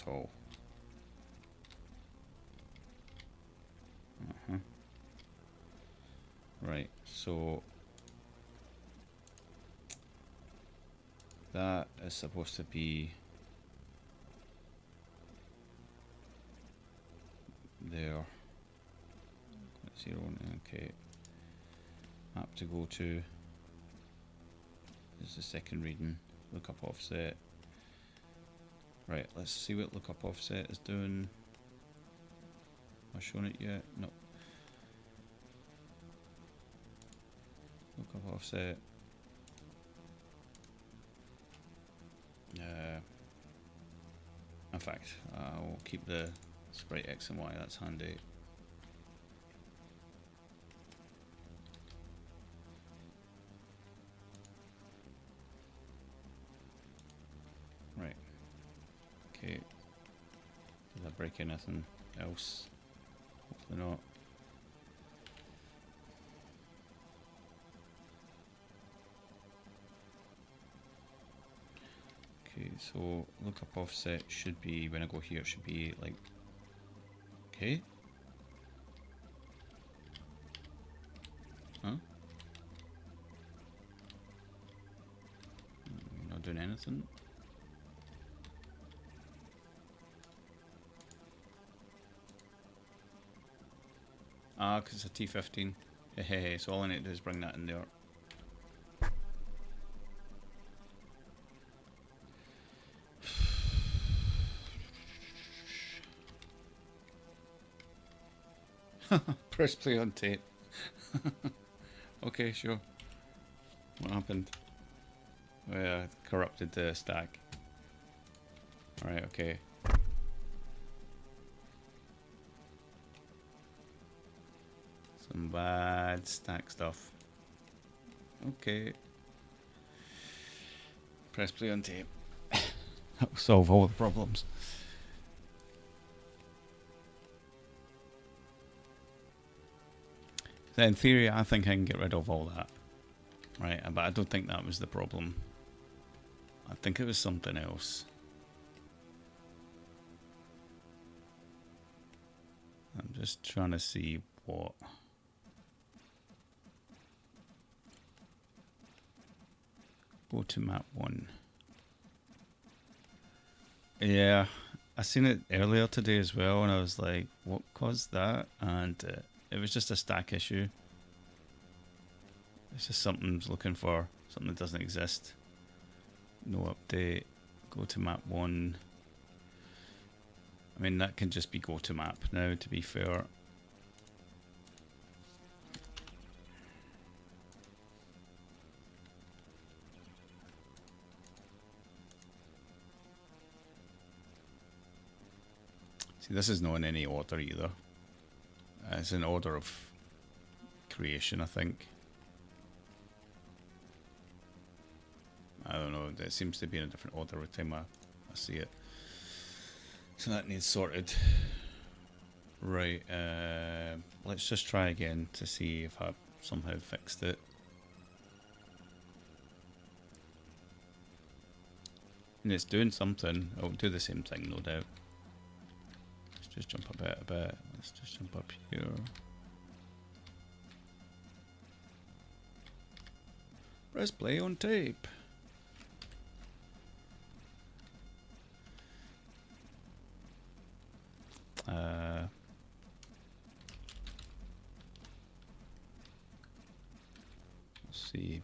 at all. Right, so that is supposed to be there. 0, okay. Map to go to is the second reading. Lookup offset. Right, let's see what lookup offset is doing. Have I shown it yet? No. Lookup offset. In fact, I'll keep the sprite X and Y, that's handy. Right. Okay. Did I break anything else? Hopefully not. Okay, so lookup offset should be, when I go here, it should be like, okay. Huh? Not doing anything. Ah, because it's a T15. Hey, so all I need to do is bring that in there. Press play on tape. Okay, sure. What happened? Oh yeah, corrupted the stack. Alright, okay. Some bad stack stuff. Okay. Press play on tape. That'll solve all the problems. So in theory, I think I can get rid of all that. Right, but I don't think that was the problem. I think it was something else. I'm just trying to see what. Go to map 1. Yeah, I seen it earlier today as well, and I was like, what caused that? And it was just a stack issue. It's just something's looking for something that doesn't exist. No update. Go to map 1. I mean, that can just be go to map now, to be fair. See, this is not in any order either. It's in order of creation, I think. I don't know, it seems to be in a different order every time I see it. So that needs sorted. Right, let's just try again to see if I somehow fixed it. And it's doing something. It'll do the same thing, no doubt. Let's just jump a bit. Let's just jump up here. Press play on tape. Let's see.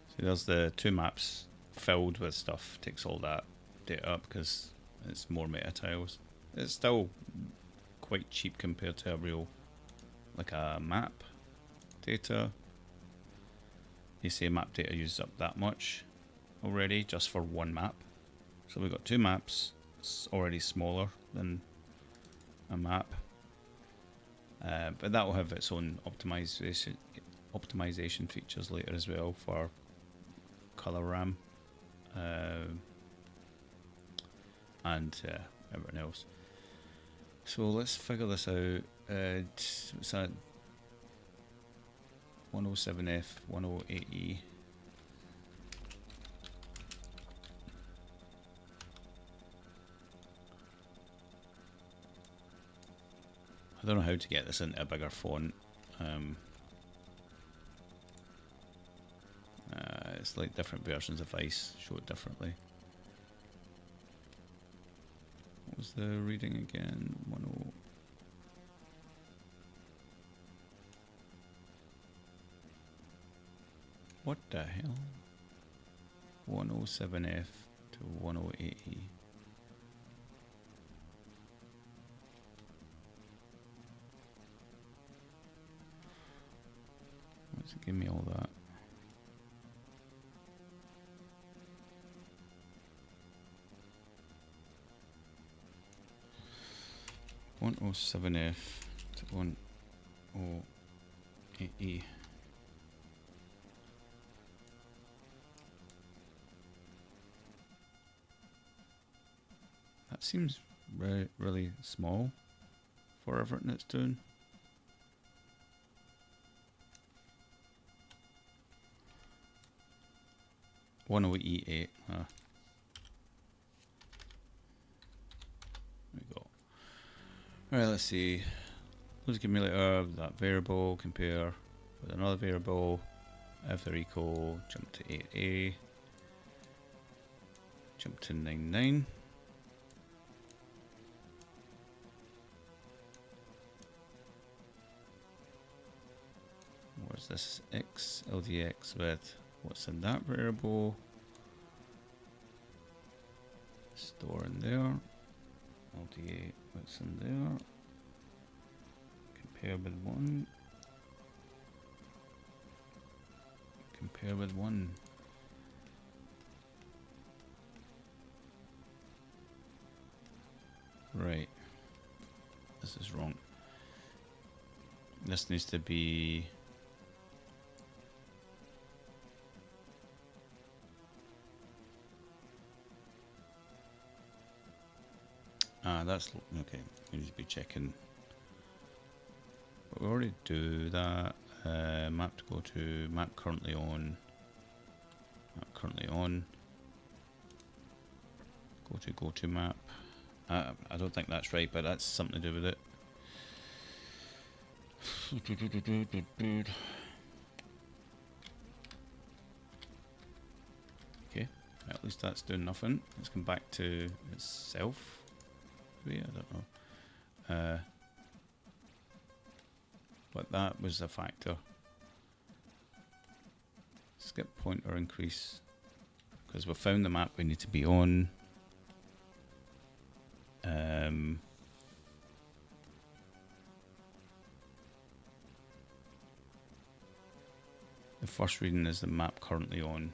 See, there's the 2 maps filled with stuff. Takes all that data up because it's more meta tiles. It's still quite cheap compared to a real, like a map data. You see map data uses up that much already just for 1 map. So we've got 2 maps. It's already smaller than a map. But that will have its own optimization features later as well for color RAM and everything else. So let's figure this out. What's that? 107F, 108E. I don't know how to get this into a bigger font. It's like different versions of Ice show it differently. What was the reading again? 10. What the hell? 107F to 108E. What's it give me all that? One oh seven F to 108E. That seems really small for everything it's doing. One oh E 8. There we go. Alright, let's see. Let's give me later that variable, compare with another variable. If they're equal, jump to 8A. Jump to 99. Where's this x LDX with what's in that variable? Store in there. LDA, what's in there? Compare with 1. Compare with 1. Right. This is wrong. This needs to be that's okay. We need to be checking. But we already do that. Map to go to map currently on. Map currently on. Go to map. I don't think that's right, but that's something to do with it. Okay, at least that's doing nothing. Let's come back to itself. I don't know. But that was a factor. Skip pointer increase. Because we found the map we need to be on. The first reading is the map currently on.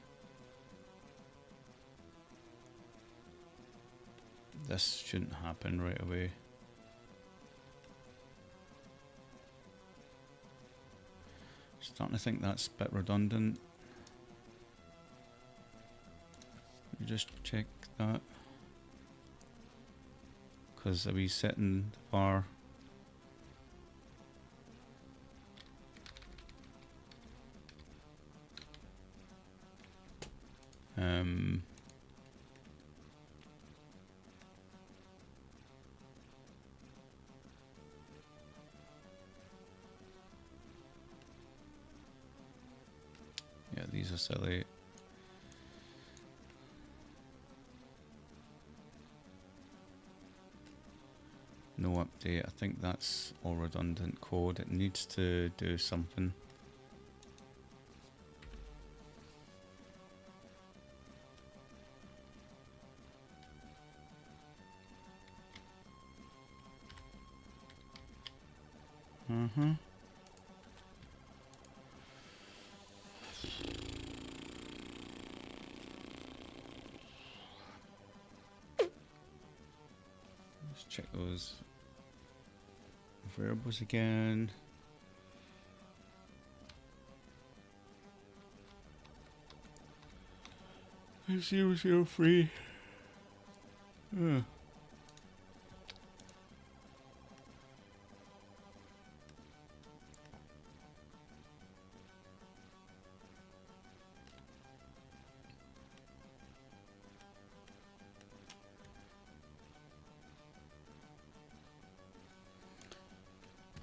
This shouldn't happen right away. Starting to think that's a bit redundant. Let me just check that. Because are we setting the var? Yeah, these are silly. No update. I think that's all redundant code. It needs to do something. Let's check those variables again. And 003.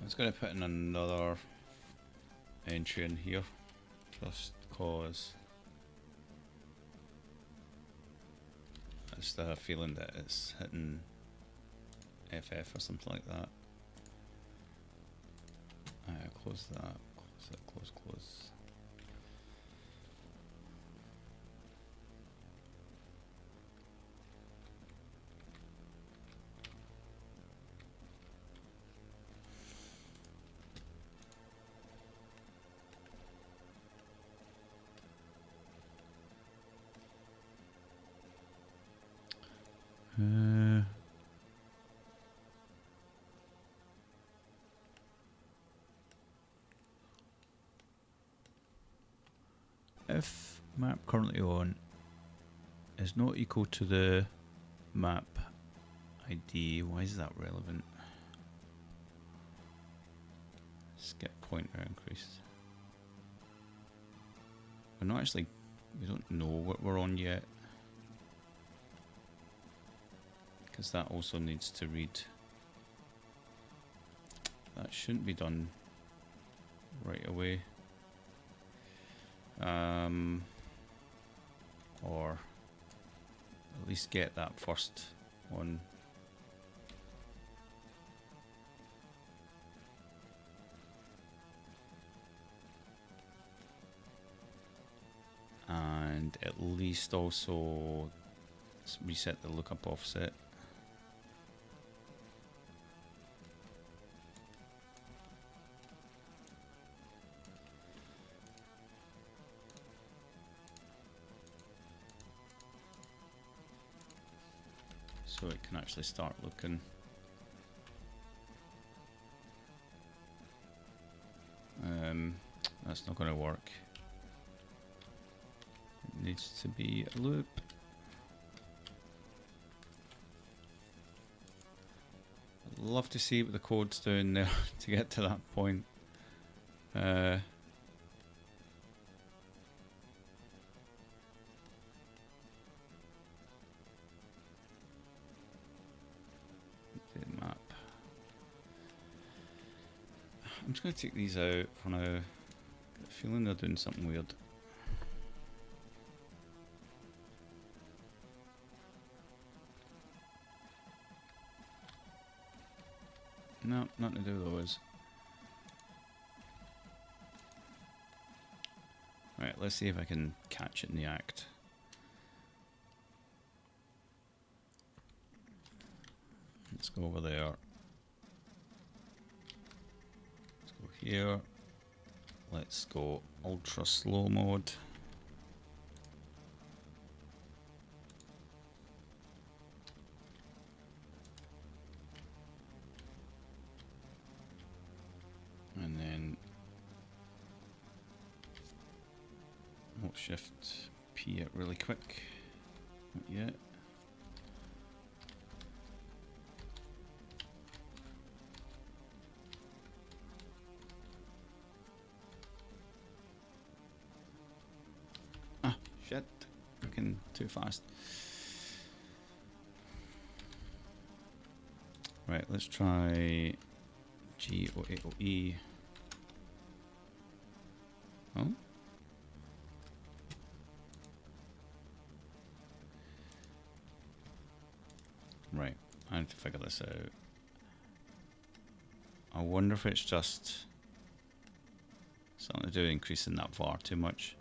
I was going to put in another entry in here just cause I just have a feeling that it's hitting FF or something like that. Close that, close that, close. If map currently on is not equal to the map ID, why is that relevant? Skip pointer increase. We're not actually, we don't know what we're on yet, because that also needs to read. That shouldn't be done right away. Or at least get that first one. And at least also reset the lookup offset. So it can actually start looking. That's not going to work. It needs to be a loop. I'd love to see what the code's doing there to get to that point. Map. I'm just going to take these out for now. Got a feeling they're doing something weird. No, nothing to do with those. Right, let's see if I can catch it in the act. Let's go over there. Let's go here. Let's go ultra slow mode. And then we'll shift P it really quick. Not yet. Shit, fucking too fast. Right, let's try GOAOE. Oh? Right, I have to figure this out. I wonder if it's just something to do with increasing that var too much.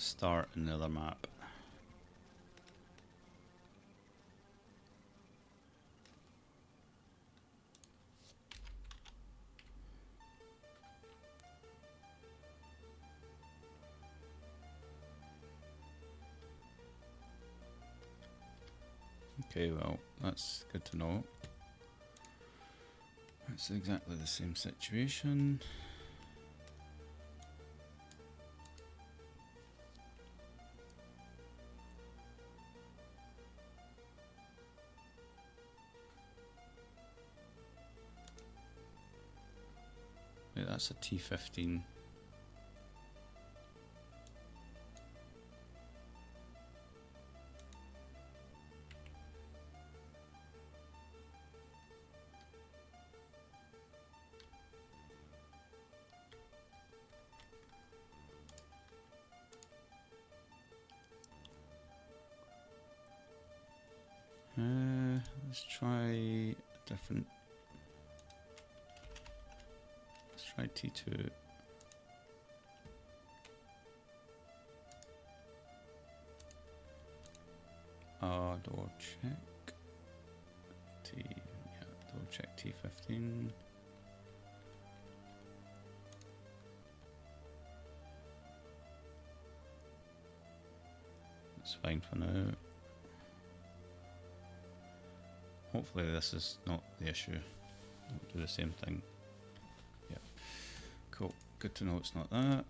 start another map. Okay, well, that's good to know. It's exactly the same situation. Wait, that's a T15. Let's try a different. Let's try T2. Door check. Door check T15. That's fine for now. Hopefully this is not the issue. We'll do the same thing. Yeah. Cool. Good to know it's not that.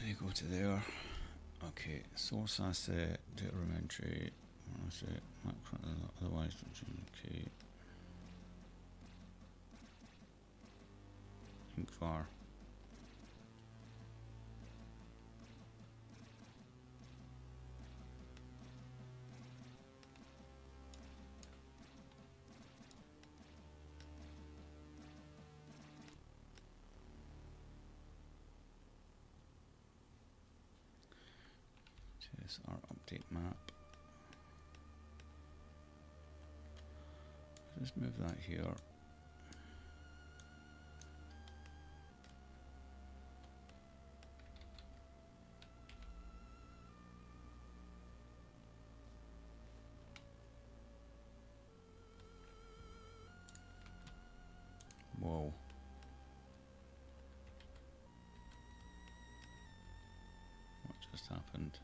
They go to there. Okay, source asset, data room entry, asset, otherwise, okay. Ink var. This our update map. Just move that here. Whoa. What just happened?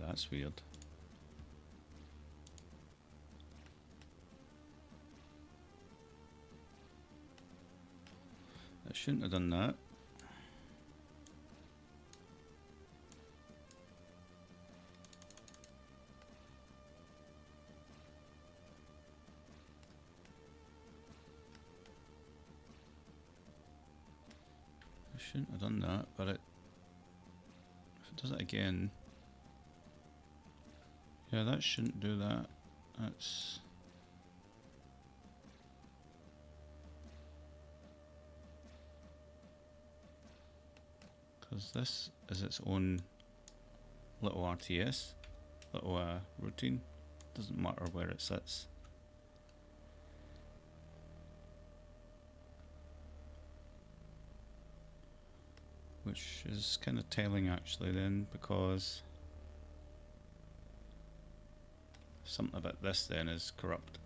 That's weird. I shouldn't have done that. I shouldn't have done that, but if it does it again. Yeah, that shouldn't do that. That's... because this is its own little RTS, little routine. Doesn't matter where it sits. Which is kind of telling actually then, because something about this then is corrupt.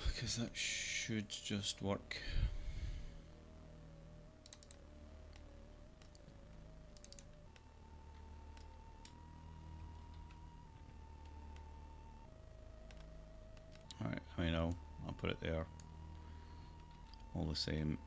Because that should just work. Alright, I mean I'll put it there. All the same.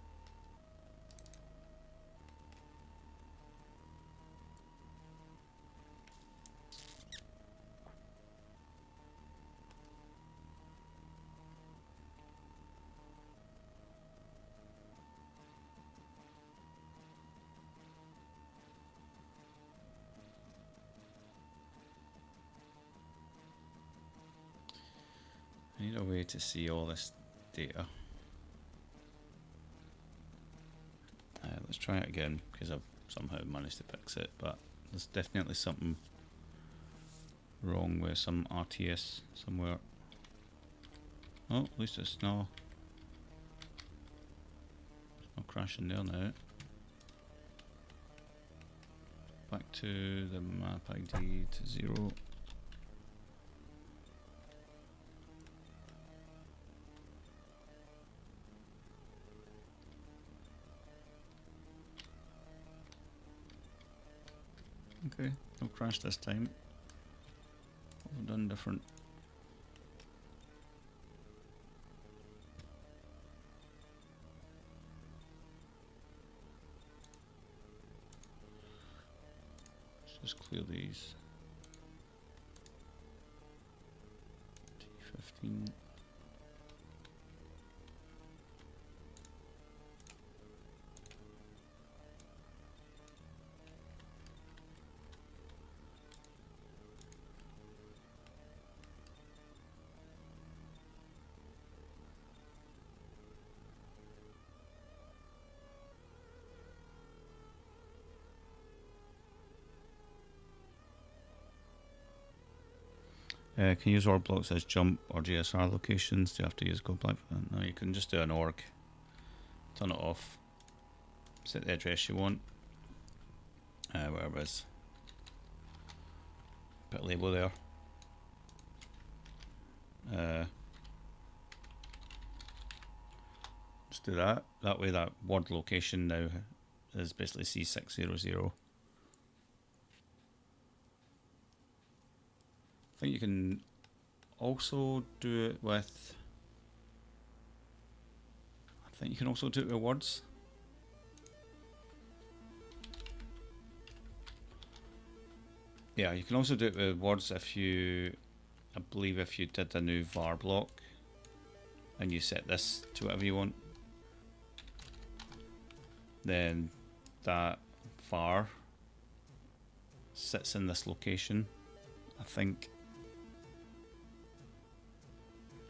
I need a way to see all this data. Let's try it again, because I've somehow managed to fix it, but there's definitely something wrong with some RTS somewhere. Oh, at least it's not crashing there now. Back to the map ID to 0. Okay, no crash this time. What have we done different? Let's just clear these. T15. Can you use org blocks as jump or GSR locations? Do you have to use gold black? No, you can just do an org. Turn it off. Set the address you want. Whatever it is. Put a label there. Just do that. That way that word location now is basically C600. I think you can also do it with, words. Yeah, you can also do it with words if you, I believe if you did a new var block and you set this to whatever you want, then that var sits in this location, I think.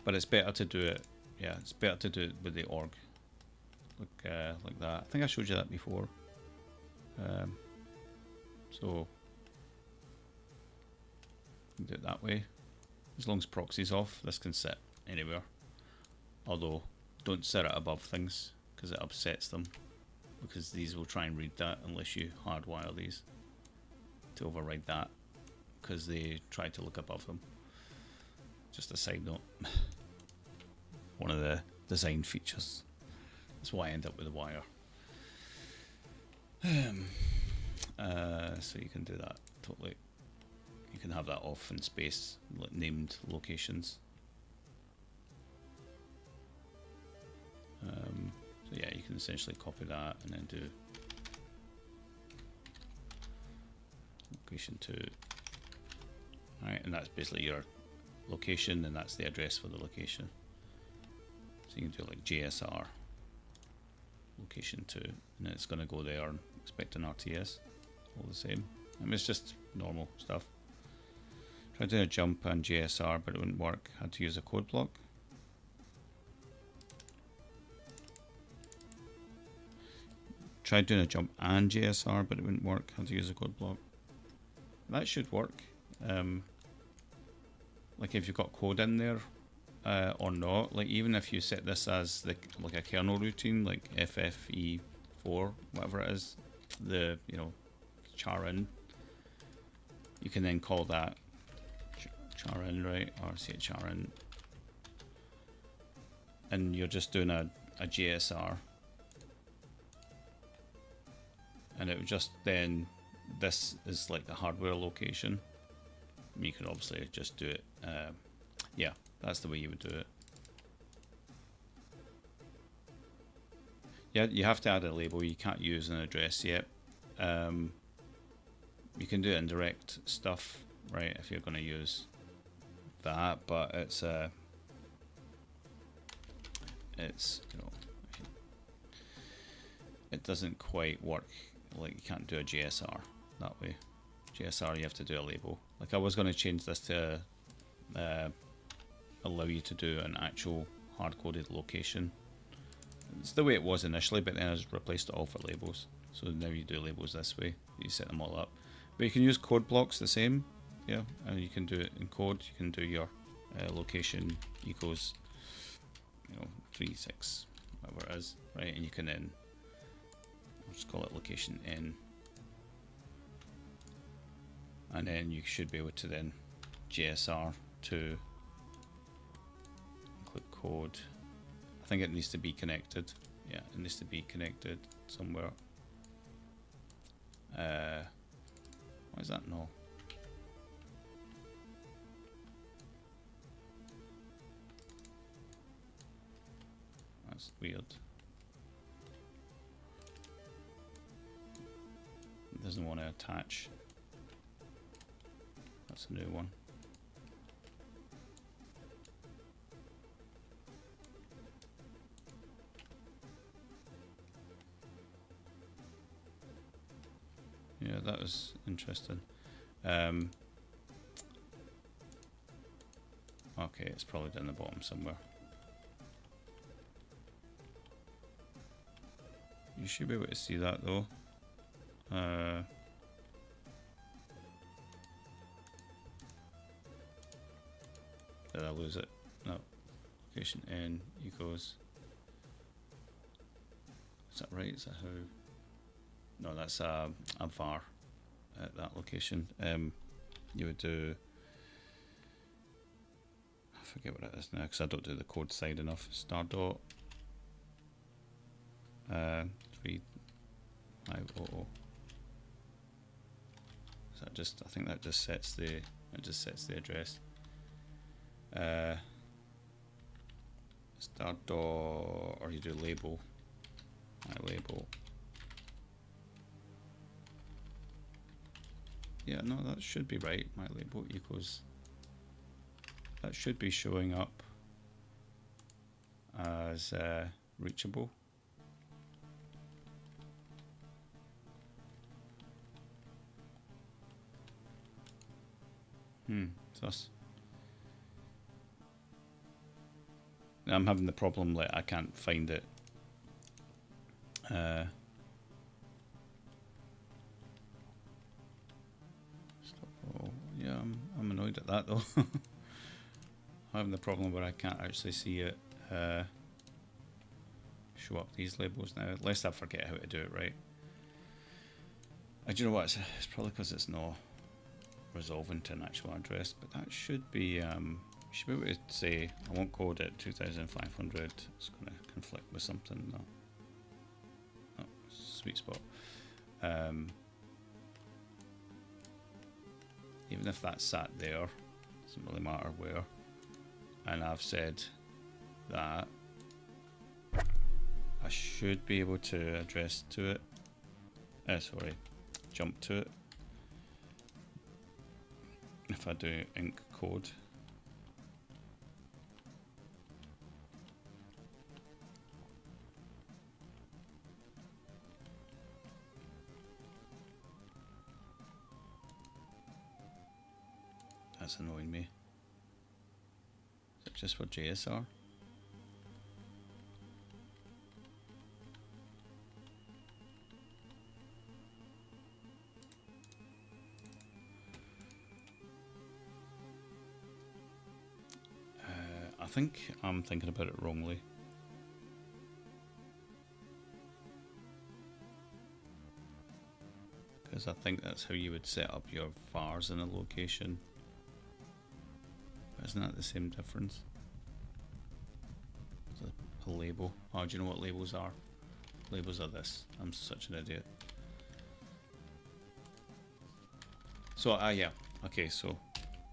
But it's better to do it, yeah, it's better to do it with the org. Like that. I think I showed you that before. So, you can do it that way. As long as proxy's off, this can sit anywhere. Although, don't set it above things, because it upsets them. Because these will try and read that unless you hardwire these to override that, because they try to look above them. Just a side note. One of the design features. That's why I end up with a wire. So you can do that totally. You can have that off in space, named locations. So yeah, you can essentially copy that and then do location 2. Alright, and that's basically your location, and that's the address for the location. So you can do like GSR location 2, and then it's going to go there and expect an RTS, all the same. I mean, it's just normal stuff. Tried doing a jump and GSR, but it wouldn't work. Had to use a code block. tried doing a jump and JSR, but it wouldn't work. Had to use a code block. That should work. Like if you've got code in there or not. Like even if you set this as like a kernel routine, like FFE4, whatever it is, the char in, you can then call that char in, right, or char in, and you're just doing a JSR, and it would just then, this is like the hardware location. You could obviously just do it, yeah, that's the way you would do it. Yeah, you have to add a label. You can't use an address yet. You can do indirect stuff, right, if you're going to use that, but it's it doesn't quite work. Like you can't do a JSR that way. JSR, you have to do a label. Like I was going to change this to allow you to do an actual hard-coded location. It's the way it was initially, but then I just replaced it all for labels. So now you do labels this way. You set them all up. But you can use code blocks the same. Yeah, and you can do it in code. You can do your location equals 36, whatever it is, right? And you can then, I'll just call it location n. And then you should be able to then JSR to include code. I think it needs to be connected. Yeah, it needs to be connected somewhere. Why is that no? That's weird. It doesn't want to attach. That's a new one. Yeah, that was interesting. Okay, it's probably down the bottom somewhere. You should be able to see that though. Did I lose it? No. Location n equals. Is that right? Is that how? No, that's a var at that location. You would do. I forget what it is now because I don't do the code side enough. Star dot 3500. Is that just? I think that just sets the. It just sets the address. Star dot, or you do label. My label. Yeah, no, that should be right. My label equals. That should be showing up as reachable. Sus. I'm having the problem like I can't find it. Yeah, I'm annoyed at that though. I'm having the problem where I can't actually see it show up these labels now, lest I forget how to do it right. Do you know what? It's probably because it's not resolving to an actual address, but that should be. You should be able to say I won't code it 2500. It's going to conflict with something. No, oh, sweet spot. Even if that's sat there, doesn't really matter where. And I've said that I should be able to address to it. Sorry, jump to it. If I do inc code. That's annoying me. Is it just for JSR? think I'm thinking about it wrongly. Because I think that's how you would set up your vars in a location. But isn't that the same difference? It's a label. Oh, do you know what labels are? Labels are this. I'm such an idiot. So, yeah. Okay, so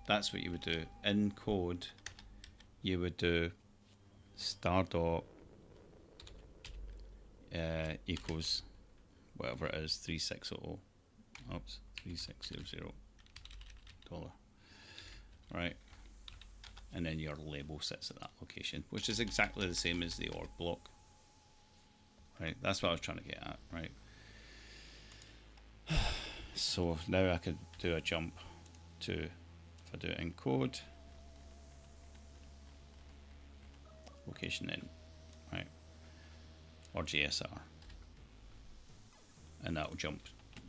that's what you would do. In code, you would do star dot equals whatever it is, 3600. Oops, 3600 dollar. Right. And then your label sits at that location, which is exactly the same as the org block. Right, that's what I was trying to get at, right? So now I could do a jump to, if I do it in code, location in, right? Or GSR. And that will jump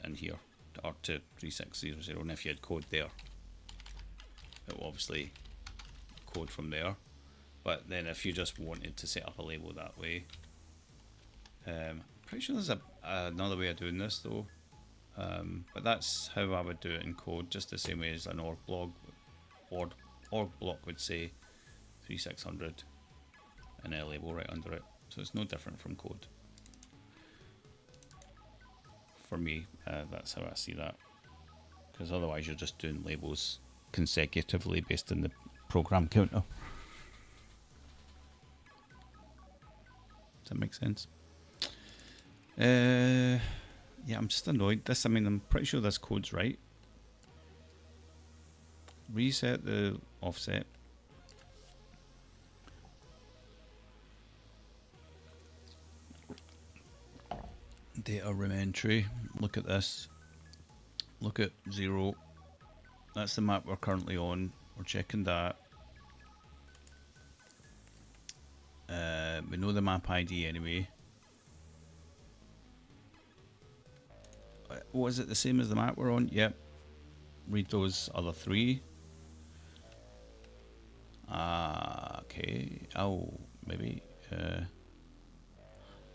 in here, or to 3600, and if you had code there, it will obviously code from there. But then if you just wanted to set up a label that way, pretty sure there's another way of doing this though, but that's how I would do it in code, just the same way as an org block would say 3600 and a label right under it. So it's no different from code. For me, that's how I see that, because otherwise you're just doing labels consecutively based on the program counter. Does that make sense? Yeah, I'm just annoyed. I mean, I'm pretty sure this code's right. Reset the offset. Data room entry. Look at this. Look at 0. That's the map we're currently on. We're checking that. We know the map ID anyway. Was it the same as the map we're on? Yep. Read those other 3. Okay. Oh, maybe.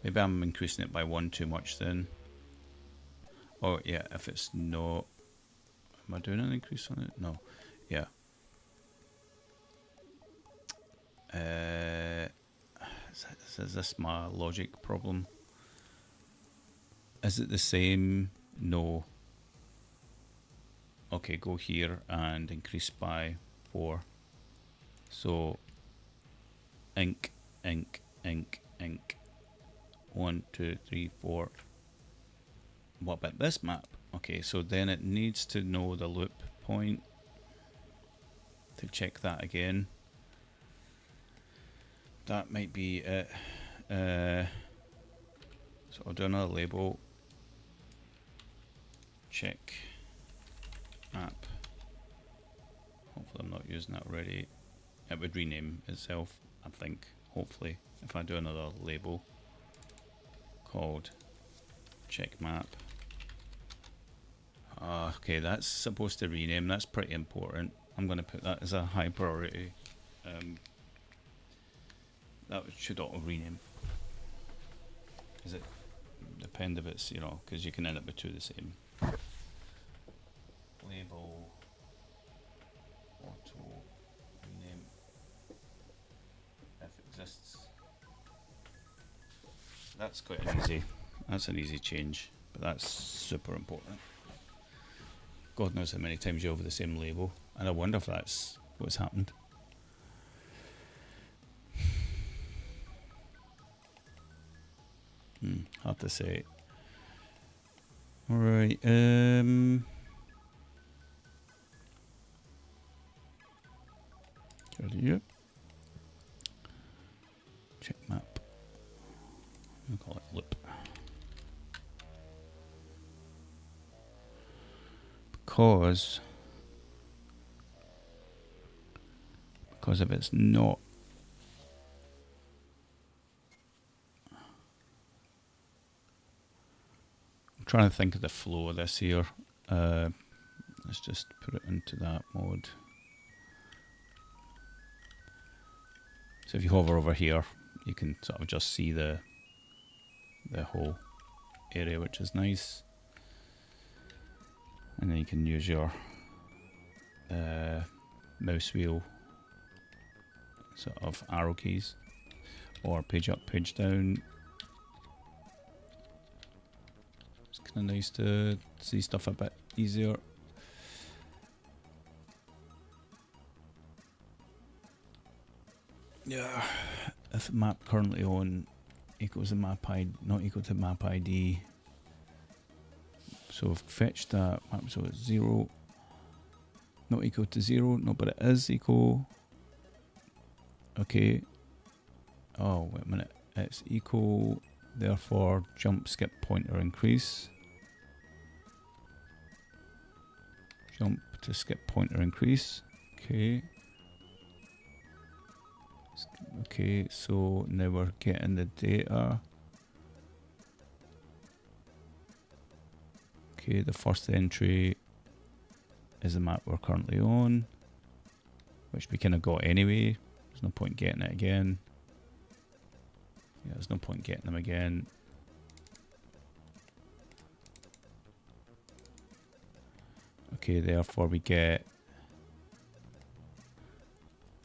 Maybe I'm increasing it by 1 too much then. Oh yeah, if it's not. Am I doing an increase on it? No. Yeah. Is this my logic problem? Is it the same? No. Okay, go here and increase by 4. So ink, ink, ink, ink. 1, 2, 3, 4. What about this map? Okay, so then it needs to know the loop point to check that again. That might be it. So I'll do another label. Check map. Hopefully I'm not using that already. It would rename itself, I think, hopefully, if I do another label called check map. Okay, that's supposed to rename. That's pretty important. I'm going to put that as a high priority. That should auto rename. Is it depend if it's, because you can end up with 2 the same. Label auto rename if exists. That's quite an easy. That's an easy change, but that's super important. God knows how many times you over the same label, and I wonder if that's what's happened. Hard to say. Alright, yep. Check map. I'll call it loop. Because if it's not, I'm trying to think of the flow of this here. Let's just put it into that mode. So if you hover over here, you can sort of just see the whole area, which is nice. And then you can use your mouse wheel sort of arrow keys, or page up, page down. It's kind of nice to see stuff a bit easier. Yeah, if map currently on equals the map ID, not equal to map ID. So I've fetched that map, so it's 0, not equal to 0, no, but it is equal. Okay. Oh, wait a minute. It's equal, therefore jump, skip, pointer, increase. Jump to skip, pointer, increase. Okay. Okay, so now we're getting the data. Okay, the first entry is the map we're currently on, which we kind of got anyway. There's no point getting it again. Yeah, there's no point getting them again. Okay, therefore we get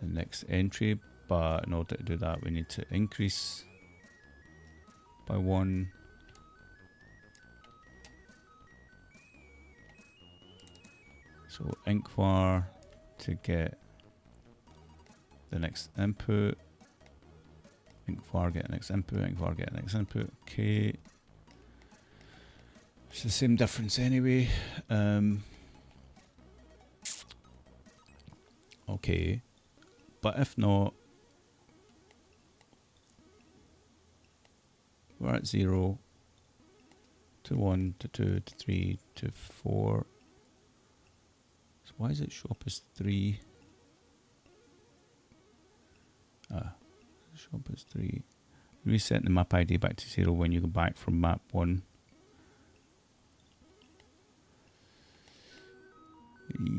the next entry, but in order to do that we need to increase by 1. So inc_var to get the next input, inc_var get the next input, inc_var get the next input. Okay, it's the same difference anyway. Okay, but if not, we're at 0 to 1 to 2 to 3 to 4. So why does it show up as 3? Show up as 3. Reset the map ID back to 0 when you go back from map 1.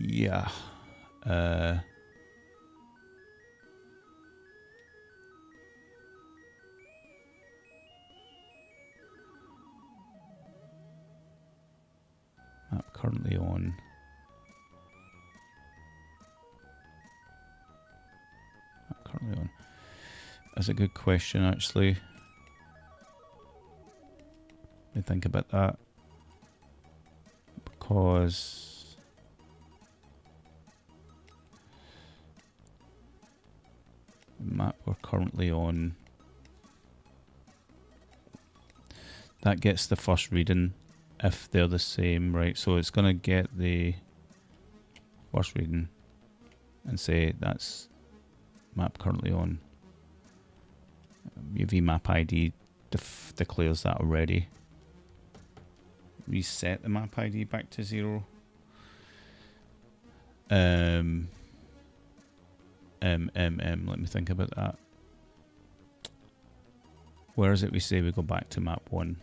Yeah. Map currently on. Map currently on. That's a good question, actually. Let me think about that. Because the map we're currently on, that gets the first reading if they're the same, right? So it's going to get the first reading and say that's map currently on. Your vmap ID declares that already. Reset the map ID back to 0. Let me think about that. Where is it we say we go back to map 1?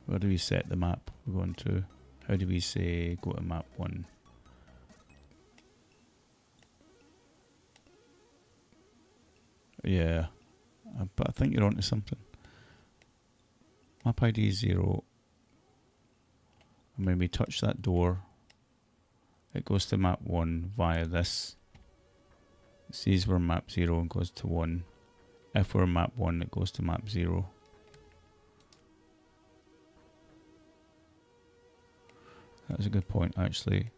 Where do we set the map we're going to? How do we say go to map 1? Yeah, but I think you're onto something. Map ID 0. And when we touch that door, it goes to map 1 via this. It sees we're map 0 and goes to 1. If we're map 1, it goes to map 0. That's a good point, actually.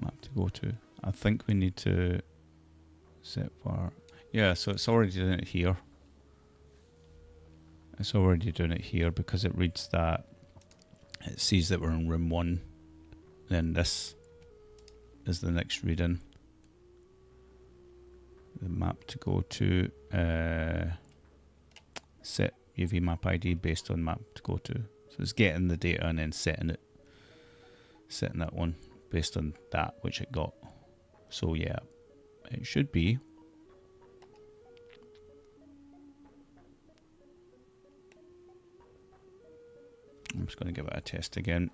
Map to go to. I think we need to set var. Yeah, so it's already doing it here. It's already doing it here because it reads that. It sees that we're in room 1. Then this is the next reading. The map to go to. Set UV map ID based on map to go to. So it's getting the data and then setting that one based on that which it got. So yeah, it should be. I'm just going to give it a test again.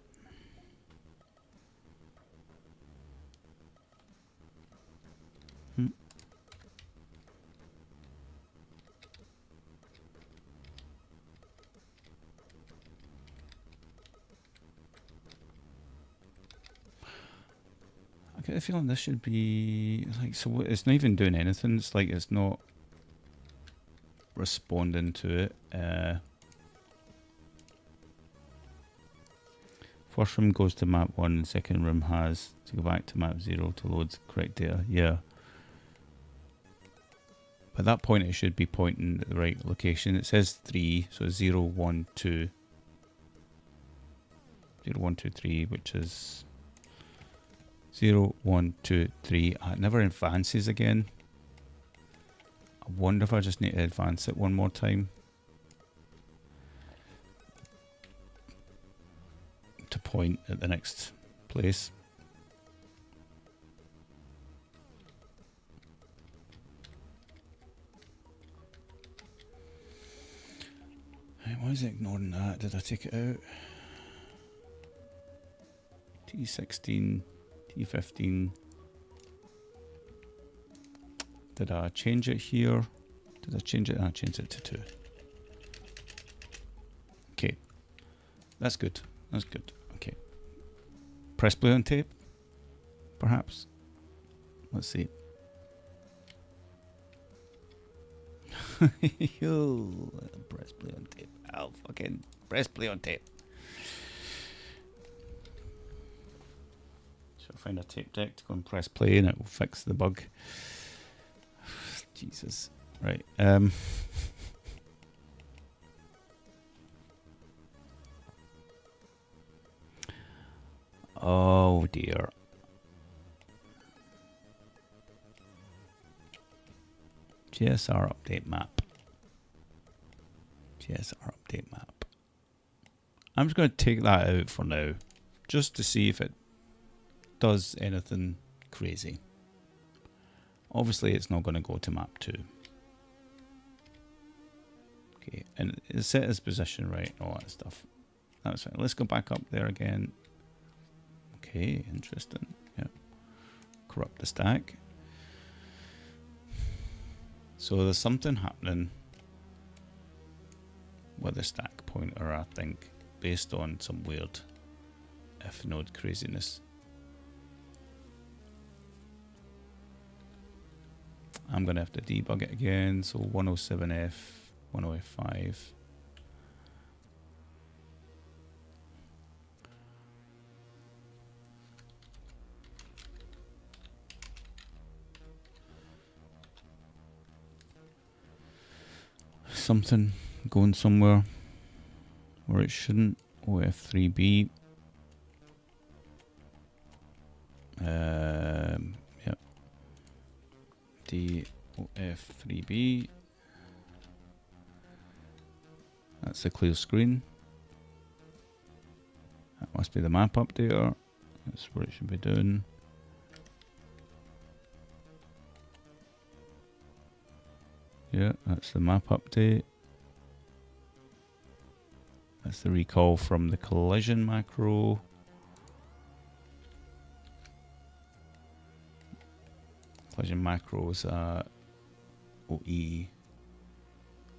I get the feeling this should be like, so it's not even doing anything. It's like it's not responding to it. First room goes to map 1, second room has to go back to map 0 to load the correct data. Yeah. At that point it should be pointing at the right location. It says 3, so 0, 1, 2. 0, 1, 2, 3, which is 0, 1, 2, 3. It never advances again. I wonder if I just need to advance it one more time to point at the next place. Why is it ignoring that? Did I take it out? T16, T15. Did I change it here? Did I change it? I changed it to 2. Okay. That's good. That's good. Okay. Press play on tape? Perhaps? Let's see. Yo, press play on tape. I'll fucking press play on tape. So I'll find a tape deck to go and press play and it will fix the bug. Jesus. Right. Oh dear. GSR update map. GSR update map. I'm just going to take that out for now, just to see if it does anything crazy. Obviously, it's not going to go to map 2. Okay, and it's set its position right and all that stuff. That's fine. Let's go back up there again. Okay, interesting. Yeah. Corrupt the stack. So there's something happening with the stack pointer, I think, based on some weird if node craziness. I'm going to have to debug it again. So 107F, 105. Something going somewhere where it shouldn't. OF3B. Yep. DOF3B. That's a clear screen. That must be the map updater. That's what it should be doing. Yeah, that's the map update. That's the recall from the collision macro. Collision macros at OE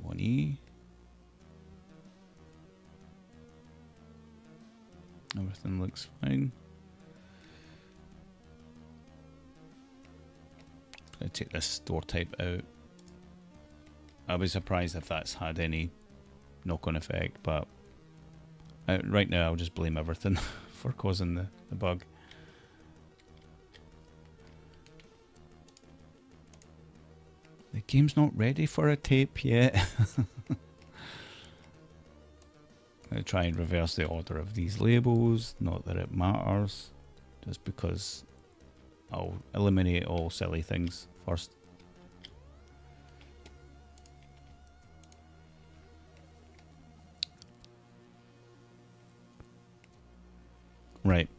1E. Everything looks fine. I'm going to take this store type out. I'll be surprised if that's had any knock-on effect, but right now I'll just blame everything for causing the bug. The game's not ready for a tape yet. I'm going to try and reverse the order of these labels, not that it matters, just because I'll eliminate all silly things first. Right,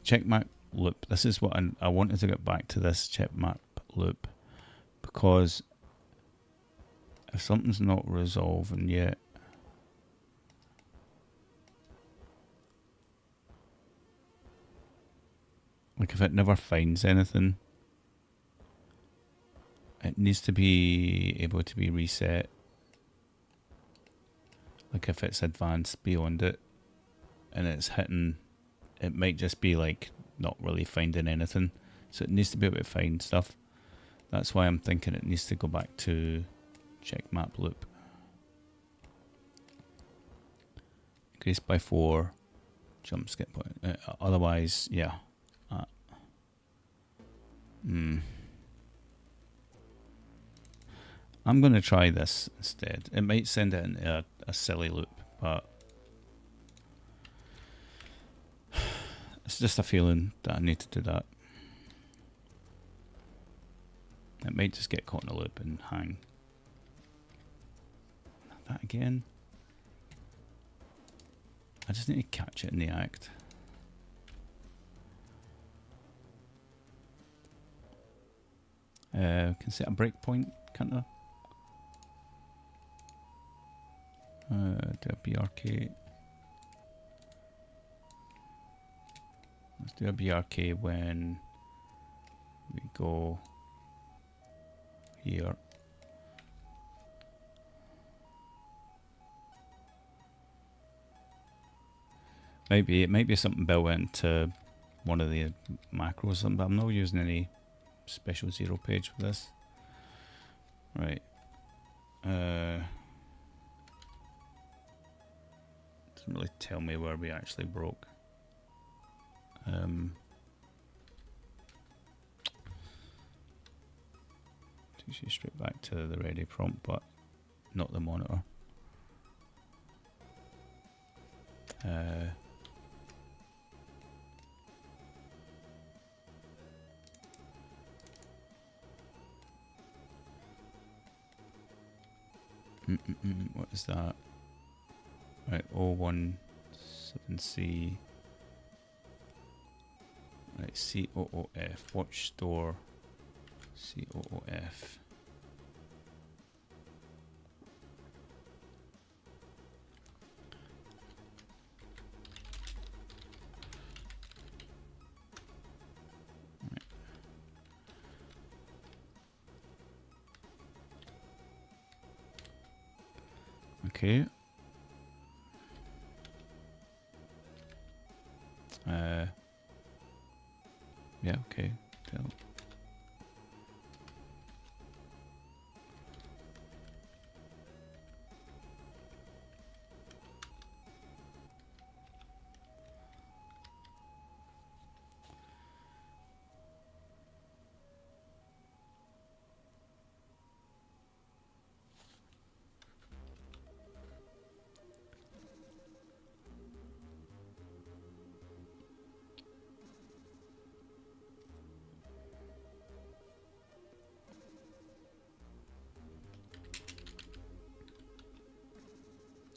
check map loop. This is what I wanted to get back to this check map loop, because if something's not resolving yet, Like if it never finds anything, it needs to be able to be reset. Like if it's advanced beyond it and it's hitting, it might just be like not really finding anything. So it needs to be able to find stuff. That's why I'm thinking it needs to go back to check map loop. Increase by 4, jump skip point. Otherwise, yeah. I'm going to try this instead. It might send it into a silly loop, but it's just a feeling that I need to do that. It might just get caught in a loop and hang. That again. I just need to catch it in the act. Can set a breakpoint, can't I? Do a BRK. Let's do a BRK when we go here. Maybe it might be something built into one of the macros, but I'm not using any special zero page for this. Right. Doesn't really tell me where we actually broke. Takes you straight back to the ready prompt, but not the monitor. What is that? Right, 017C. Right, COOF. Watch store COOF. Right. Okay. Yeah, okay. Tell.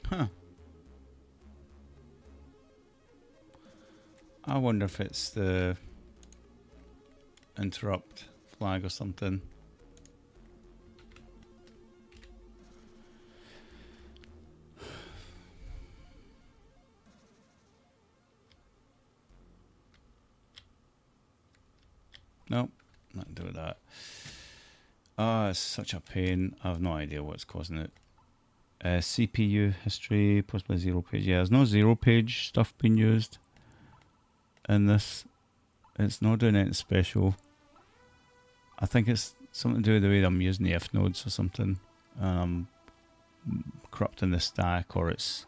Huh. I wonder if it's the interrupt flag or something. Nope, nothing to do with that. Ah, it's such a pain. I have no idea what's causing it. CPU history, possibly zero page. Yeah, there's no zero page stuff being used in this. It's not doing anything special. I think it's something to do with the way that I'm using the if nodes or something. And I'm corrupting the stack, or it's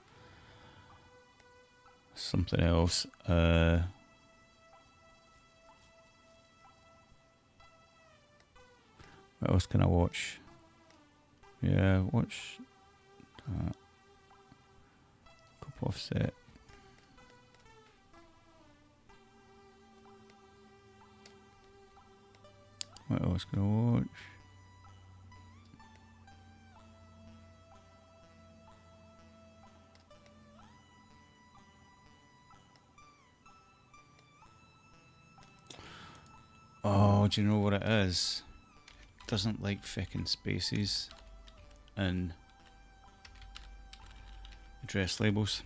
something else. What else can I watch? Yeah, watch that. Cup offset. What else can I watch? Oh, do you know what it is? It doesn't like feckin' spaces and address labels,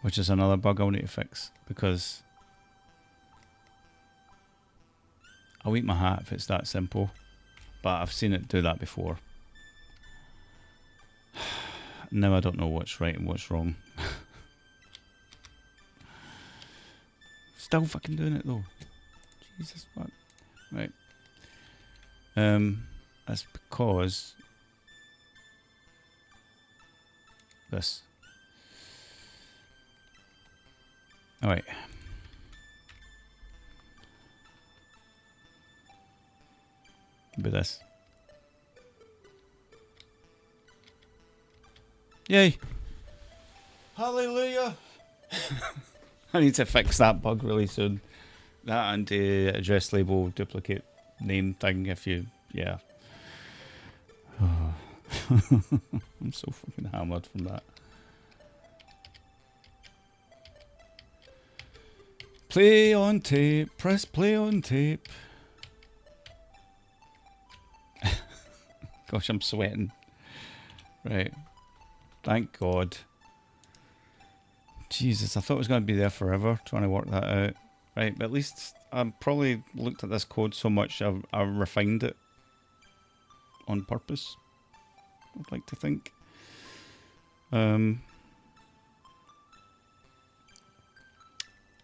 which is another bug I'll need to fix, because I'll eat my hat if it's that simple. But I've seen it do that before. Now I don't know what's right and what's wrong. Still fucking doing it though. Jesus fuck. Right. That's because this. Alright. Be this. Yay! Hallelujah! I need to fix that bug really soon. That anti-address label duplicate name thing, if you... yeah. I'm so fucking hammered from that. Play on tape. Press play on tape. Gosh, I'm sweating. Right. Thank God. Jesus, I thought it was going to be there forever, trying to work that out. Right, but at least I probably looked at this code so much I refined it on purpose, I'd like to think. And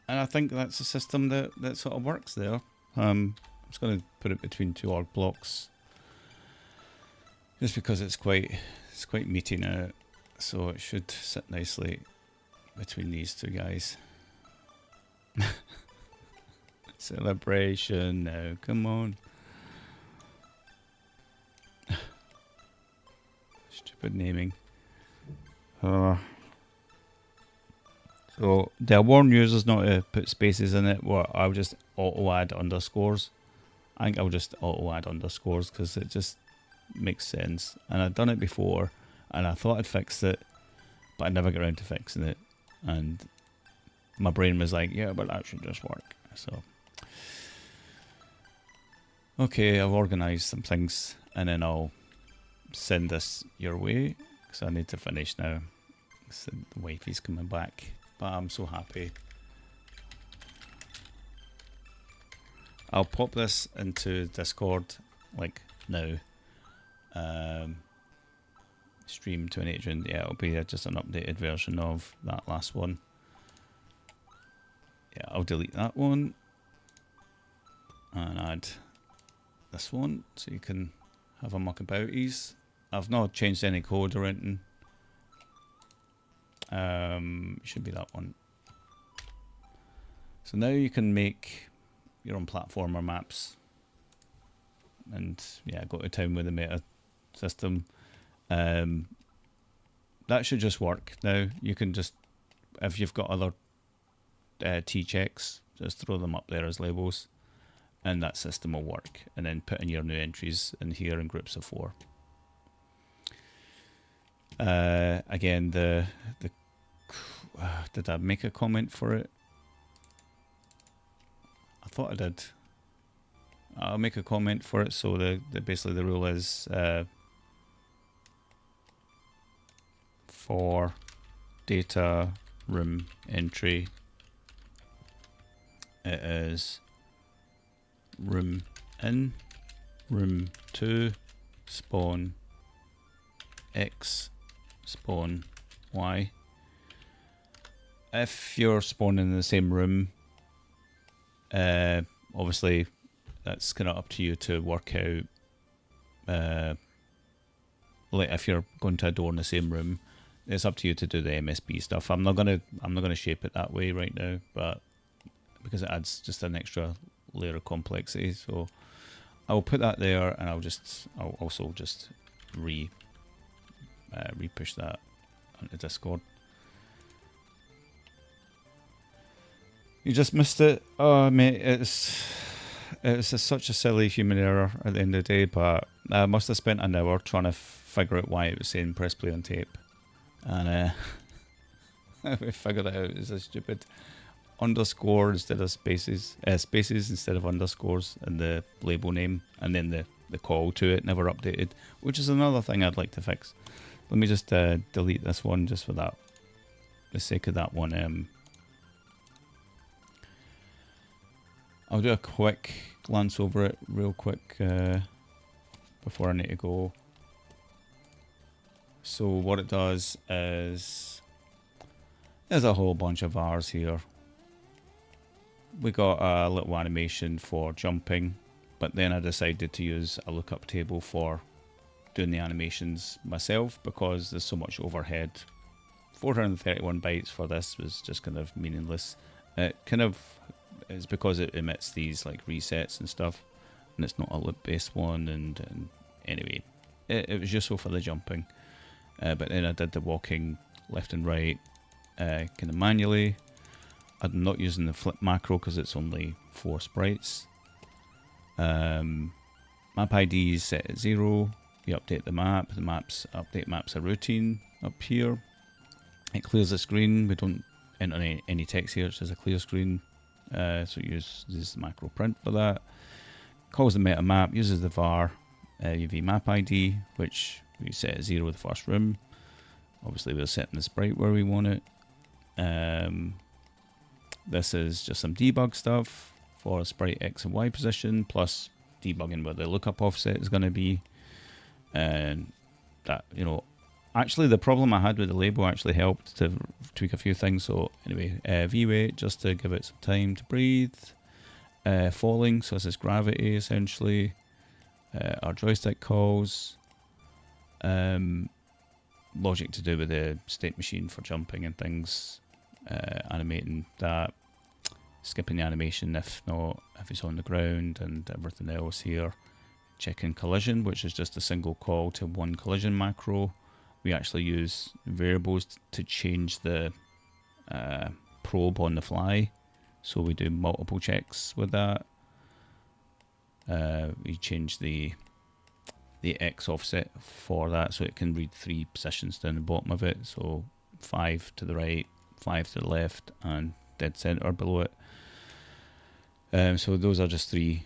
I think that's a system that sort of works there. I'm just going to put it between two org blocks, just because it's quite meaty now, so it should sit nicely between these two guys. Celebration now, come on. Stupid naming. So they'll warn users not to put spaces in it, or I'll just auto add underscores. I think I'll just auto add underscores because it just makes sense. And I'd done it before and I thought I'd fixed it, but I never got around to fixing it. And my brain was like, yeah, but that should just work. So, okay, I've organised some things and then I'll send this your way because I need to finish now. So the wifey's coming back, but I'm so happy. I'll pop this into Discord like now. Stream 28 June. Yeah, it'll be just an updated version of that last one. Yeah, I'll delete that one and add this one so you can have a muck about ease. I've not changed any code or anything. Should be that one. So now you can make your own platformer maps and yeah, go to town with the meta system. That should just work now. You can just, if you've got other T-checks, just throw them up there as labels and that system will work, and then put in your new entries in here in groups of 4. Again, the did I make a comment for it? I thought I did. I'll make a comment for it. So basically the rule is for data room entry, it is room in, room 2, spawn X, spawn Y. If you're spawning in the same room, obviously that's kind of up to you to work out. Like if you're going to a door in the same room, it's up to you to do the MSB stuff. I'm not gonna shape it that way right now, but because it adds just an extra layer of complexity, so I'll put that there, and I'll also just re-push that onto Discord. You just missed it. Oh mate, it's such a silly human error at the end of the day, but I must have spent an hour trying to figure out why it was saying press play on tape, and we figured it out. It's a stupid underscore instead of spaces, spaces instead of underscores in the label name, and then the call to it never updated, which is another thing I'd like to fix. Let me just delete this one just for that, the sake of that one. I'll do a quick glance over it real quick before I need to go. So what it does is there's a whole bunch of R's here. We got a little animation for jumping, but then I decided to use a lookup table for doing the animations myself because there's so much overhead. 431 bytes for this was just kind of meaningless. It kind of is because it emits these like resets and stuff, and it's not a loop based one. And anyway, it was useful for the jumping, but then I did the walking left and right kind of manually. I'm not using the flip macro because it's only 4 sprites. Map ID is set at 0. You update the map. The update maps a routine up here. It clears the screen. We don't enter any text here. It's just a clear screen. So it uses the macro print for that. Calls the meta map. Uses the var UV map ID, which we set at 0 with the first room. Obviously, we're setting the sprite where we want it. This is just some debug stuff for sprite X and Y position, plus debugging where the lookup offset is going to be. And that, actually the problem I had with the label actually helped to tweak a few things. So anyway, V-wait just to give it some time to breathe. Falling, so this is gravity essentially. Our joystick calls. Logic to do with the state machine for jumping and things. Animating that. Skipping the animation if it's on the ground, and everything else here. Checking collision, which is just a single call to one collision macro. We actually use variables to change the probe on the fly, so we do multiple checks with that. We change the X offset for that, so it can read 3 positions down the bottom of it, so 5 to the right, 5 to the left, and dead center below it. So those are just 3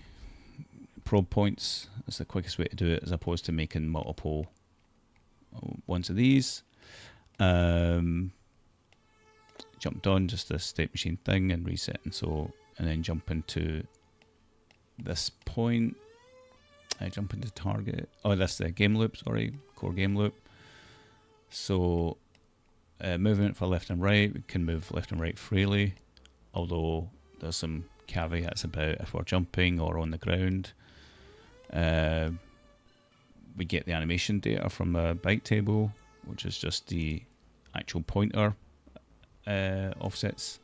probe points. That's the quickest way to do it, as opposed to making multiple ones of these. Jumped on just the state machine thing and resetting, and then jump into this point. I jump into target. Oh, that's the game loop, sorry, core game loop. So movement for left and right, we can move left and right freely, although there's some caveats about if we're jumping or on the ground. We get the animation data from a byte table, which is just the actual pointer offsets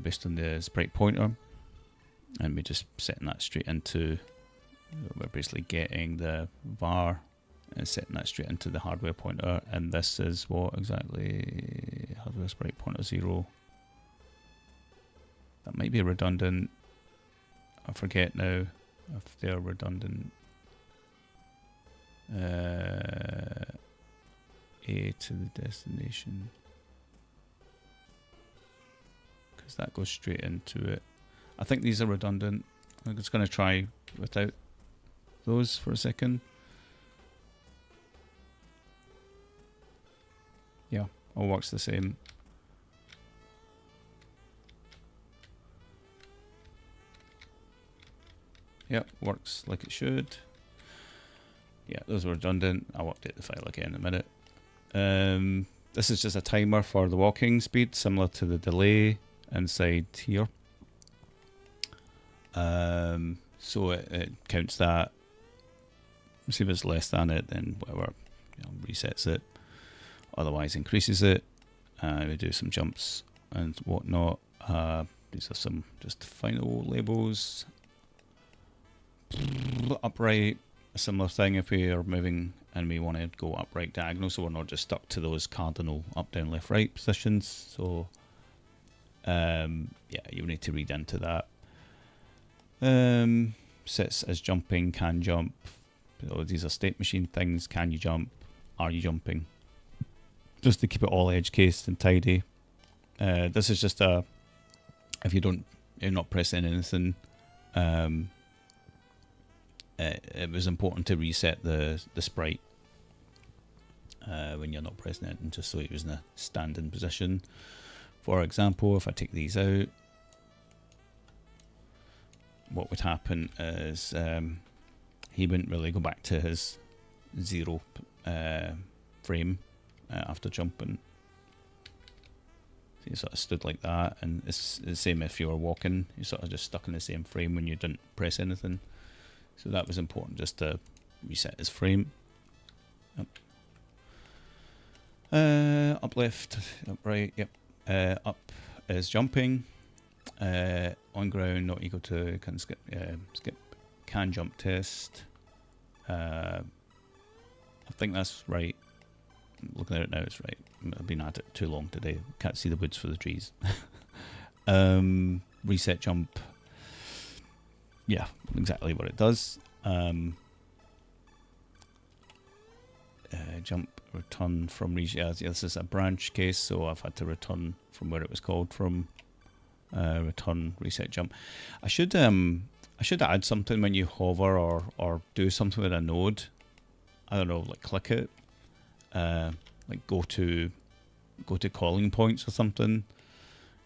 based on the sprite pointer, and we're just setting that straight into, we're basically getting the var and setting that straight into the hardware pointer. And this is what exactly? Hardware sprite pointer 0. That might be redundant. I forget now if they're redundant. A to the destination, because that goes straight into it. I think these are redundant. I'm just going to try without those for a second. Yeah, all works the same. Yep, works like it should. Yeah, those were redundant. I'll update the file again in a minute. This is just a timer for the walking speed, similar to the delay inside here. So it counts that. See if it's less than it, then whatever, resets it. Otherwise, increases it. We do some jumps and whatnot. These are some just final labels. Upright, a similar thing if we are moving and we want to go upright diagonal, so we're not just stuck to those cardinal up, down, left, right positions. So yeah, you need to read into that. Sets as jumping, can jump. So these are state machine things. Can you jump? Are you jumping? Just to keep it all edge cased and tidy. This is just a, if you're not pressing anything, it was important to reset the sprite when you're not pressing it, and just so it was in a standing position. For example, if I take these out, what would happen is he wouldn't really go back to his 0 frame after jumping. So he sort of stood like that, and it's the same if you were walking, you sort of just stuck in the same frame when you didn't press anything. So that was important, just to reset his frame. Up left, up right, yep. Up is jumping. On ground, not equal to can skip, can jump test. I think that's right. Looking at it now, it's right. I've been at it too long today. Can't see the woods for the trees. Reset jump. Yeah, exactly what it does. Jump, return from reset. Yeah, this is a branch case, so I've had to return from where it was called from. Return, reset, jump. I should add something when you hover or do something with a node. I don't know, like click it, like go to calling points or something.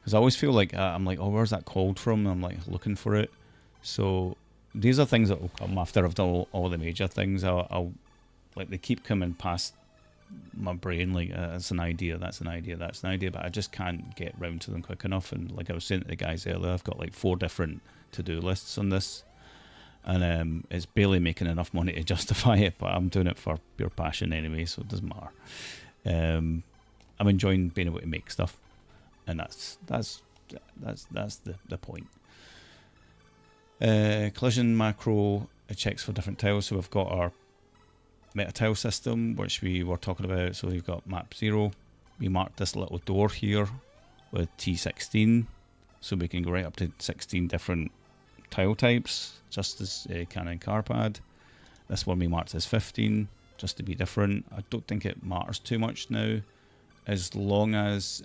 Because I always feel like I'm like, oh, where's that called from? And I'm like looking for it. So these are things that will come after I've done all the major things. I'll like, they keep coming past my brain, like that's an idea, that's an idea, that's an idea, but I just can't get round to them quick enough. And like I was saying to the guys earlier, I've got like 4 different to-do lists on this, and it's barely making enough money to justify it, but I'm doing it for pure passion anyway, so it doesn't matter. I'm enjoying being able to make stuff, and that's the point. Collision macro, it checks for different tiles, so we've got our meta tile system, which we were talking about. So we've got map 0. We marked this little door here with T16, so we can go right up to 16 different tile types, just as Canon Carpad. This one we marked as 15, just to be different. I don't think it matters too much now, as long as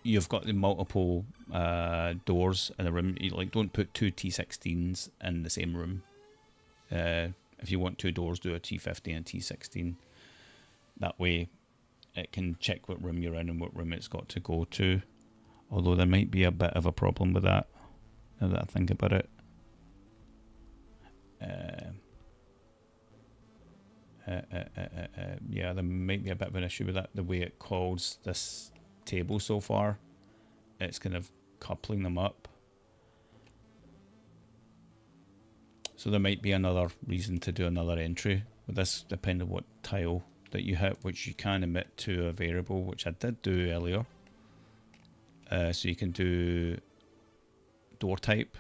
you've got the multiple doors in a room. You like don't put 2 T16s in the same room. If you want 2 doors, do a T15 and T16. That way it can check what room you're in and what room it's got to go to. Although there might be a bit of a problem with that, now that I think about it. Yeah, there might be a bit of an issue with that. The way it calls this table so far, it's kind of coupling them up. So there might be another reason to do another entry with this, depending on what tile that you hit, which you can emit to a variable, which I did do earlier. So you can do door type,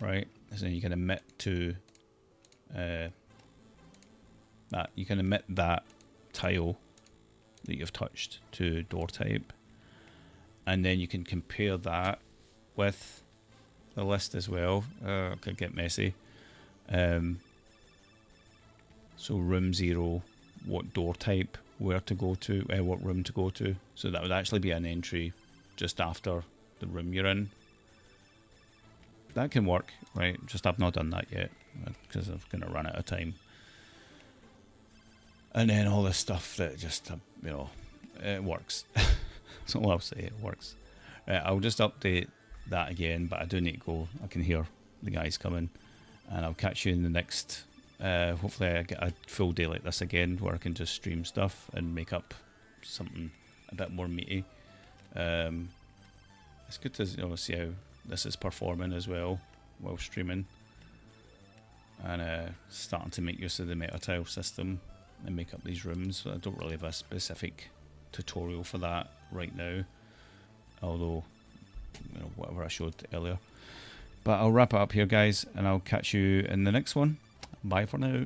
right? So you can emit to that. You can emit that tile that you've touched to door type, and then you can compare that with the list as well. It could get messy. So room 0, what door type, where to go to, what room to go to. So that would actually be an entry just after the room you're in. That can work, right? Just I've not done that yet because I'm going to run out of time. And then all this stuff that just, you know, it works. That's all I'll say, it works. I'll just update that again, but I do need to go. I can hear the guys coming, and I'll catch you in the next. Hopefully I get a full day like this again, where I can just stream stuff and make up something a bit more meaty. It's good to see how this is performing as well while streaming, and starting to make use of the meta tile system and make up these rooms. I don't really have a specific tutorial for that right now, although whatever I showed earlier. But I'll wrap it up here, guys, and I'll catch you in the next one. Bye for now.